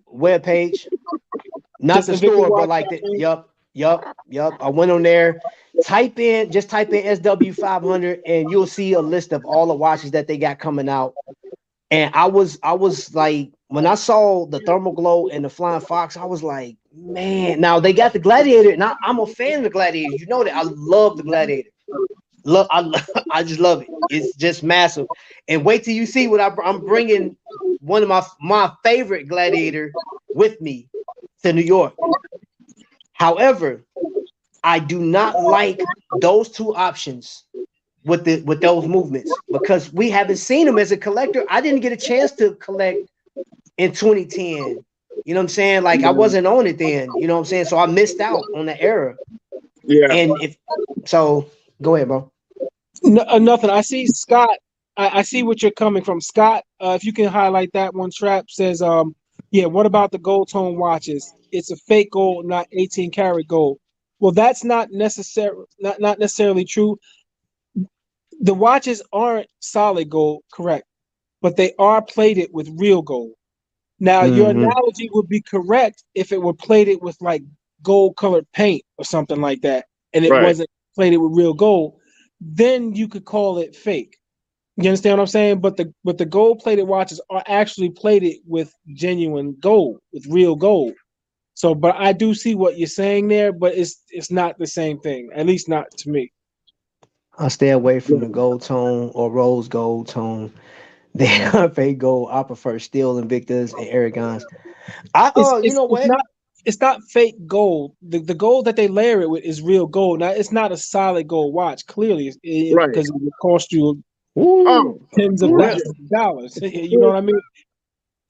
web page. Not just the store, but like the Yup. I went on there. Type in SW500, and you'll see a list of all the watches that they got coming out. And I was like, when I saw the Thermal Glow and the Flying Fox, I was like, man. Now they got the Gladiator, and I'm a fan of the Gladiator. You know that I love the Gladiator. I just love it. It's just massive. And wait till you see what I'm bringing. One of my favorite Gladiator with me to New York. However, I do not like those two options with those movements because we haven't seen them as a collector. I didn't get a chance to collect in 2010. You know what I'm saying? Like I wasn't on it then. You know what I'm saying? So I missed out on the era. Yeah. And if so, go ahead, bro. Nothing. I see Scott. I see what you're coming from, Scott. If you can highlight that one, Trap says, yeah. What about the gold tone watches? It's a fake gold, not 18 karat gold. Well, that's not necessarily true. The watches aren't solid gold, correct, but they are plated with real gold. Now, your analogy would be correct if it were plated with like gold colored paint or something like that, and it wasn't plated with real gold. Then you could call it fake. You understand what I'm saying? But the gold plated watches are actually plated with genuine gold, with real gold. So, but I do see what you're saying there, but it's not the same thing, at least not to me. I'll stay away from the gold tone or rose gold tone. They are fake gold. I prefer steel Invictas and Aragons. You know what? It's not fake gold. The gold that they layer it with is real gold. Now it's not a solid gold watch, clearly, because it would cost you tens of thousands of dollars. You know what I mean?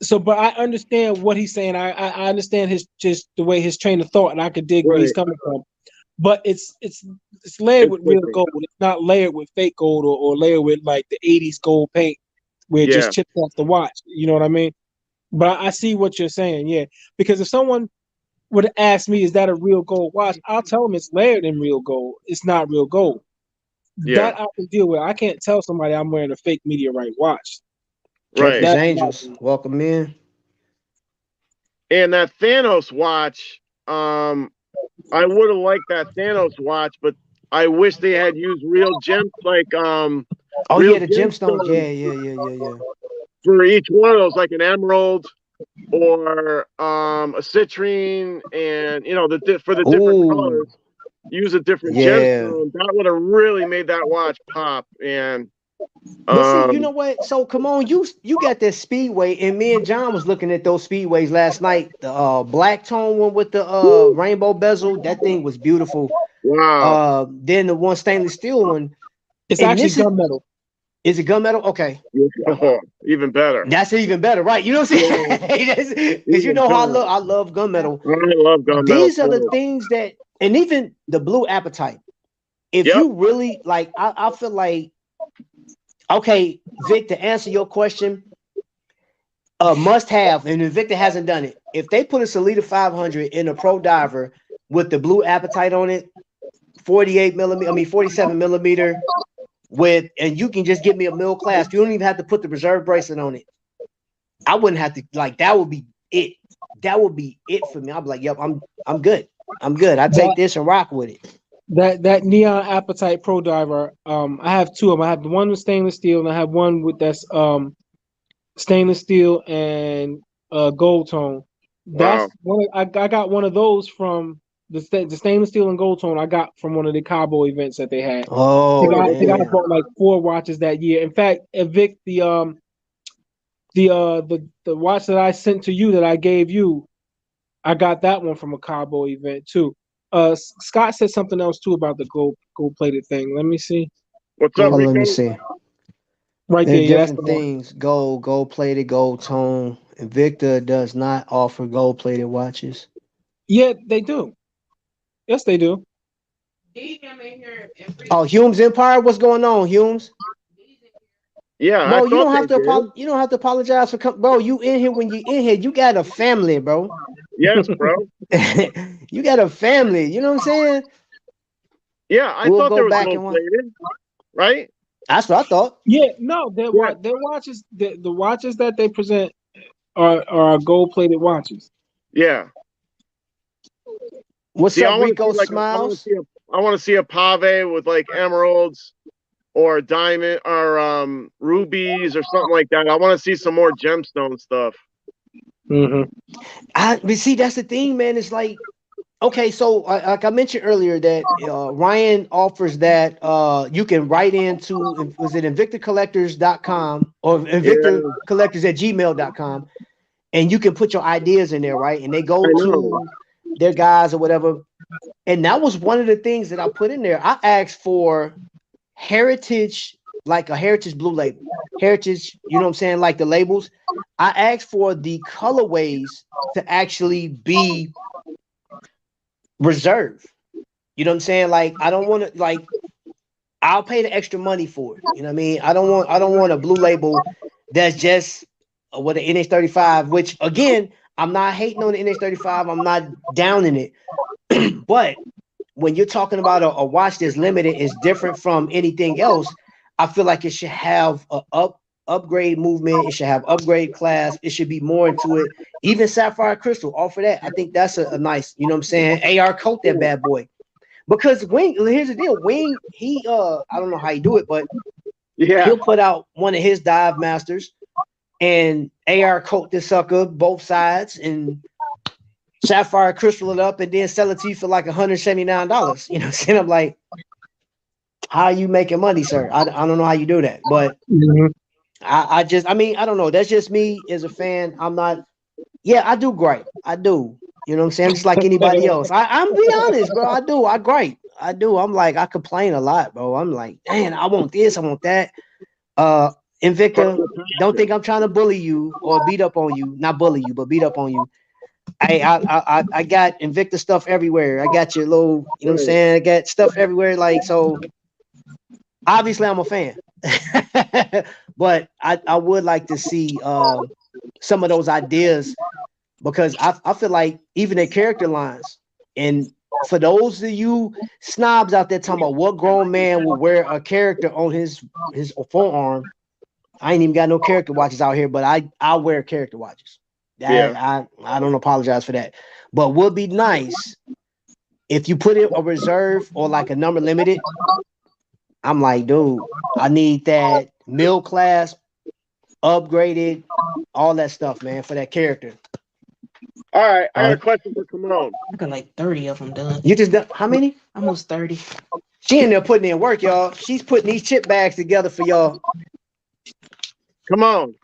So, but I understand what he's saying. I understand just the way his train of thought, and I could dig where he's coming from. But it's layered with real gold. It's not layered with fake gold or layered with like the 80s gold paint where it just chips off the watch. You know what I mean? But I see what you're saying, yeah. Because if someone would ask me, is that a real gold watch? I'll tell them it's layered in real gold. It's not real gold. That I can deal with. I can't tell somebody I'm wearing a fake meteorite watch. Right. Angels, welcome in. And that Thanos watch, I would have liked that Thanos watch, but I wish they had used real gems like the gemstones. Yeah. For each one of those, like an emerald or a citrine, and for the different colors, use a different gemstone. That would have really made that watch pop. And but see, you know what? So come on, you got that Speedway, and me and John was looking at those Speedways last night. The black tone one with the rainbow bezel, that thing was beautiful. Wow. Then the one stainless steel one, it's actually gunmetal. Is it gunmetal? Okay. Oh, even better. That's even better, right? You know what I'm saying? Because you know how I love gunmetal. I love gunmetal. These are the things that, and even the blue apatite. If you really like, I feel like, okay, Vic, to answer your question, must have, and Invicta hasn't done it. If they put a Salida 500 in a Pro Diver with the blue apatite on it, 47 millimeter. And you can just give me a middle class. You don't even have to put the reserve bracelet on it. I wouldn't have to, like, that would be it. That would be it for me. I'd be like, yep, I'm good. I take this and rock with it. That neon apatite Pro Diver, I have two of them. I have the one with stainless steel, and I have one with that's stainless steel and gold tone. That's one. I got one of those from the stainless steel and gold tone. I got from one of the Cabo events that they had. Oh, I think I bought like 4 watches that year. In fact, Vic, the watch that I sent to you that I gave you, I got that one from a Cabo event too. Scott said something else too about the gold plated thing. Let me see. What's up? Let me see. Right there, different things. Gold plated, gold tone. Invicta does not offer gold plated watches. Yeah, they do. Yes, they do. Oh, Hume's Empire. What's going on, Hume's? Yeah, bro, you don't have to apologize for bro. You in here when you in here. You got a family, bro. Yes, bro. You got a family. You know what I'm saying? Yeah, I thought there was gold plated, right? That's what I thought. Yeah, no, their watches, the watches that they present are gold plated watches. Yeah. What's up, Rico Smiles? I want to see a pave with like emeralds or diamond or rubies or something like that. I want to see some more gemstone stuff. But see, that's the thing, man. It's like, okay, so like I mentioned earlier that Ryan offers that you can write into, was it invictacollectors.com or invictacollectors@gmail.com, and you can put your ideas in there, right? And they go to their guys or whatever. And that was one of the things that I put in there. I asked for heritage, like a heritage blue label, heritage, you know what I'm saying? Like the labels. I asked for the colorways to actually be reserved. You know what I'm saying? Like, I don't want to, like, I'll pay the extra money for it. You know what I mean? I don't want a blue label that's just with an NH35, which again, I'm not hating on the NH35. I'm not downing it. But when you're talking about a watch that's limited, is different from anything else. I feel like it should have a upgrade movement. It should have upgrade class. It should be more into it. Even sapphire crystal, all for that. I think that's a nice, you know what I'm saying? AR coat that bad boy. Because Wing, here's the deal. Wing, he I don't know how he do it, but he'll put out one of his dive masters and AR coat this sucker both sides and sapphire crystal it up and then sell it to you for like $179. You know what I'm saying? I'm like, how are you making money, sir? I don't know how you do that, but I don't know. That's just me as a fan. I'm not, I do gripe. I do. You know what I'm saying? Just like anybody else. I'm be honest, bro. I do. I gripe. I do. I'm like, I complain a lot, bro. I'm like, man, I want this. I want that. Invicta, don't think I'm trying to bully you or beat up on you. Not bully you, but beat up on you. I got Invicta stuff everywhere. I got your little, you know what I'm saying? I got stuff everywhere. Like, so obviously I'm a fan. But I would like to see some of those ideas, because I feel like even their character lines, and for those of you snobs out there talking about what grown man will wear a character on his forearm, I ain't even got no character watches out here, but I wear character watches. I don't apologize for that. But would be nice if you put it a reserve or like a number limited. I'm like, dude, I need that middle class, upgraded, all that stuff, man, for that character. All right, I got a question for Simone. I got like 30 of them done. You just done how many? Almost 30. She in there putting in work, y'all. She's putting these chip bags together for y'all. Come on.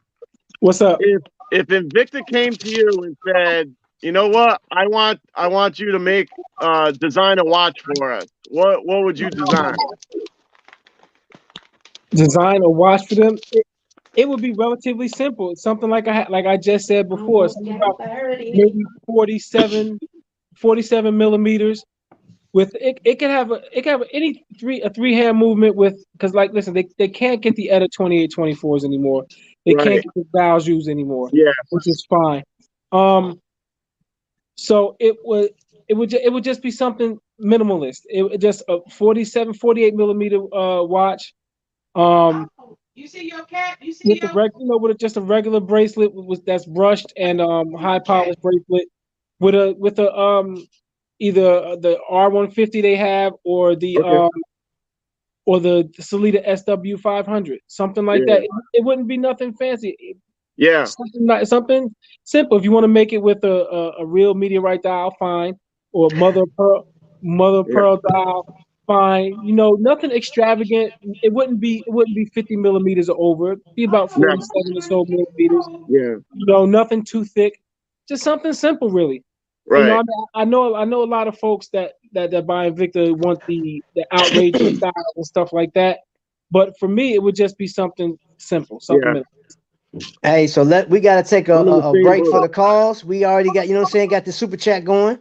What's up? If Invicta came to you and said, you know what, I want you to make design a watch for us, what would you design? Design a watch for them? It would be relatively simple. It's something like I just said before. About maybe 47 millimeters. With it can have any a three-hand movement with, because like listen, they can't get the ETA 2824s anymore. They can't get the values anymore. Yeah, which is fine. So it would just be something minimalist. It just a 48 millimeter watch. You see your cat? You see with with just a regular bracelet that's brushed and high polished bracelet with a either the R150 they have or the Salida SW500, something like that. It wouldn't be nothing fancy. Yeah, something simple. If you want to make it with a real meteorite dial, fine, or mother of pearl dial, fine. You know, nothing extravagant. It wouldn't be 50 millimeters or over. It'd be about 47 or so millimeters. Yeah. You know, nothing too thick. Just something simple, really. Right. You know, I know a lot of folks that buy Invicta want the outrageous style and stuff like that. But for me, it would just be something simple. Something. Hey, so we gotta take a break for the calls. We already got, you know what I'm saying, got the super chat going.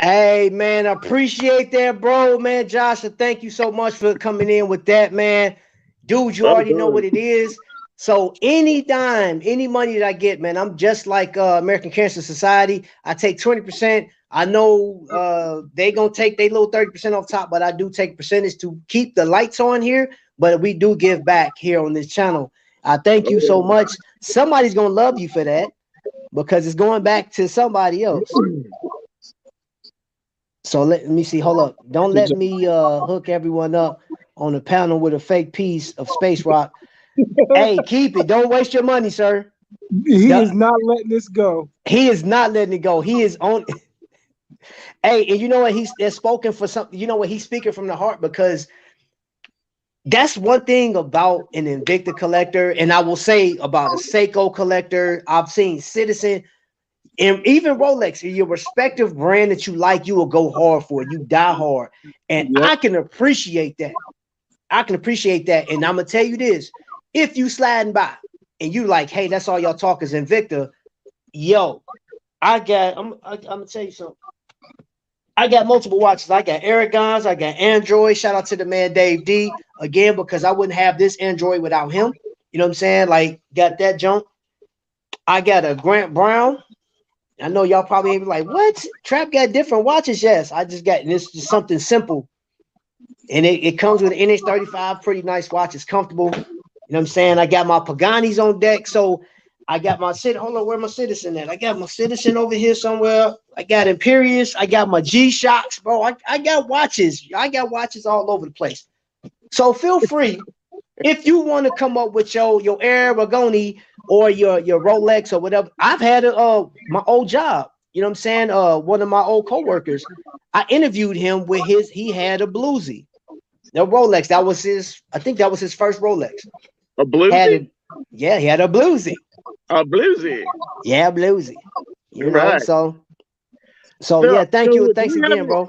Hey man, I appreciate that, bro, man. Josh, thank you so much for coming in with that, man. Dude, you already know what it is. So any dime, any money that I get, man, I'm just like American Cancer Society. I take 20%. I know they gonna take their little 30% off top, but I do take percentage to keep the lights on here. But we do give back here on this channel. I thank you so much. Somebody's gonna love you for that because it's going back to somebody else. So let me see. Hold up. Don't let me hook everyone up on the panel with a fake piece of space rock. Hey, keep it. Don't waste your money, sir. He is not letting this go. He is not letting it go. He is on. Hey, and you know what? They're spoken for something. You know what? He's speaking from the heart, because that's one thing about an Invicta collector, and I will say about a Seiko collector. I've seen Citizen and even Rolex, in your respective brand that you like, you will go hard for it. You die hard, and I can appreciate that. I can appreciate that, and I'm gonna tell you this: if you sliding by and you like, hey, that's all y'all talk is Invicta, yo, I'm gonna tell you something. I got multiple watches. I got Aragons, I got Android. Shout out to the man Dave D again, because I wouldn't have this Android without him. You know what I'm saying? Like, got that junk. I got a Grant Brown. I know y'all probably ain't like, what? Trap got different watches. Yes, I just got this, just something simple. And it comes with an NH35, pretty nice watch. It's comfortable. You know what I'm saying? I got my Paganis on deck. So I got my hold on, where my Citizen at? I got my Citizen over here somewhere. I got Imperius. I got my G-Shocks, bro. I got watches. I got watches all over the place. So feel free, if you want to come up with your Aragoni or your Rolex or whatever. I've had my old job. You know what I'm saying? One of my old coworkers, I interviewed him with he had a bluesy. The Rolex, that was his, I think that was his first Rolex. A bluesy? Yeah, he had a bluesy. A bluesy. Yeah, bluesy. You know, right. so yeah, thank you. Thanks again, bro.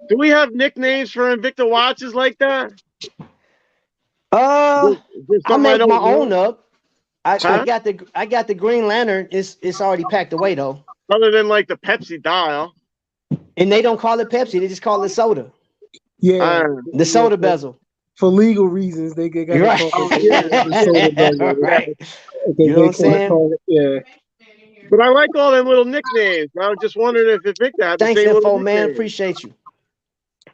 Do we have nicknames for Invicta watches like that? I make my own up. I got the Green Lantern. It's already packed away though. Other than like the Pepsi dial. And they don't call it Pepsi, they just call it soda. Yeah. The soda bezel. For legal reasons, they got right. the soda bezel. Right. You know what I'm saying? Yeah. But I like all them little nicknames. I was just wondering if Invicta had the Thanks, same Info, little man. nicknames. Appreciate you.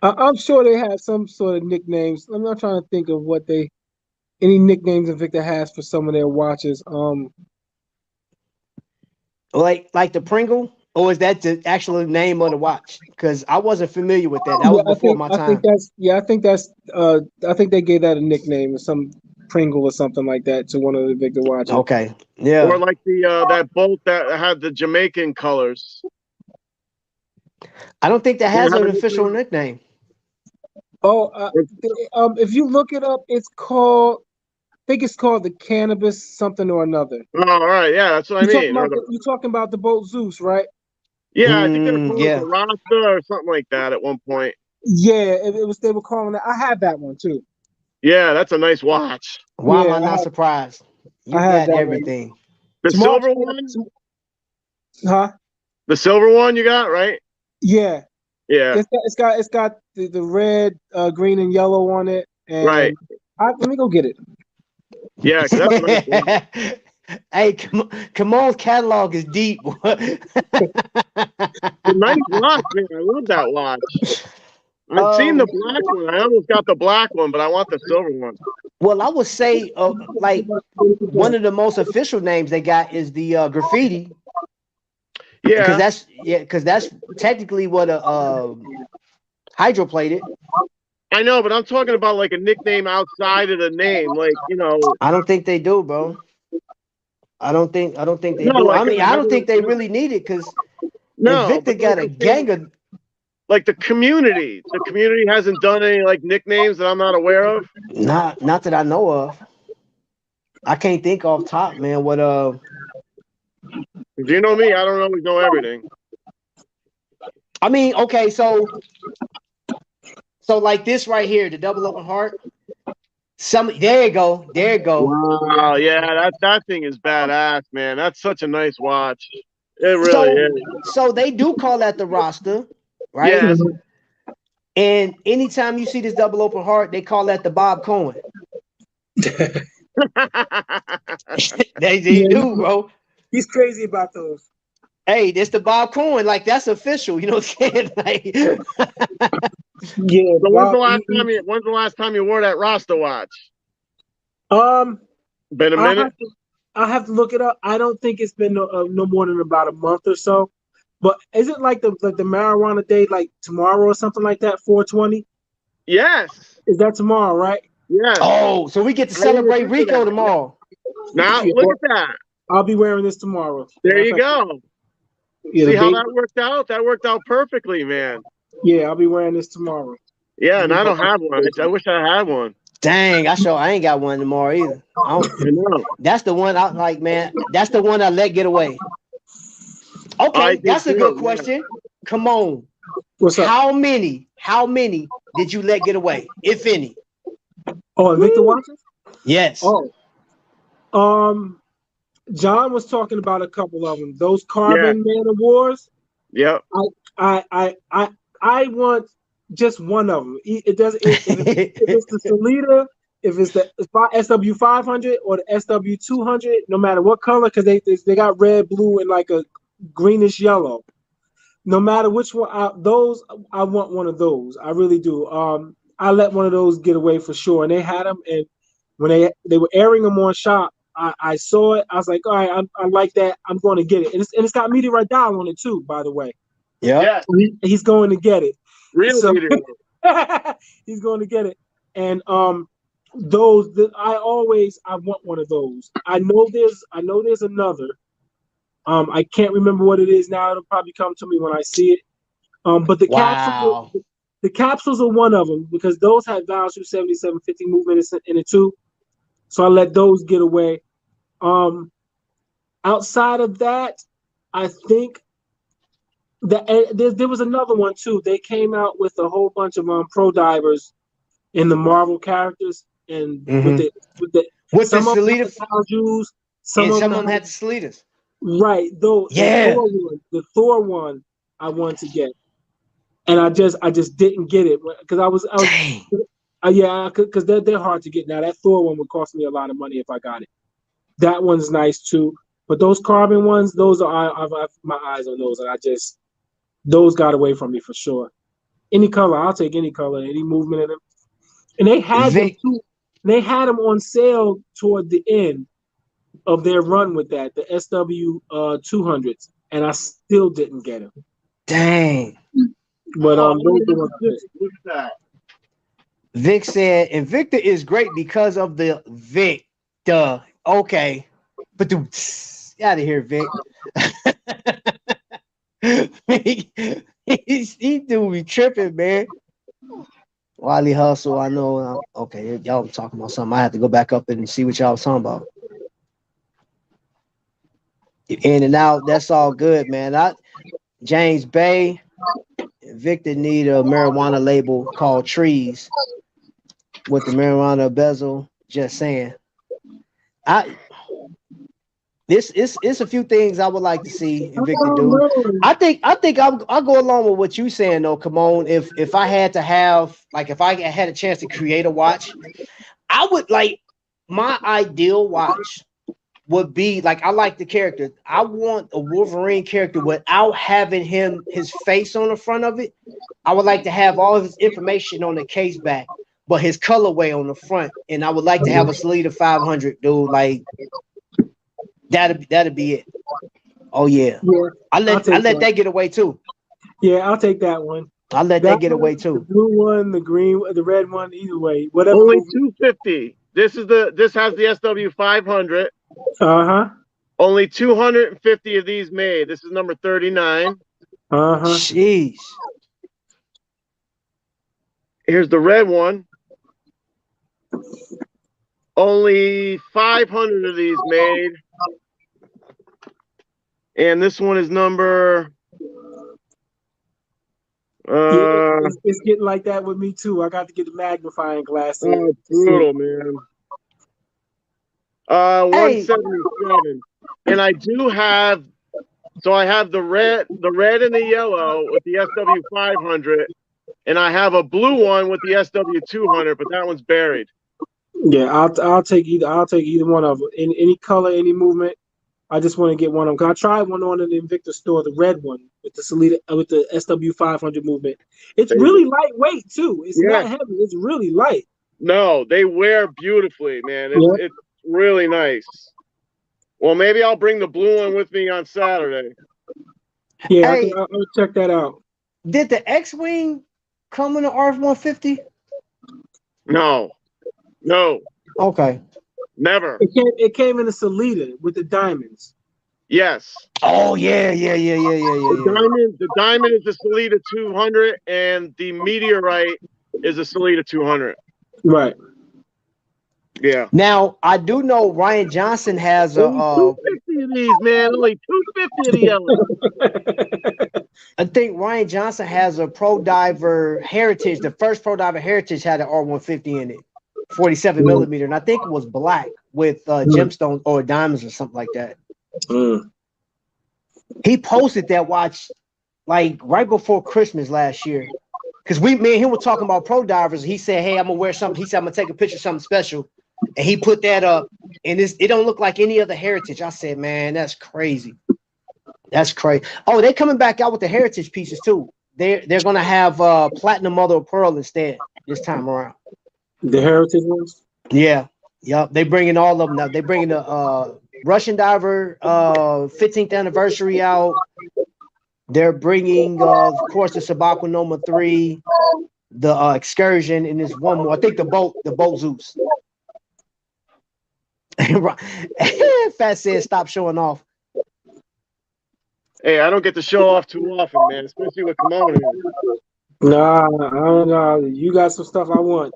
I'm sure they have some sort of nicknames. I'm not trying to think of any nicknames Invicta has for some of their watches. Like the Pringle, or is that the actual name of the watch? Because I wasn't familiar with that. That was before my time. I think they gave that a nickname, some Pringle or something like that, to one of the Invicta watches. Okay, yeah. Or like that bolt that had the Jamaican colors. I don't think that has an official nickname. Oh, if you look it up, I think it's called the Cannabis something or another. Oh, all right, yeah, that's what I mean. You're talking about the Bolt Zeus, right? Yeah, I think they were calling it the Rasta or something like that at one point. Yeah, it was. They were calling it. I have that one too. Yeah, that's a nice watch. Why am I not surprised? You got everything. One. The silver one? Huh? The silver one you got, right? Yeah. Yeah. It's got the red, green, and yellow on it. And right. Let me go get it. Yeah, that's a nice one. Hey, Kamon's catalog is deep. Nice watch, man. I love that watch. I've seen the black one. I almost got the black one, but I want the silver one. Well, I would say, like, one of the most official names they got is the graffiti. Yeah, because that's technically what a hydroplated. I know, but I'm talking about like a nickname outside of the name, like, you know. I don't think they do, bro. I don't think they do. Like, I mean, I don't think they really need it, because Invicta got a gang of. Like the community hasn't done any like nicknames that I'm not aware of. Not that I know of. I can't think off top, man. What You know me, I don't always know everything. I mean, okay, so like this right here, the double open heart. There you go. Wow, yeah, that thing is badass, man. That's such a nice watch. It really is. So they do call that the Rasta, right? Yes. And anytime you see this double open heart, they call that the Bob Cohen. they do, bro. He's crazy about those. Hey, that's the Bob Cohen. Like, that's official. You know what I'm saying? Like, yeah. So when's the last time you wore that Rasta watch? Been a minute. I'll have to look it up. I don't think it's been no more than about a month or so. But is it like the marijuana day, like tomorrow or something like that? 4/20. Yes. Is that tomorrow, right? Yes. Oh, so we get to celebrate Rico tomorrow. Now look at that. I'll be wearing this tomorrow. There you go. Yeah, see how that worked out? That worked out perfectly, man. Yeah, I'll be wearing this tomorrow. Yeah, and I don't have one. I wish I had one. Dang, I ain't got one tomorrow either. I know. That's the one I like, man. That's the one I let get away. Okay, that's a good question. Come on. What's up? How many did you let get away, if any? Oh, Invicta watches? Yes. Oh. John was talking about a couple of them. Those Carbon Man of Wars. Yep. I want just one of them. It does. If it's the Salida, if it's the SW500 or the SW200, no matter what color, because they got red, blue, and like a greenish yellow. No matter which one, I want one of those. I really do. I let one of those get away for sure. And they had them, and when they were airing them on Shop, I saw it. I was like, all right, I like that. I'm going to get it, and it's got meteorite dial on it too, by the way. Yeah. He's going to get it. Real meteorite. He's going to get it, and those that I want one of those. I know there's another. I can't remember what it is now. It'll probably come to me when I see it. But the capsules are one of them because those had Value 7750 movement in it too. So I let those get away. Outside of that, I think that there was another one too. They came out with a whole bunch of pro divers in the Marvel characters and with the Salida values, some of them had the Salidas. Right, though. Yeah, the Thor one I wanted to get, and I just didn't get it because I was because they're hard to get now. That Thor one would cost me a lot of money if I got it. That one's nice too, but those Carbon ones, those are I've my eyes on those, and those got away from me for sure. Any color, I'll take any color, any movement in them, and they had them too. They had them on sale toward the end of their run with that, the SW 200s, and I still didn't get them. Dang. But look at that. Vic said Invicta is great because of the Victa. Okay. But out of here, Vic. he do be tripping, man. Wiley Hustle, I know. Okay, y'all talking about something. I have to go back up and see what y'all was talking about. In and out, that's all good, man. James Bay, Victor need a marijuana label called Trees with the marijuana bezel. Just saying. It's a few things I would like to see Victor do. I think I'll go along with what you saying though. Come on, if I had to have if I had a chance to create a watch, I would like my ideal watch would be I like the character. I want a Wolverine character without having his face on the front of it. I would like to have all of his information on the case back, but his colorway on the front. And I would like to have a Salida 500, dude. That'd be it. Oh yeah. I let that get away too. Yeah, I'll take that one. I let that get away too. The blue one, the green, the red one, either way. Whatever. Only 250. This has the SW 500. Only 250 of these made. This is number 39. Jeez. Here's the red one. Only 500 of these made. And this one is number it's getting like that with me too. I got to get the magnifying glass. Oh, brutal, man. 177. And I do have, so I have the red and the yellow with the SW 500, and I have a blue one with the SW 200, but that one's buried. Yeah, I'll take either one of them. In any color, any movement. I just want to get one of them. Cause I tried one on in the Invicta store, the red one with the Salida, with the SW 500 movement. It's really lightweight too. It's not heavy. It's really light. No, they wear beautifully, man. It's really nice. Well, maybe I'll bring the blue one with me on Saturday. Yeah, I'll check that out. Did the X-Wing come in the RF 150? No. Okay. Never. It came in a Salida with the diamonds. Yes. Oh yeah. The diamond is the Salida 200, and the meteorite is the Salida 200. Right. Yeah. Now I do know Ryan Johnson has Only 250 of these, man. Only 250 of the yellow. I think Ryan Johnson has a Pro Diver Heritage. The first Pro Diver Heritage had an R150 in it, 47 millimeter, and I think it was black with gemstones or diamonds or something like that. He posted that watch like right before Christmas last year, because me and him were talking about Pro Divers. He said, "Hey, I'm gonna wear something." He said, "I'm gonna take a picture of something special," and he put that up, and it don't look like any other Heritage. I said, "Man, that's crazy." That's crazy. Oh, they're coming back out with the Heritage pieces too. They're gonna have platinum mother of pearl instead this time around. The Heritage ones? Yeah. Yep. They bringing all of them now. They bringing the Russian Diver 15th anniversary out. They're bringing of course the Sabako Noma 3, the Excursion, and there's one more. I think the boat Zeus. Fat said stop showing off. Hey, I don't get to show off too often, man, especially with kimono. Nah, I don't know. You got some stuff I want.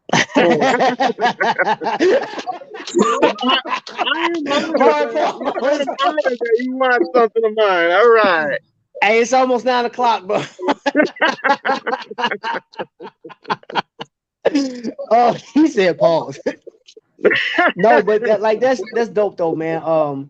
I am honored that you want something of mine. All right. Hey, it's almost 9 o'clock, bro. Oh, he said pause. No, but that's dope though, man.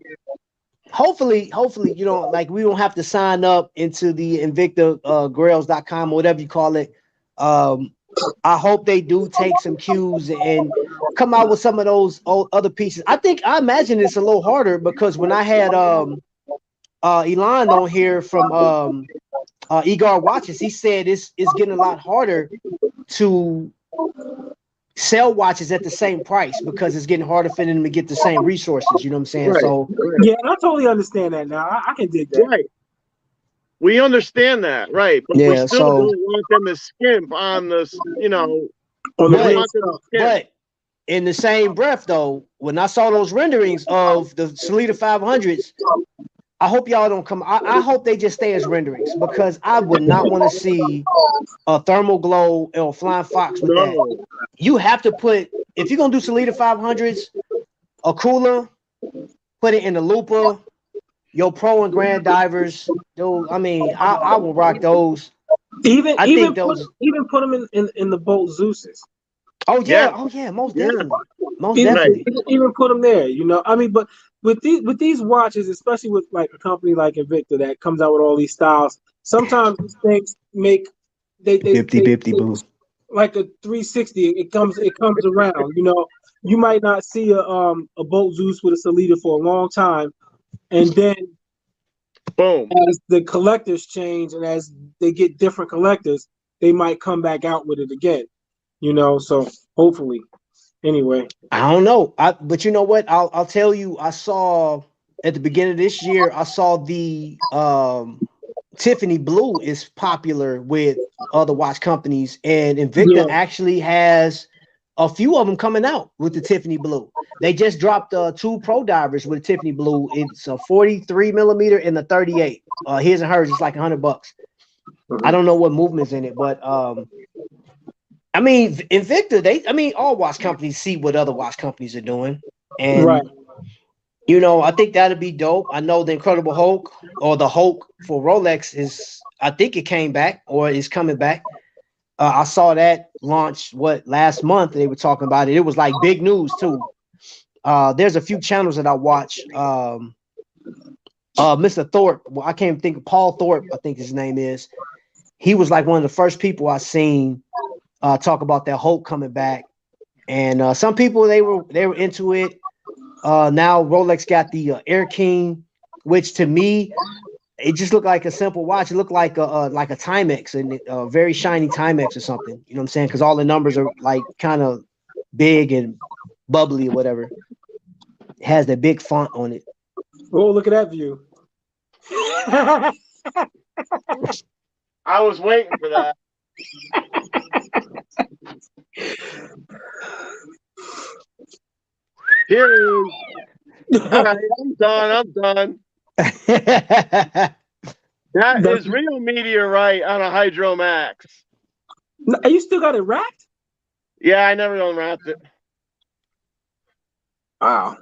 Hopefully, you know, like we don't have to sign up into the Invicta grails.com or whatever you call it. I hope they do take some cues and come out with some of those other pieces. I imagine it's a little harder because when I had Elon on here from Egar Watches, he said it's getting a lot harder to sell watches at the same price because it's getting harder for them to get the same resources. You know what I'm saying? Right. So yeah, I totally understand that now. I can dig that. Right. We understand that, right? But we still don't want them to skimp on this, you know. But in the same breath, though, when I saw those renderings of the Salida 500s, I hope y'all don't come. I hope they just stay as renderings because I would not want to see a thermal glow or flying fox with that. You have to put, if you're gonna do Salida 500s, a cooler, put it in the Lupa, your Pro and Grand Divers. Those, I mean, I will rock those. Even put them in the boat Zeus's. Oh yeah, most definitely, definitely. Even put them there. You know, I mean, but with these watches, especially with like a company like Invicta that comes out with all these styles, sometimes these things make they 50 boo. Like a 360, it comes around. You know, you might not see a boat Zeus with a Salida for a long time, and then boom, as the collectors change and as they get different collectors, they might come back out with it again. You know, so hopefully. Anyway, I don't know. But you know what? I'll tell you. I saw at the beginning of this year. I saw the Tiffany Blue is popular with other watch companies, and Invicta actually has a few of them coming out with the Tiffany Blue. They just dropped 2 Pro Divers with Tiffany Blue. It's a 43 millimeter and the 38. His and hers is like $100. I don't know what movement's in it, but I mean, Invicta, all watch companies see what other watch companies are doing. And, you know, I think that'd be dope. I know the Incredible Hulk or the Hulk for Rolex I think it came back or is coming back. I saw that launch, last month they were talking about it. It was like big news too. There's a few channels that I watch. Mr. Thorpe, I can't think of Paul Thorpe, I think his name is. He was like one of the first people I seen talk about that Hulk coming back, and some people they were into it. Now Rolex got the Air King, which to me it just looked like a simple watch. It looked like a Timex, and a very shiny Timex or something. You know what I'm saying? Because all the numbers are like kind of big and bubbly or whatever. It has that big font on it. Oh, look at that view. I was waiting for that. Here it is. All right, I'm done. That is real meteorite on a Hydromax. You still got it wrapped? Yeah, I never unwrapped it. Wow.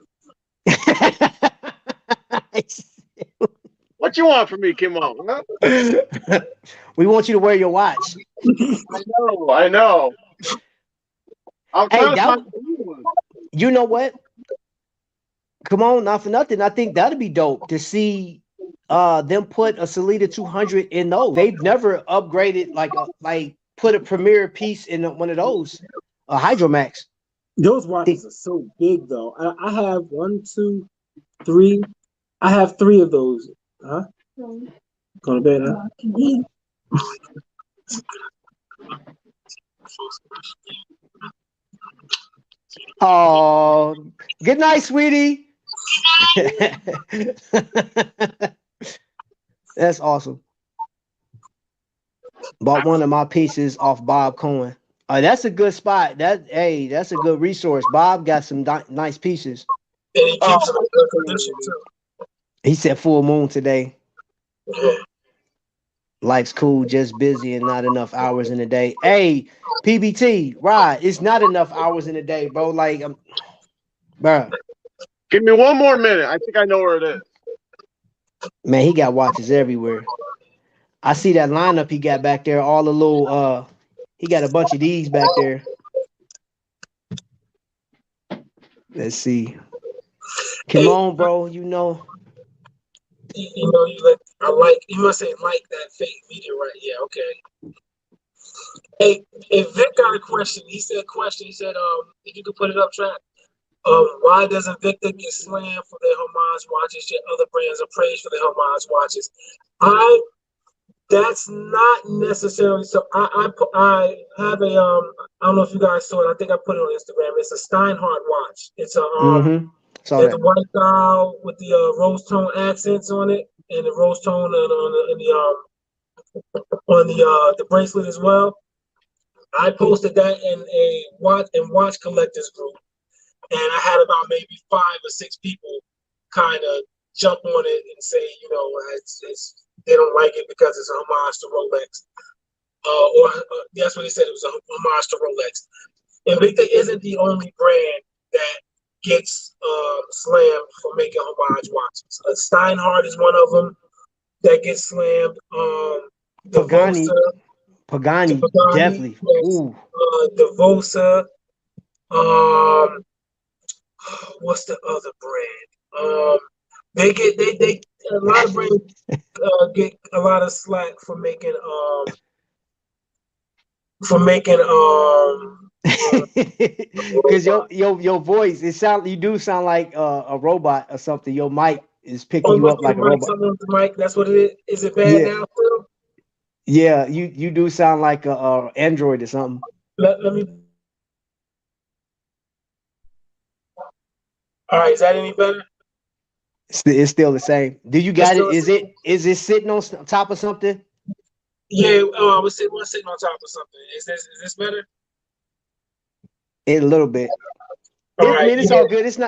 What you want from me, Kimon? Huh? We want you to wear your watch. I know. I'm trying to find one. You know what? Come on, not for nothing. I think that'd be dope to see them put a Salida 200 in those. They've never upgraded like put a premier piece in one of those. A Hydromax. Those watches are so big though. I have 1, 2, 3. I have 3 of those. Huh? Go to bed, huh? Oh, good night, sweetie. That's awesome. Bought one of my pieces off Bob Cohen. That's a good spot. That's a good resource. Bob got some nice pieces. And he keeps them in good condition too. He said full moon today. Life's cool, just busy and not enough hours in the day. Hey, PBT, Rod, it's not enough hours in the day, bro. Like, bro. Give me one more minute. I think I know where it is. Man, he got watches everywhere. I see that lineup he got back there. All the little, he got a bunch of these back there. Let's see. Come on, bro. You know. You must say like that fake meteorite. Yeah, okay. Hey, Vic got a question. He said, if you could put it up, Trap. Why does Invicta get slammed for their homage watches, yet other brands are praised for their homage watches? That's not necessarily so. I have a I don't know if you guys saw it. I think I put it on Instagram. It's a Steinhardt watch. It's a there's a white dial with the rose tone accents on it, and the rose tone on the bracelet as well. I posted that in a watch collectors group, and I had about maybe 5 or 6 people kind of jump on it and say, they don't like it because it's a homage to Rolex. That's what he said. It was a homage to Rolex. Invicta isn't the only brand that gets slammed for making homage watches. Steinhardt is one of them that gets slammed. Pagani, definitely. Yes. Devosa. What's the other brand? They a lot of brands get a lot of slack for making because your voice, you do sound like a robot or something. Your mic is picking you up like a robot. The mic, that's what it is. Is it bad now too? Yeah, you do sound like a Android or something. Let me. All right, is that any better? It's still the same. Do you got it? Is it sitting on top of something? Yeah, we're sitting on top of something. Is this better? A little bit. All right, it's all good. It's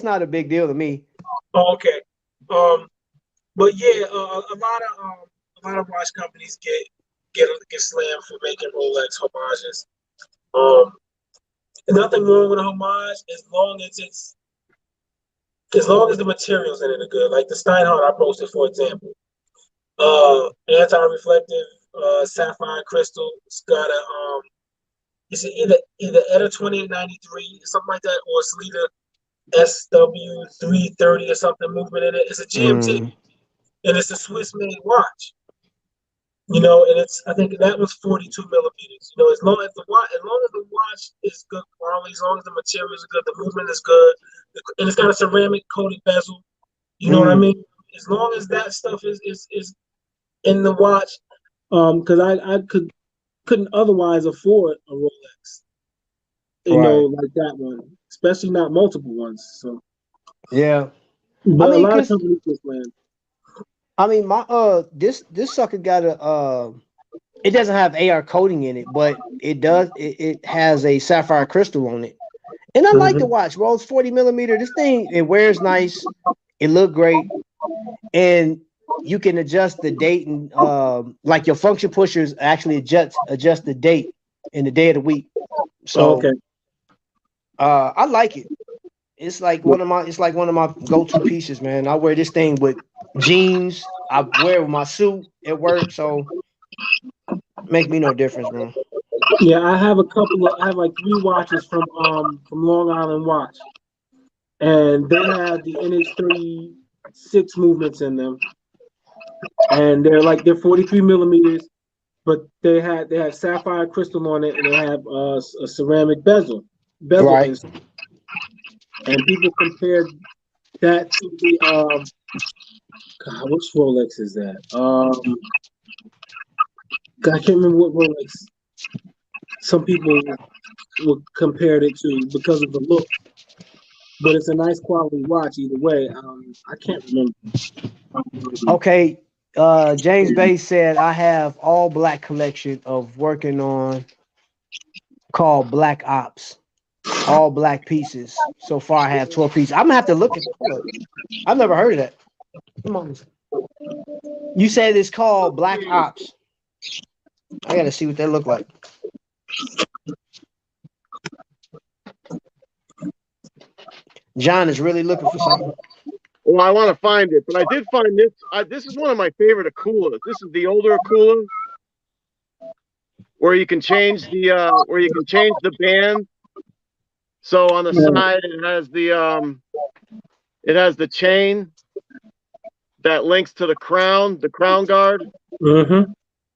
not a big deal to me. Oh, okay. But yeah, a lot of watch companies get slammed for making Rolex homages. Nothing wrong with a homage as long as the materials in it are good. Like the Steinhardt I posted, for example. Anti-reflective sapphire crystal. It's got a it's either ETA 2893 or something like that, or Salida SW330 or something movement in it. It's a GMT, and it's a Swiss-made watch. And I think that was 42 millimeters. As long as the watch is good quality, as long as the materials are good, the movement is good, and it's got a ceramic coated bezel. You know what I mean? As long as that stuff is in the watch, because I couldn't otherwise afford a Rolex, like that one, especially not multiple ones. So yeah, but a lot of companies just land. I mean, this sucker got it doesn't have AR coating in it, but it does. It has a sapphire crystal on it, And I like the watch, bro. It's 40 millimeter. This thing, it wears nice. It look great. And you can adjust the date and like your function pushers actually adjust the date and the day of the week. So okay. I like it. It's like one of my go-to pieces, man. I wear this thing with jeans. I wear it with my suit at work, so make me no difference, bro. Yeah, I have like 3 watches from Long Island Watch, and they have the NH36 movements in them, and they're 43 millimeters, but they have sapphire crystal on it, and they have a ceramic bezel Right. inside. And people compared that to the God, which Rolex is that? God, I can't remember what Rolex. Some people would compare it to because of the look, but it's a nice quality watch either way. I can't remember. Okay. James Bay said I have all black collection of working on called Black Ops. All black pieces. So far I have 12 pieces. I'm gonna have to look at it. I've never heard of that. Come on. You said it's called Black Ops. I gotta see what they look like. John is really looking for something. Well, I want to find it, but I did find this. This is one of my favorite Akulas. This is the older Akula, where you can change the band. So on the side it has the chain that links to the crown guard. Mm-hmm.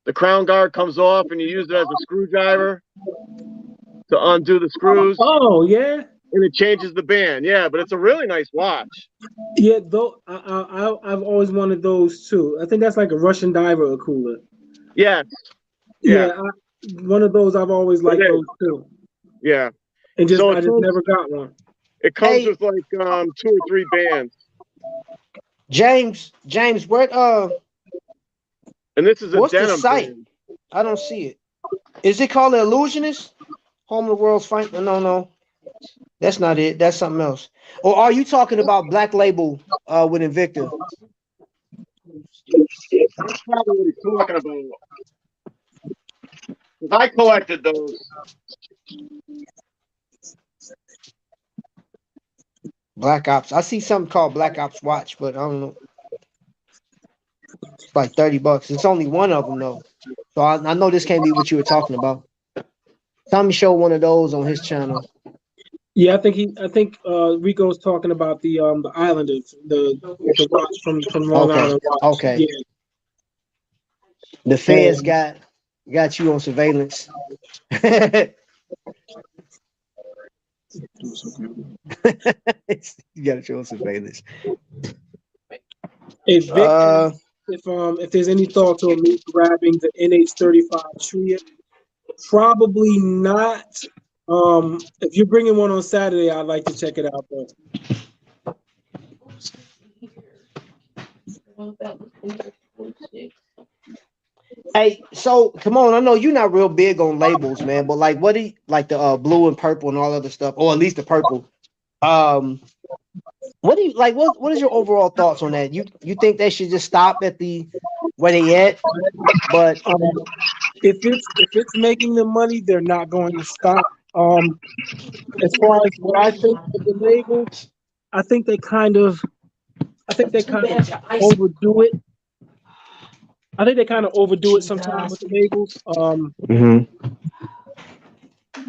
The crown guard comes off, and you use it as a screwdriver to undo the screws. Oh yeah. And it changes the band. Yeah, but it's a really nice watch. Yeah, though I've always wanted those too. I think that's like a Russian diver Akula. Yes. Yeah. One of those I've always liked those too. Yeah. And I just never got one. It comes with like 2 or 3 bands. James, what and this is a what's denim the site? band. I don't see it. Is it called The Illusionist? Home of the World's Fight? No. That's not it. That's something else. Or are you talking about Black Label with Invicta? That's probably what he's talking about. I collected those. Black Ops. I see something called Black Ops Watch, but I don't know. It's like $30. It's only one of them though. So I know this can't be what you were talking about. Tommy showed one of those on his channel. Yeah, I think Rico's talking about the Islanders, the watch from Long Island Watch. Okay. Yeah. The feds got you on surveillance. You got you on surveillance. If there's any thoughts on me grabbing the NH35 Trio, probably not. If you're bringing one on Saturday, I'd like to check it out though. Hey, so come on, I know you're not real big on labels, man, but like what do you like the blue and purple and all other stuff, or at least the purple. What do you like? What is your overall thoughts on that? You think they should just stop at the where they at? But if it's making them money, they're not going to stop. As far as what I think of the labels, I think they kind of overdo it. I think they kind of overdo it sometimes with the labels.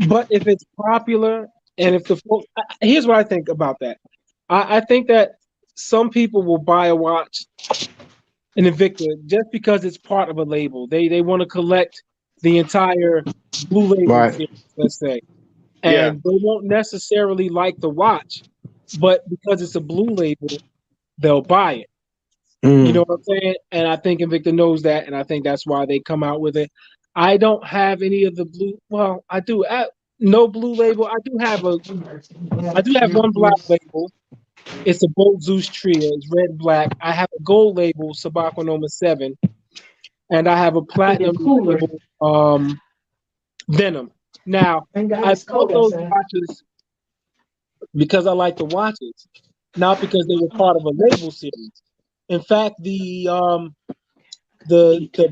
But if it's popular and if the folks, here's what I think about that. I think that some people will buy a watch, an Invicta, just because it's part of a label. They want to collect the entire blue label series, let's say. And they won't necessarily like the watch, but because it's a blue label, they'll buy it. You know what I'm saying? And I think Invicta knows that, and I think that's why they come out with it. I don't have any of the blue. Well, I do. No blue label. I do have one black label. It's a Bolt Zeus Trio. It's red black. I have a gold label, Sabako Noma 7, and I have a platinum label, Venom. Now, I bought those watches because I like the watches, not because they were part of a label series. In fact, the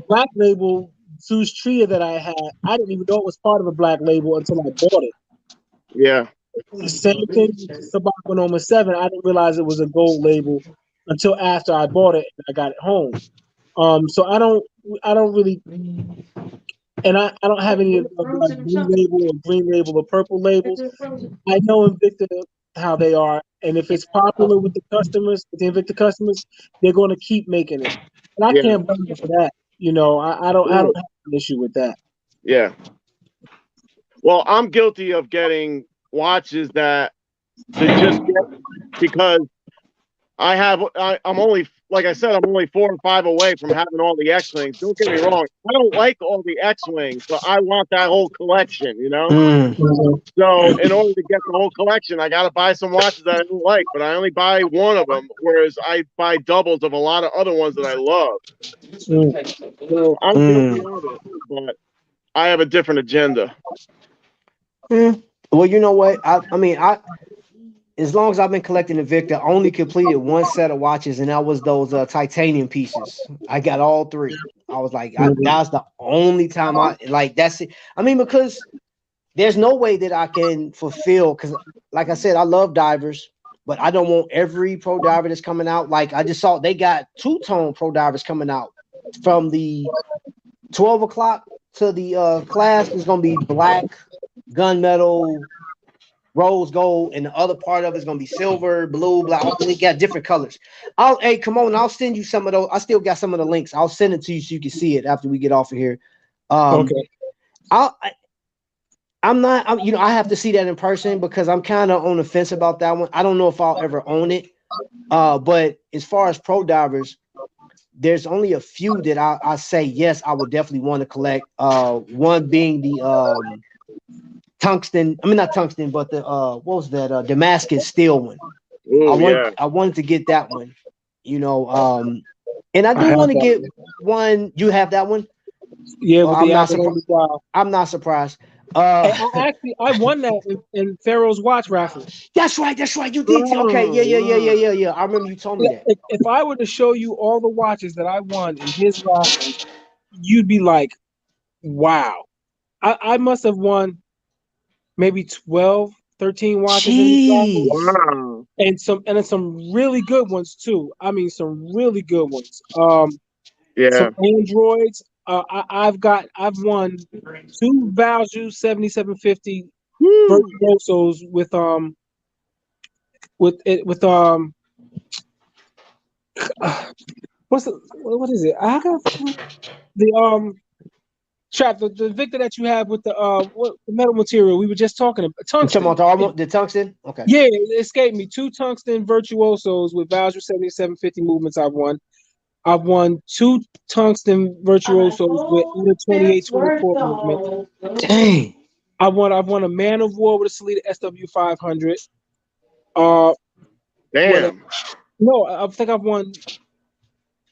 black label Zeus Tria that I had, I didn't even know it was part of a black label until I bought it. Yeah. The same thing with Sabakonoma 7. I didn't realize it was a gold label until after I bought it and I got it home. So I don't really, and I don't have any of the like blue label or green label or purple labels. I know Invicta how they are, and if it's popular with the customers, with the Invicta customers, they're going to keep making it. And I can't blame them for that. You know, I don't have an issue with that. Yeah. Well, I'm guilty of getting watches that just get because I'm only, like I said, I'm only 4 or 5 away from having all the X-Wings. Don't get me wrong. I don't like all the X-Wings, but I want that whole collection, you know? So in order to get the whole collection, I got to buy some watches that I don't like, but I only buy one of them, whereas I buy doubles of a lot of other ones that I love. So I'm guilty of it, but I have a different agenda. Well, you know what? I mean, as long as I've been collecting Invicta, I only completed one set of watches, and that was those titanium pieces. I got all 3. I was like, that's the only time that's it. I mean, because there's no way that I can fulfill, because like I said, I love divers, but I don't want every pro diver that's coming out. Like I just saw they got 2-tone pro divers coming out from the 12 o'clock to the class. Is going to be black, gunmetal, rose gold, and the other part of it is gonna be silver, blue, black. We got different colors. Hey, come on, I'll send you some of those. I still got some of the links. I'll send it to you so you can see it after we get off of here. Okay. I'm not. You know, I have to see that in person because I'm kind of on the fence about that one. I don't know if I'll ever own it. But as far as pro divers, there's only a few that I say yes, I would definitely want to collect. One being the tungsten, I mean not tungsten, but the what was that Damascus steel one. Ooh, I wanted to get that one, you know. And I do want to get one. You have that one? Yeah, well, I'm not surprised. I'm not surprised. I won that in Pharaoh's watch raffle. That's right. You did. Okay, yeah. I remember you told me that. If I were to show you all the watches that I won in his raffle, you'd be like, wow. I must have won maybe 12, 13 watches in his raffle. Wow. And some really good ones too. I mean, some really good ones. Some Androids. I've won 2 Value 7750 virtuosos with what is it? I got the Trap, the Invicta that you have with the metal material we were just talking about. Tungsten. The tungsten? Okay. Yeah, it escaped me. 2 tungsten virtuosos with Value 7750 movements I've won. I've won 2 tungsten virtuosos with either 2824 movement. Dang. I've won a Man of War with a Salida SW500. Damn. No, I think I've won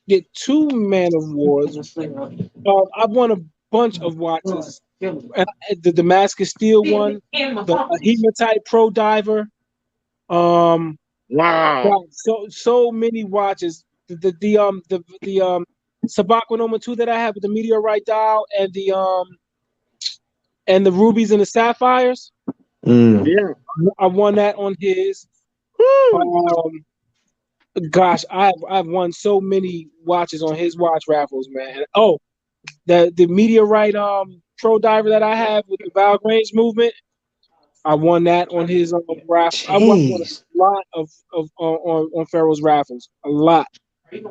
2 Man of Wars. I've won a bunch of watches. The Damascus Steel one, the Hematite Pro Diver. Wow. So many watches. The Sabakonoma 2 that I have with the meteorite dial and the rubies and the sapphires. Yeah, I won that on his. Gosh, I've won so many watches on his watch raffles, man. Oh, the meteorite pro diver that I have with the Val Grange movement, I won that on his raffle. I won a lot of on Pharaoh's raffles. A lot. Good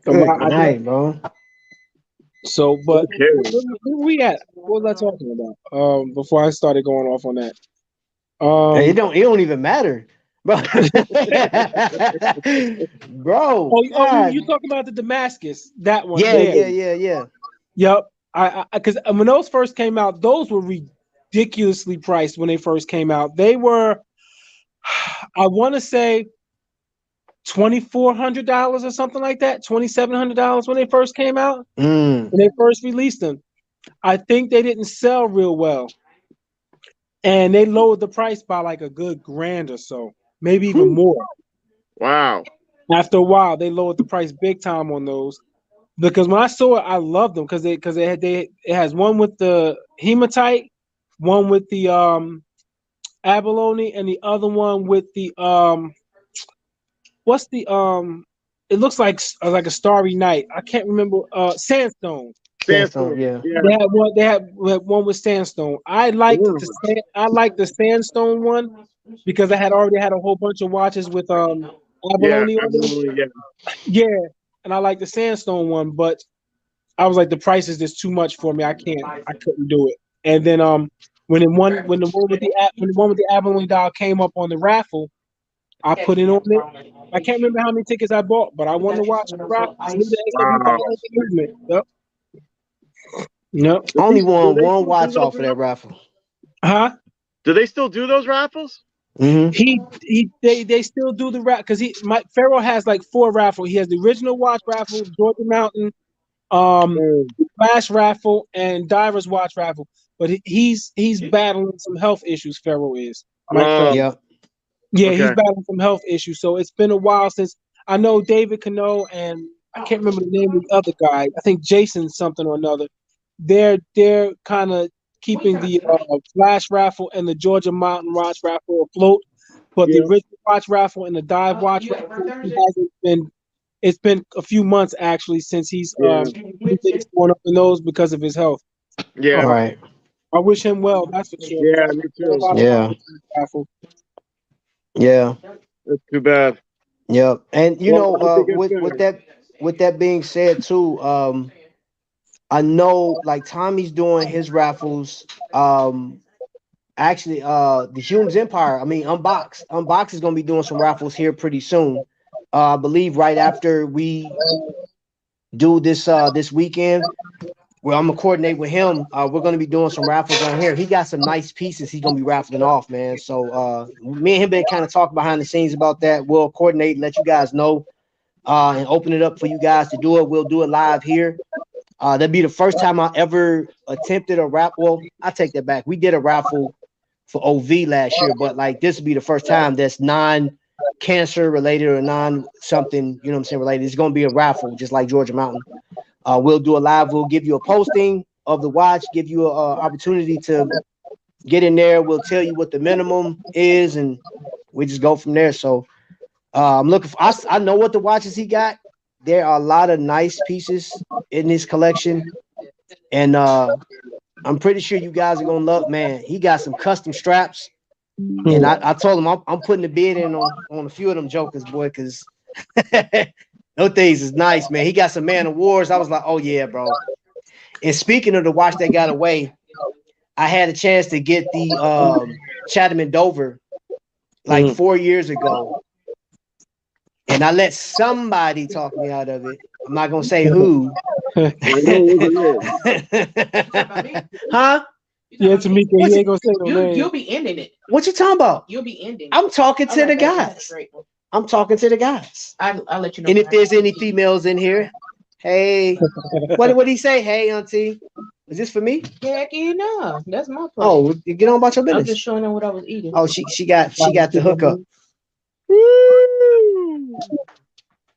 night, bro. So, but where we at? What was I talking about? Before I started going off on that. Hey, it don't even matter, bro. Bro. Oh, you talking about the Damascus? That one? Yeah. Yep. Because when those first came out, those were ridiculously priced when they first came out. They were, I want to say, $2,400 or something like that, $2,700 when they first came out. When they first released them, I think they didn't sell real well. and they lowered the price by like a good $1,000 or so, maybe even more. Wow. After a while, they lowered the price big time on those. Because when I saw it, I loved them because it has one with the hematite, one with the abalone, and the other one with the what's the it looks like a starry night. I can't remember sandstone. Sandstone, yeah. They had one with sandstone. I liked the sandstone one because I already had a whole bunch of watches with abalone on them. Yeah, and I like the sandstone one, but I was like, the price is just too much for me. I couldn't do it. And then when the one with the abalone dial came up on the raffle, I put it on it. I can't remember how many tickets I bought, but I won the watch for the raffle. Yep. Yep. Only won one watch off of that raffle. Huh? Do they still do those raffles? Mm-hmm. They still do the raffle because Pharaoh has like 4 raffles. He has the original watch raffle, Georgia Mountain, Flash raffle, and Divers watch raffle. But he's battling some health issues. Pharaoh is. Yeah. He's battling some health issues. So it's been a while since I know David Cano and I can't remember the name of the other guy. I think Jason something or another. They're kind of keeping the Flash raffle and the Georgia Mountain watch raffle afloat, but the original watch raffle and the dive watch raffle hasn't been. It's been a few months actually since he's things going up in those because of his health. Yeah, right. I wish him well. That's for sure. Yeah, me too. Yeah. That's too bad. Yep. And with that being said too, I know like Tommy's doing his raffles. Actually, the Hume's Empire. I mean, Unbox is gonna be doing some raffles here pretty soon. I believe right after we do this weekend, where I'm gonna coordinate with him. We're gonna be doing some raffles on here. He got some nice pieces he's gonna be raffling off, man. So me and him been kind of talking behind the scenes about that. We'll coordinate and let you guys know, and open it up for you guys to do it. We'll do it live here. That'd be the first time I ever attempted a raffle. Well, I take that back. We did a raffle for OV last year, but like this would be the first time that's non-cancer related or non-something, you know what I'm saying, related. It's gonna be a raffle, just like Georgia Mountain. We'll do a live. We'll give you a posting of the watch, give you an opportunity to get in there. We'll tell you what the minimum is, and we just go from there. So I'm looking for. I know what the watches he got. There are a lot of nice pieces in his collection, and I'm pretty sure you guys are gonna love. Man, he got some custom straps, and I told him I'm putting the bid in on a few of them jokers, boy, because those things is nice, man. He got some Man of Wars. I was like, oh yeah, bro. And speaking of the watch that got away, I had a chance to get the Chatham and Dover like 4 years ago. And I let somebody talk me out of it. I'm not gonna say who. Huh? Yeah, Tamika, you ain't gonna say no name. You'll be ending it. What you talking about? You'll be ending. I'm talking to the guys. I'm talking to the guys. I'll let you know. And if there's any females in here, hey, what did he say? Hey, auntie, is this for me? Heck, no, that's my place. Oh, get on about your business. I'm just showing them what I was eating. Oh, she got the hookup.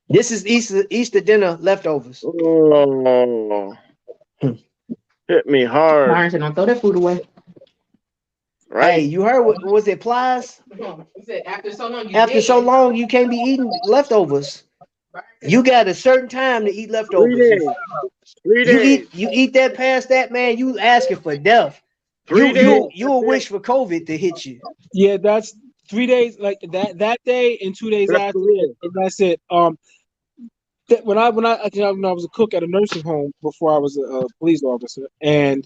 This is Easter dinner leftovers. Oh, hit me hard. Myron, don't throw that food away. Right. Hey, you heard what was it, Plies? He said after so long you can't be eating leftovers. You got a certain time to eat leftovers. 3 days. You eat that past that, man, you asking for death. 3 days. You'll wish for COVID to hit you. Yeah, that's 3 days, like that day and 2 days after it, and that's it. When I was a cook at a nursing home before I was a police officer, and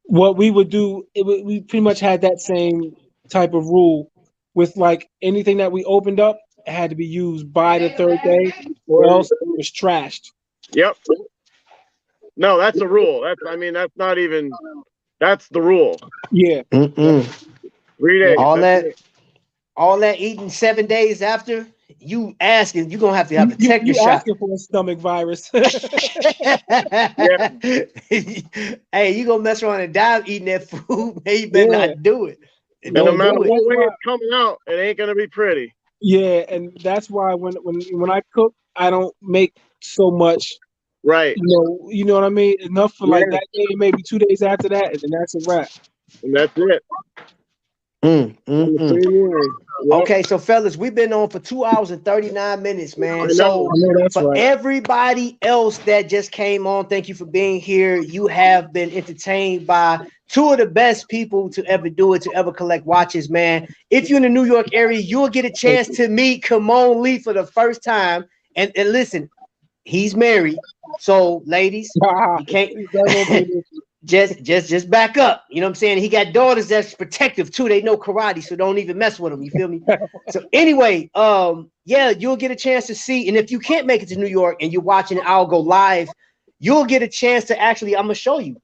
what we would do, we pretty much had that same type of rule with like anything that we opened up, it had to be used by the 3rd day, or else it was trashed. Yep. No, that's a rule. That's the rule. Yeah. 3 days. All that eating 7 days after, you asking, you're gonna have to have a tetanus shot. Asking for a stomach virus. Hey, you gonna mess around and die eating that food, man, you better not do it. And no matter what way it's coming out, it ain't gonna be pretty. Yeah, and that's why when I cook, I don't make so much. Right. You know what I mean? Enough for like that day, maybe 2 days after that, and then that's a wrap. And that's it. Okay, so fellas, we've been on for 2 hours and 39 minutes, man. So for everybody else that just came on, thank you for being here. You have been entertained by two of the best people to ever do it, to ever collect watches, man. If you're in the New York area, you'll get a chance to meet Kimon Lee for the first time. And listen, he's married, so ladies, he can't just back up. You know what I'm saying? He got daughters that's protective too. They know karate, so don't even mess with him. You feel me? So anyway, yeah, you'll get a chance to see. And if you can't make it to New York and you're watching it, I'll go live. You'll get a chance to actually, I'm gonna show you.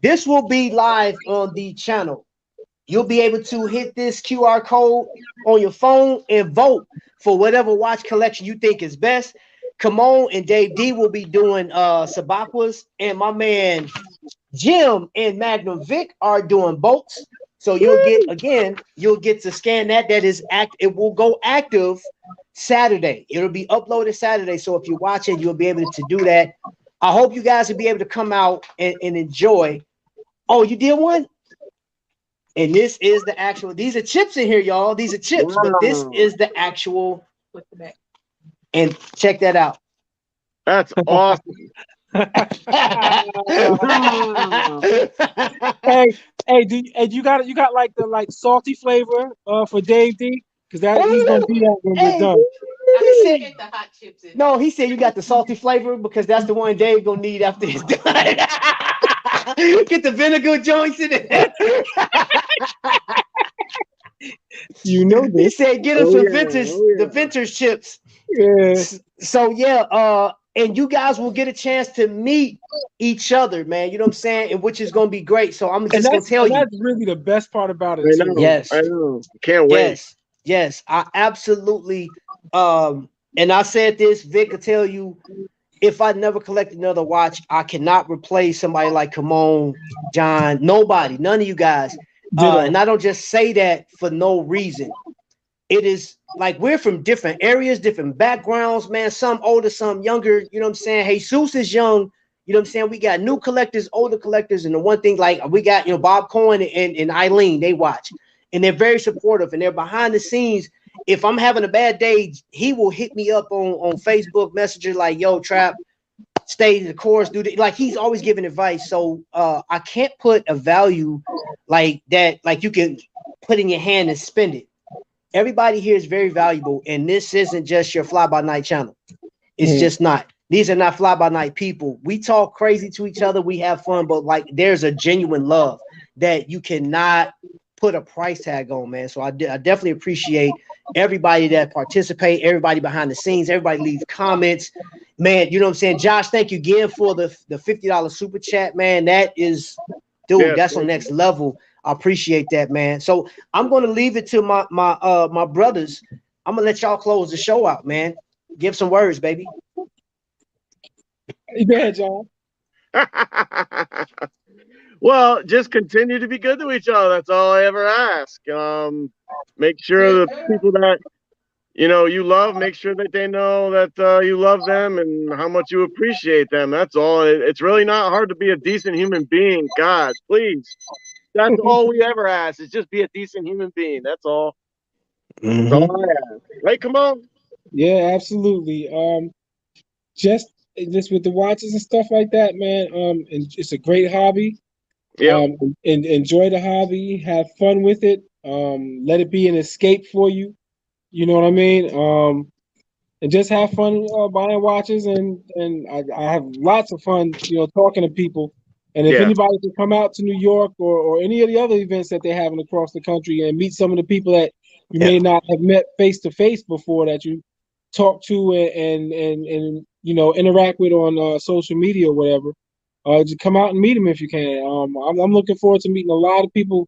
This will be live on the channel. You'll be able to hit this QR code on your phone and vote for whatever watch collection you think is best. Kimon and Dave D will be doing Sabakwas, and my man Jim and Magnum Vic are doing bolts. So you'll get to scan that. That is it will go active Saturday. It'll be uploaded Saturday. So if you're watching, you'll be able to do that. I hope you guys will be able to come out and enjoy. Oh, you did one? And this is the actual, these are chips in here, y'all. These are chips, but this is the actual. And check that out. That's awesome. hey, you got like the salty flavor for Dave D? Because he's gonna do that when we're done. He said, get the hot chips in. No, he said you got the salty flavor because that's the one Dave gonna need after he's done. Get the vinegar joints in it. You know this. He said get him some the vintage chips. Yeah. So yeah, and you guys will get a chance to meet each other, man. You know what I'm saying? And which is gonna be great. So I'm just gonna tell you. That's really the best part about it. Too. Yes. I know. Can't wait. Yes. I absolutely and I said this, Vic could tell you, if I never collect another watch, I cannot replace somebody like Kimon, John, nobody, none of you guys. And I don't just say that for no reason. It is like we're from different areas, different backgrounds, man. Some older, some younger. You know what I'm saying? Jesus is young. You know what I'm saying? We got new collectors, older collectors, and the one thing like we got, Bob Cohen and Eileen, they watch, and they're very supportive, and they're behind the scenes. If I'm having a bad day, he will hit me up on Facebook Messenger like, "Yo, Trap, stay the course, do like he's always giving advice." So I can't put a value like that, like you can put in your hand and spend it. Everybody here is very valuable, and this isn't just your fly-by-night channel. It's just not. These are not fly-by-night people. We talk crazy to each other. We have fun, but like there's a genuine love that you cannot put a price tag on, man. So I definitely appreciate everybody that participate, everybody behind the scenes, everybody leave comments, man. You know what I'm saying? Josh, thank you again for the $50 super chat, man. That is, dude, that's on next level. I appreciate that, man. So I'm gonna leave it to my brothers. I'm gonna let y'all close the show out, man. Give some words, baby. Go ahead, John. Well, just continue to be good to each other. That's all I ever ask. Make sure the people that you love, make sure that they know that you love them and how much you appreciate them. That's all. It's really not hard to be a decent human being. God, please. That's all we ever ask is just be a decent human being. That's all. That's all I ask. Right, come on. Yeah, absolutely. Just with the watches and stuff like that, man. And it's a great hobby. Yeah. And enjoy the hobby. Have fun with it. Let it be an escape for you. You know what I mean? And just have fun buying watches. And I have lots of fun, talking to people. And if anybody can come out to New York or any of the other events that they're having across the country and meet some of the people that you may not have met face to face before, that you talk to and interact with on social media or whatever, just come out and meet them if you can. I'm looking forward to meeting a lot of people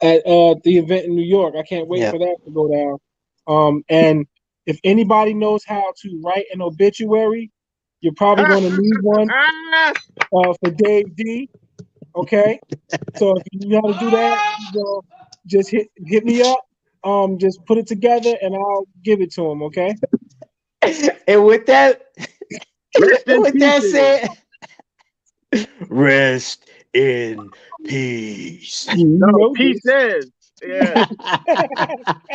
at the event in New York. I can't wait for that to go down. And if anybody knows how to write an obituary, you're probably going to need one for Dave D. Okay, so if you know how to do that, you know, just hit me up. Just put it together and I'll give it to him. Okay. And with that, Rest in with that pieces. said, rest in peace. No, You know pieces. Yeah. this.